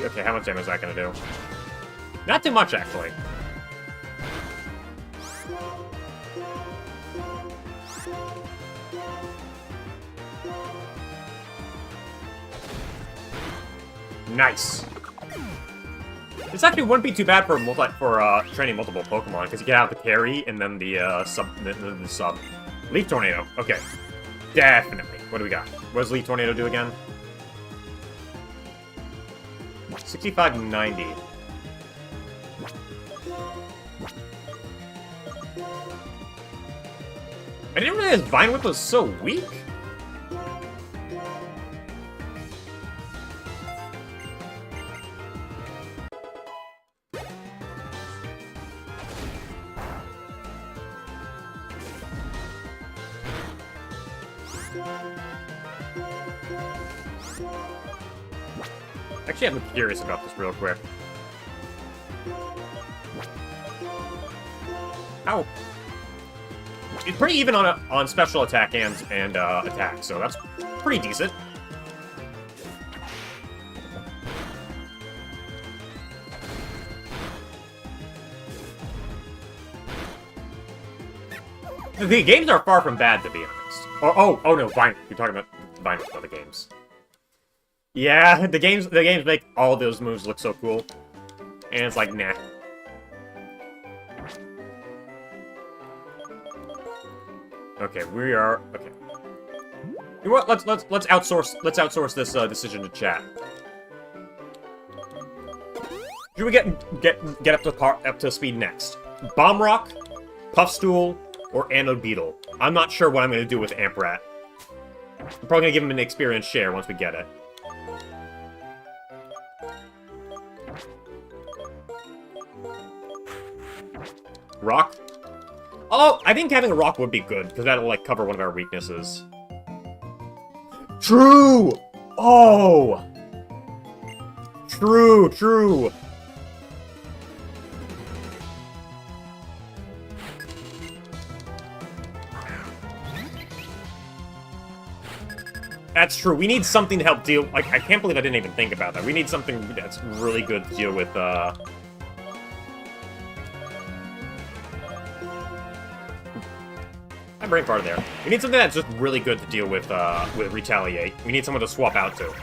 Okay, how much damage is that gonna do? Not too much, actually. Nice. This actually wouldn't be too bad for training multiple Pokemon, because you can have the carry and then the sub. Leaf Tornado. Okay. Definitely. What do we got? What does Leaf Tornado do again? 65-90. I didn't realize Vine Whip was so weak. Actually, I'm curious about this real quick. Ow. It's pretty even on special attack and attack, so that's pretty decent. The games are far from bad, to be honest. Oh no, Vine. You're talking about Vine with other games. Yeah, the games make all those moves look so cool. And it's like, nah. Okay, we are... Okay. You know what? Let's outsource this decision to chat. Should we get up to speed next? Bomb Rock, Puffstool, or Anode Beetle? I'm not sure what I'm gonna do with Amp Rat. I'm probably gonna give him an experience share once we get it. Rock? Oh, I think having a rock would be good, because that'll, like, cover one of our weaknesses. True! Oh! True, true! That's true. We need something to help deal... Like, I can't believe I didn't even think about that. We need something that's really good to deal with, My brain farted there. We need something that's just really good to deal with Retaliate. We need someone to swap out to.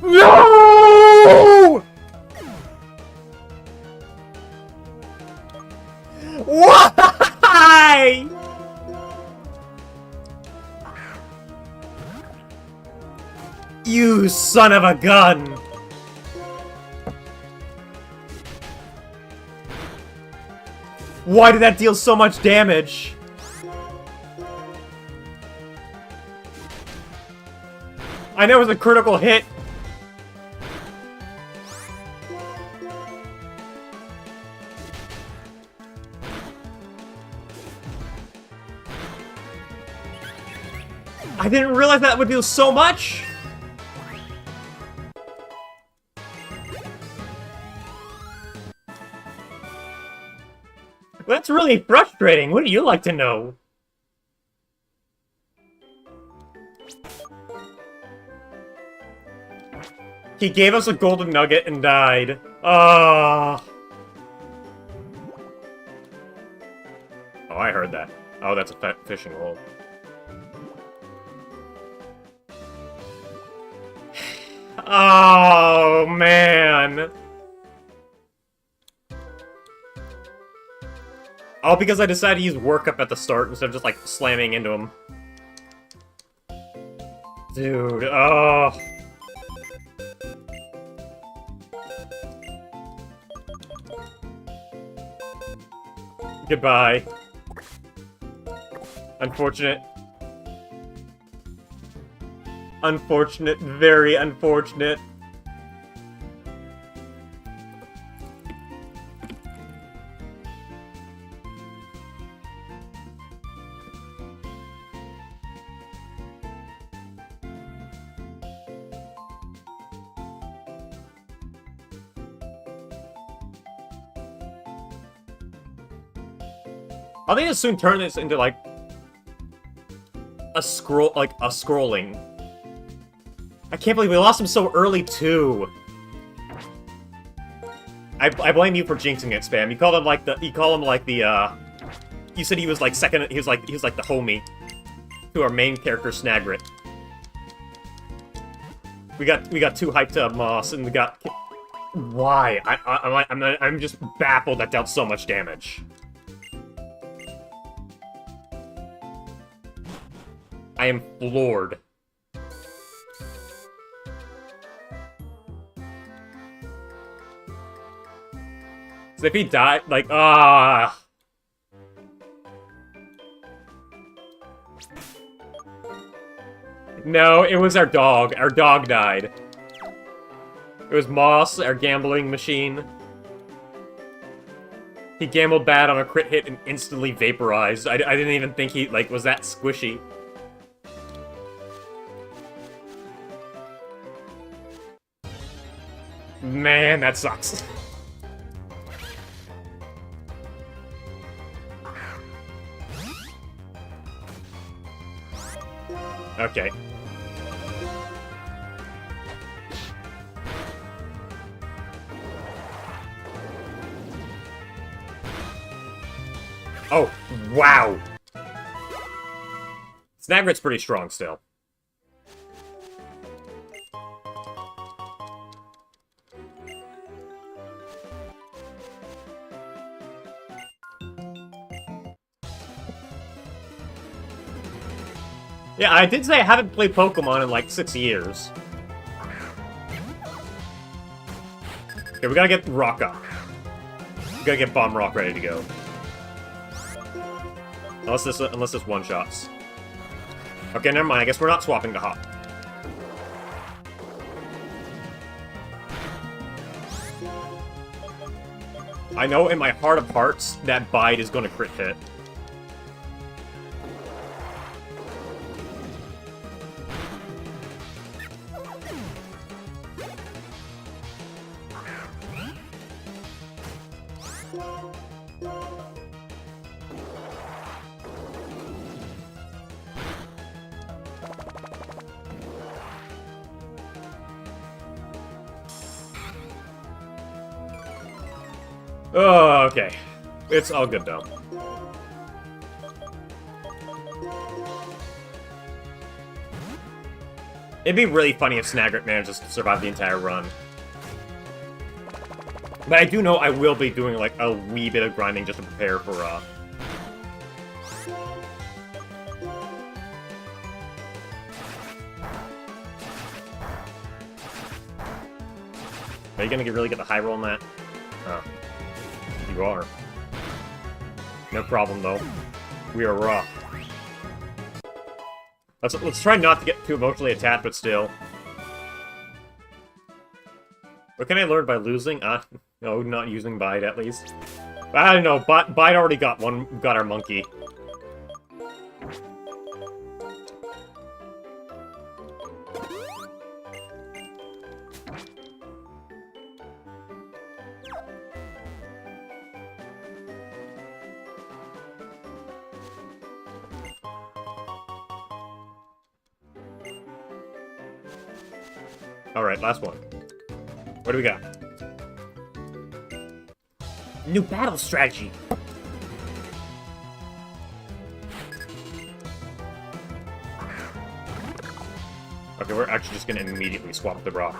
No! Why? You son of a gun! Why did that deal so much damage? I know it was a critical hit. I didn't realize that would do so much! That's really frustrating. What do you like to know? He gave us a golden nugget and died. Oh, I heard that. Oh, that's a fishing hole. Oh, man. All because I decided to use workup at the start instead of just, like, slamming into him. Dude, oh. Goodbye. Unfortunate. Unfortunate, very unfortunate. I think I'll soon turn this into, like, a scrolling. I can't believe we lost him so early, too. I blame you for jinxing it, Spam. You called him, like, you said he was, like, second, he was like the homie to our main character, Snagrit. We got too hyped up, Moss, and we got... Why? I'm just baffled that dealt so much damage. I am floored. So if he died, like, No, it was our dog. Our dog died. It was Moss, our gambling machine. He gambled bad on a crit hit and instantly vaporized. I didn't even think he, like, was that squishy. Man, that sucks. Okay. Oh, wow! Snagrit's pretty strong still. Yeah, I did say I haven't played Pokemon in like 6 years. Okay, we gotta get Rock up. We gotta get Bomb Rock ready to go. Unless this one-shots. Okay, never mind. I guess we're not swapping to Hop. I know in my heart of hearts that Bide is gonna crit hit. Oh, okay. It's all good, though. It'd be really funny if Snagrit manages to survive the entire run. But I do know I will be doing, like, a wee bit of grinding just to prepare for, Are you gonna really get the high roll on that? Oh. You are. No problem, though. We are raw. Let's try not to get too emotionally attached, but still. What can I learn by losing? No, not using Bide, at least. I don't know, Bide already got our monkey. Alright, last one. What do we got? New battle strategy! Okay, we're actually just gonna immediately swap the rock.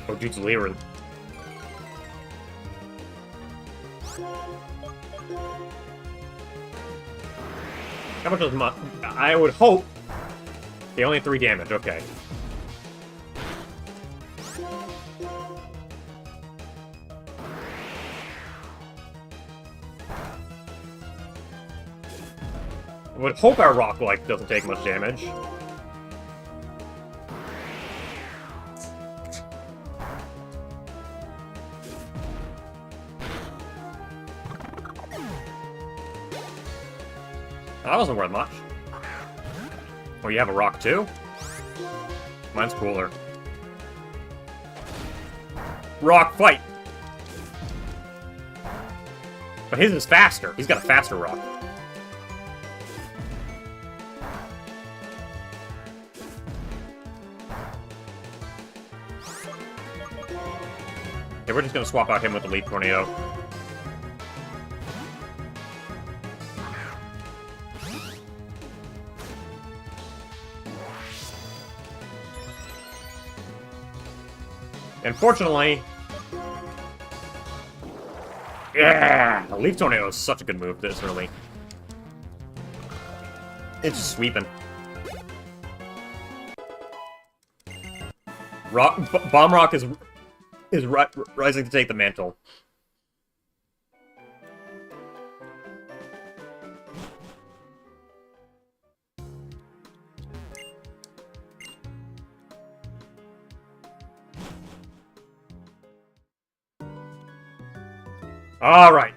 Oh, dude's leering. How much was I would hope. Okay, only 3 damage, okay. I would hope our rock like doesn't take much damage. That wasn't worth much. Oh, you have a rock too? Mine's cooler. Rock fight! But his is faster. He's got a faster rock. Okay, we're just gonna swap out him with the Leaf Tornado. Unfortunately... Yeah! The Leaf Tornado is such a good move this early. It's just sweeping. Bomb Rock is rising to take the mantle. All right.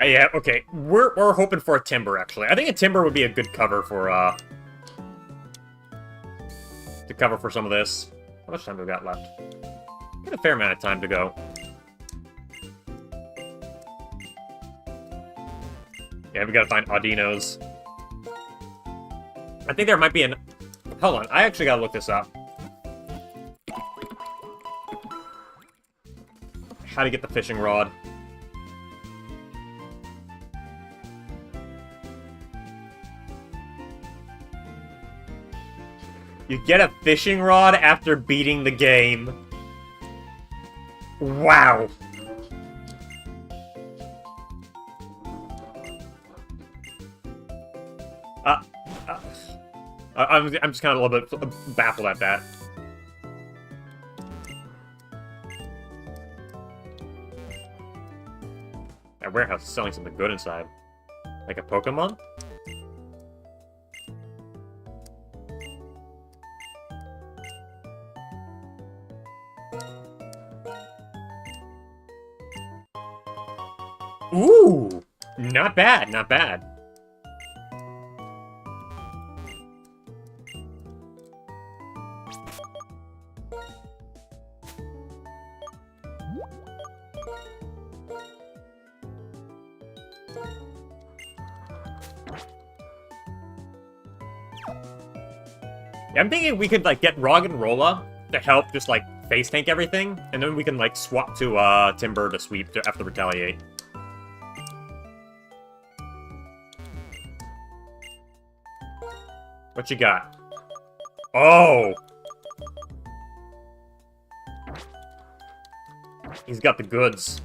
Yeah, okay. We're hoping for a Timber, actually. I think a Timber would be a good cover for, to cover for some of this. How much time do we got left? Got a fair amount of time to go. Yeah, we gotta find Audinos. I think there might be an... Hold on, I actually gotta look this up. How to get the fishing rod. You get a fishing rod after beating the game. Wow. I'm just kind of a little bit baffled at that. That warehouse is selling something good inside. Like a Pokemon? Ooh! Not bad, not bad. Yeah, I'm thinking we could, like, get Roggenrola to help just, like, face tank everything, and then we can, like, swap to, Timber to sweep to after Retaliate. What you got? Oh! He's got the goods.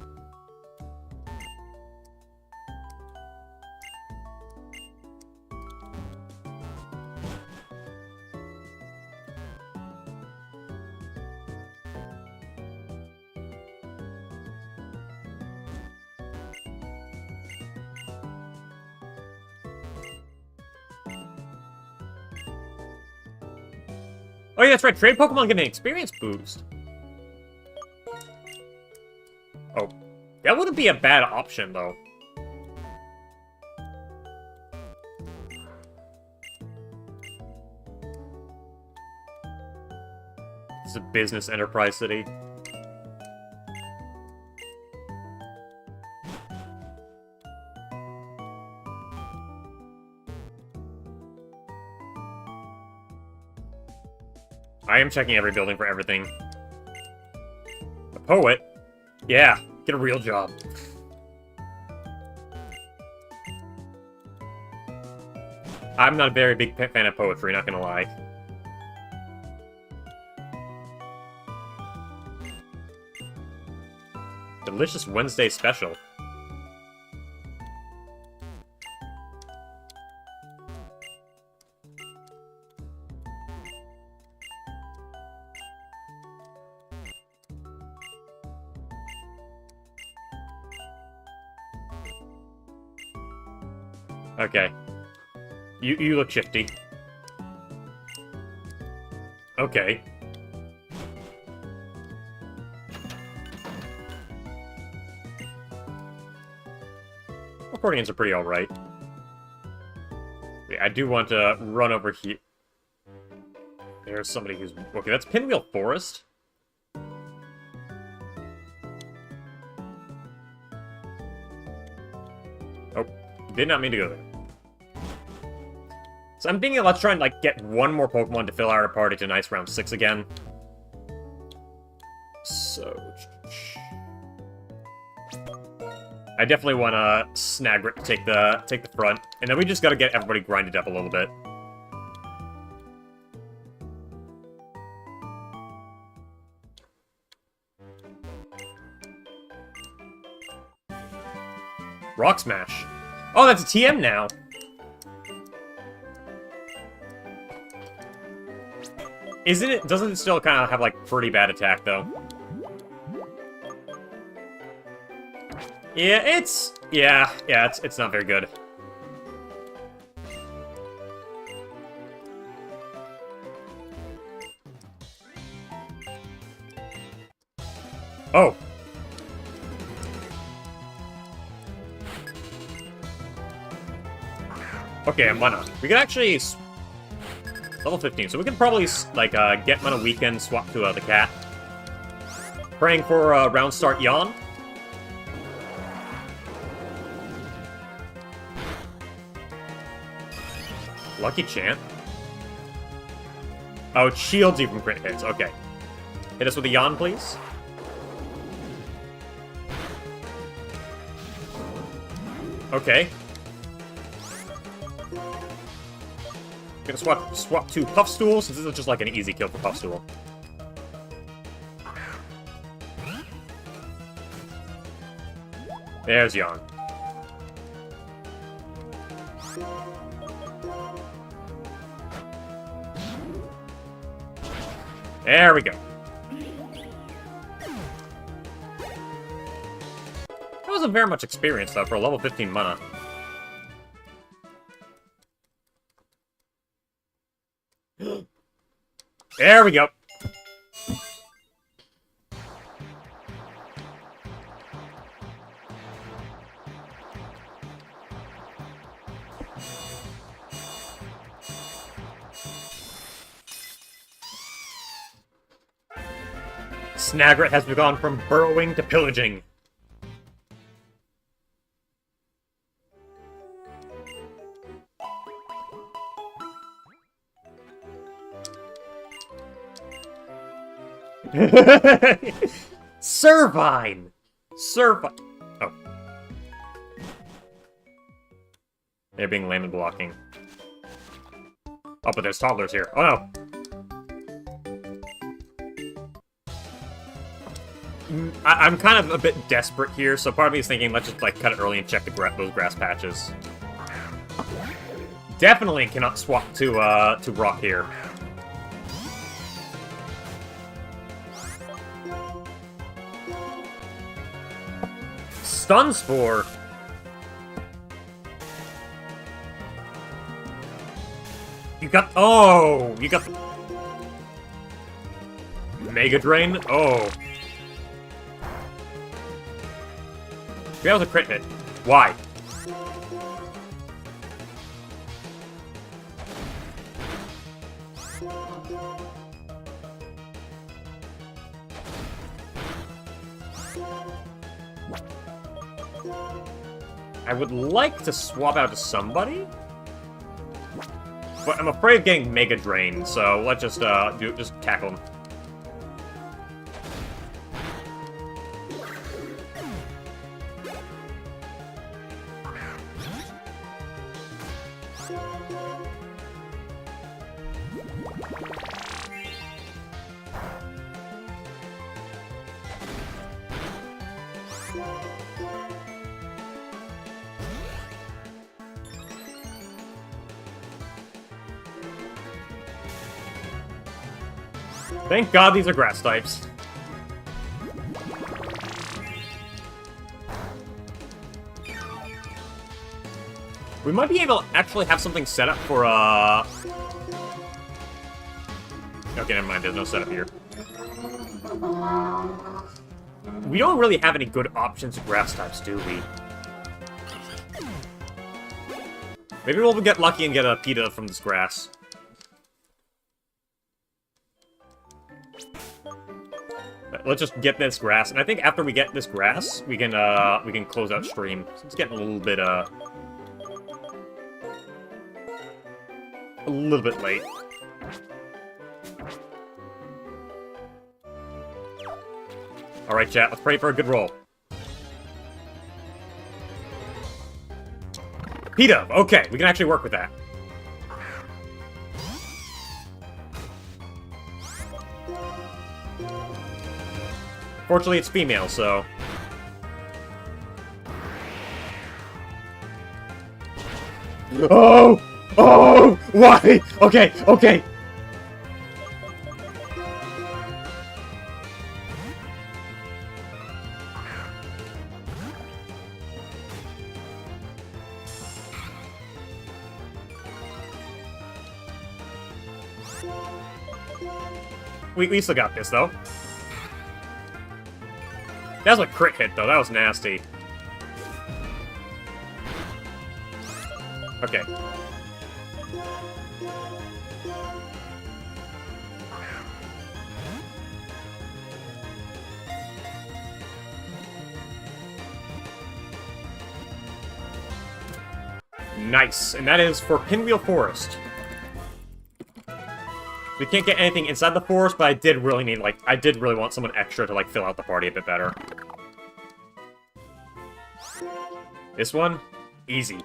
Oh yeah, that's right. Trade Pokemon get an experience boost. Oh, that wouldn't be a bad option, though. It's a business enterprise city. I am checking every building for everything. A poet? Yeah, get a real job. I'm not a very big fan of poetry, not gonna lie. Delicious Wednesday special. Okay. You look shifty. Okay. Accordions are pretty alright. I do want to run over here. There's somebody who's... Okay, that's Pinwheel Forest. Oh, did not mean to go there. So I'm thinking let's try and, like, get one more Pokemon to fill our party to nice round 6 again. So... I definitely want to Snagrit to take the front, and then we just gotta get everybody grinded up a little bit. Rock Smash. Oh, that's a TM now. Isn't it? Doesn't it still kind of have, like, pretty bad attack, though? Yeah, it's... Yeah, it's not very good. Oh. Okay, and mana. We can actually... Level 15, so we can probably, like, get mana weekend, swap to the cat. Praying for round start yawn. Lucky chant. Oh, it shields you from crit hits. Okay. Hit us with a yawn, please. Okay. Gonna swap to Puff Stool, since this is just like an easy kill for Puff Stool. There's yawn. There we go. That wasn't very much experience, though, for a level 15 mana. There we go. Snagret has gone from burrowing to pillaging. Servine! Servine. Oh. They're being lame and blocking. Oh, but there's toddlers here. Oh no! I'm kind of a bit desperate here, so part of me is thinking let's just like cut it early and check those grass patches. Definitely cannot swap to rock here. Stun Spore! You got... Oh! You got the... Mega Drain? Oh. That was a crit hit. Why? I would like to swap out to somebody, but I'm afraid of getting Mega Drain, so let's just just tackle him. Thank God these are grass types. We might be able to actually have something set up for, Okay, never mind, there's no setup here. We don't really have any good options of grass types, do we? Maybe we'll get lucky and get a PETA from this grass. Let's just get this grass, and I think after we get this grass, we can close out stream. It's getting a little bit late. All right, chat. Let's pray for a good roll. PETA. Okay, we can actually work with that. Fortunately, it's female, so... Oh! Oh! Why? Okay, okay! We still got this, though. That was a crit hit, though. That was nasty. Okay. Nice, and that is for Pinwheel Forest. We can't get anything inside the forest, but I did really need, like, I did really want someone extra to, like, fill out the party a bit better. This one, easy.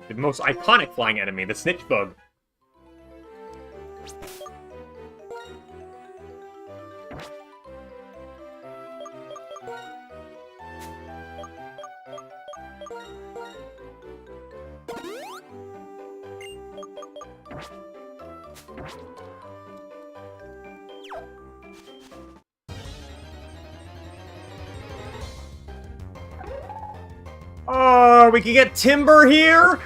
The most iconic flying enemy, the Snitch Bug. Oh, we can get Timber here?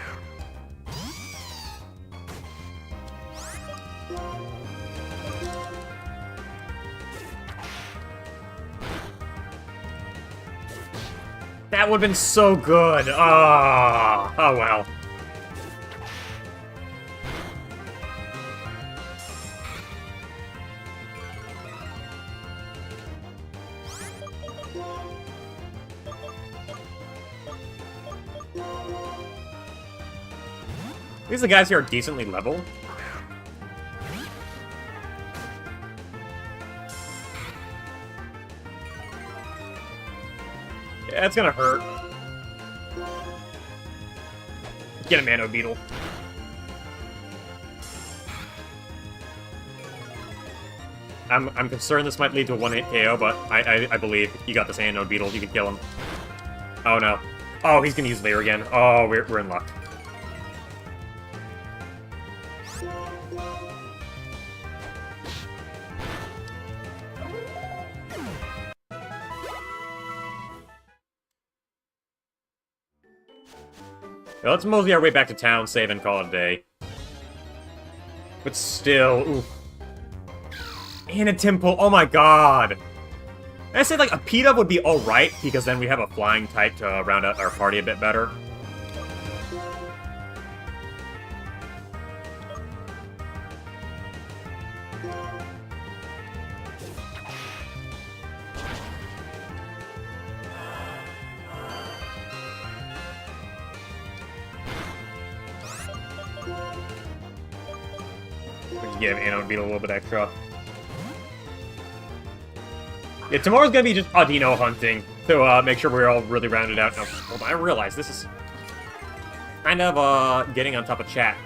That would've been so good. Ah, oh well. At least the guys here are decently leveled. Yeah, it's gonna hurt. Get a Mano Beetle. I'm concerned this might lead to a one-hit KO, but I believe you got this Nano Beetle. You can kill him. Oh no. Oh, he's gonna use Lair again. Oh, we're in luck. Now, let's mosey our way back to town, save, and call it a day. But still, oof. And a Temple, oh my god! I say, like, a P-Dub would be alright, because then we have a flying type to round out our party a bit better. Give Anno Beetle a little bit extra. Yeah, tomorrow's gonna be just Audino hunting to make sure we're all really rounded out. No, hold on, I realize this is kind of getting on top of chat.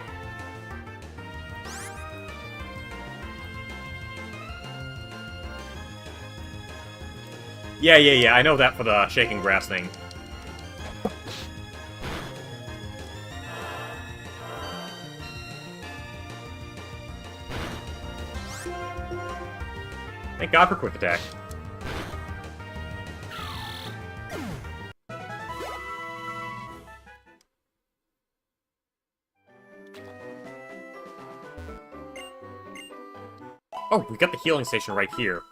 Yeah, I know that for the shaking grass thing. Thank God for quick attack. Oh, we got the healing station right here.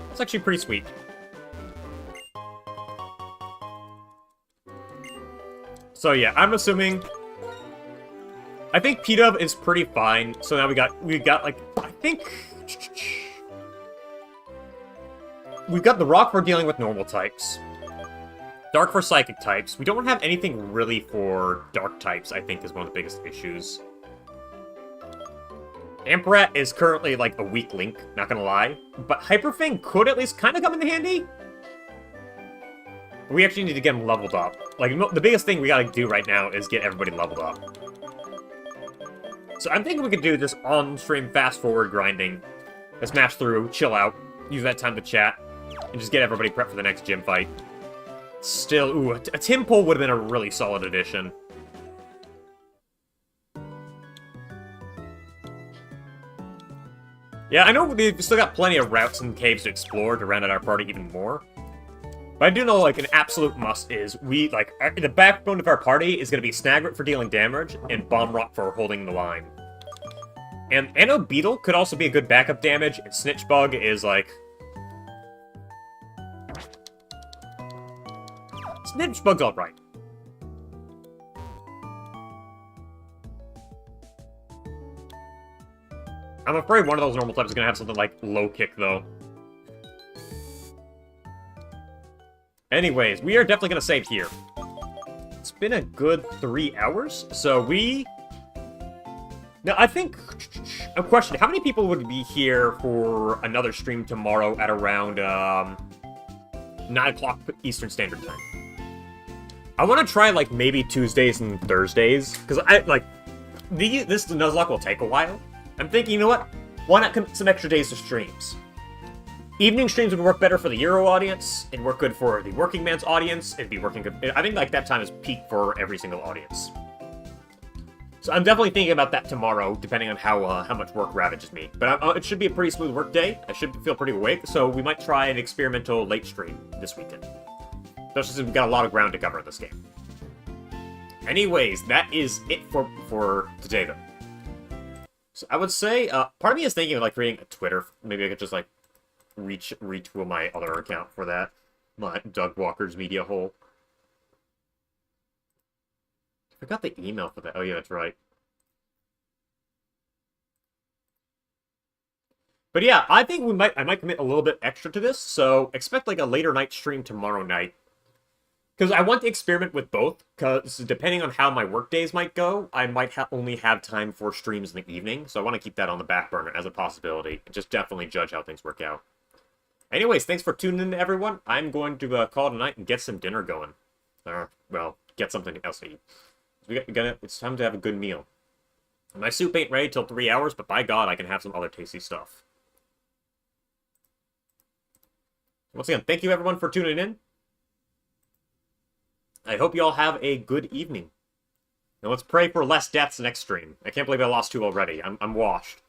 That's actually pretty sweet. So yeah, I'm assuming... I think P-Dub is pretty fine, so now we got like, I think... We've got the Rock for dealing with normal types. Dark for psychic types. We don't have anything really for dark types, I think, is one of the biggest issues. Ampharat is currently, like, a weak link, not gonna lie. But Hyperfang could at least kind of come in handy. We actually need to get him leveled up. Like, the biggest thing we gotta do right now is get everybody leveled up. So I'm thinking we could do this on-stream fast-forward grinding. Let's smash through, chill out, use that time to chat, and just get everybody prepped for the next gym fight. Still, ooh, a Tim Pole would have been a really solid addition. Yeah, I know we've still got plenty of routes and caves to explore to round out our party even more. But But I do know, like, an absolute must is the backbone of our party is going to be Snagrit for dealing damage and Bomb Rock for holding the line. And Anno Beetle could also be a good backup damage, and Snitch Bug is, like... Snitch Bug's alright. I'm afraid one of those normal types is going to have something like Low Kick, though. Anyways, we are definitely going to save here. It's been a good 3 hours, so we... Now, I think... A question, how many people would be here for another stream tomorrow at around 9 o'clock Eastern Standard Time? I want to try, like, maybe Tuesdays and Thursdays, because this Nuzlocke will take a while. I'm thinking, you know what? Why not commit some extra days to streams? Evening streams would work better for the Euro audience. It'd work good for the working man's audience. It'd be working good. I think, like, that time is peak for every single audience. So I'm definitely thinking about that tomorrow, depending on how much work ravages me. But it should be a pretty smooth work day. I should feel pretty awake, so we might try an experimental late stream this weekend. Especially since we've got a lot of ground to cover in this game. Anyways, that is it for today, though. So I would say, part of me is thinking of, like, creating a Twitter. Maybe I could just, like, retool my other account for that. My Doug Walker's media hole. I forgot the email for that. Oh, yeah, that's right. But yeah, I think I might commit a little bit extra to this, so expect, like, a later night stream tomorrow night. Because I want to experiment with both, because depending on how my work days might go, I might only have time for streams in the evening, so I want to keep that on the back burner as a possibility, and just definitely judge how things work out. Anyways, thanks for tuning in, everyone. I'm going to call it a night and get some dinner going. Well, get something else to eat. It's time to have a good meal. My soup ain't ready till 3 hours, but by God, I can have some other tasty stuff. Once again, thank you, everyone, for tuning in. I hope you all have a good evening. Now let's pray for less deaths next stream. I can't believe I lost 2 already. I'm washed.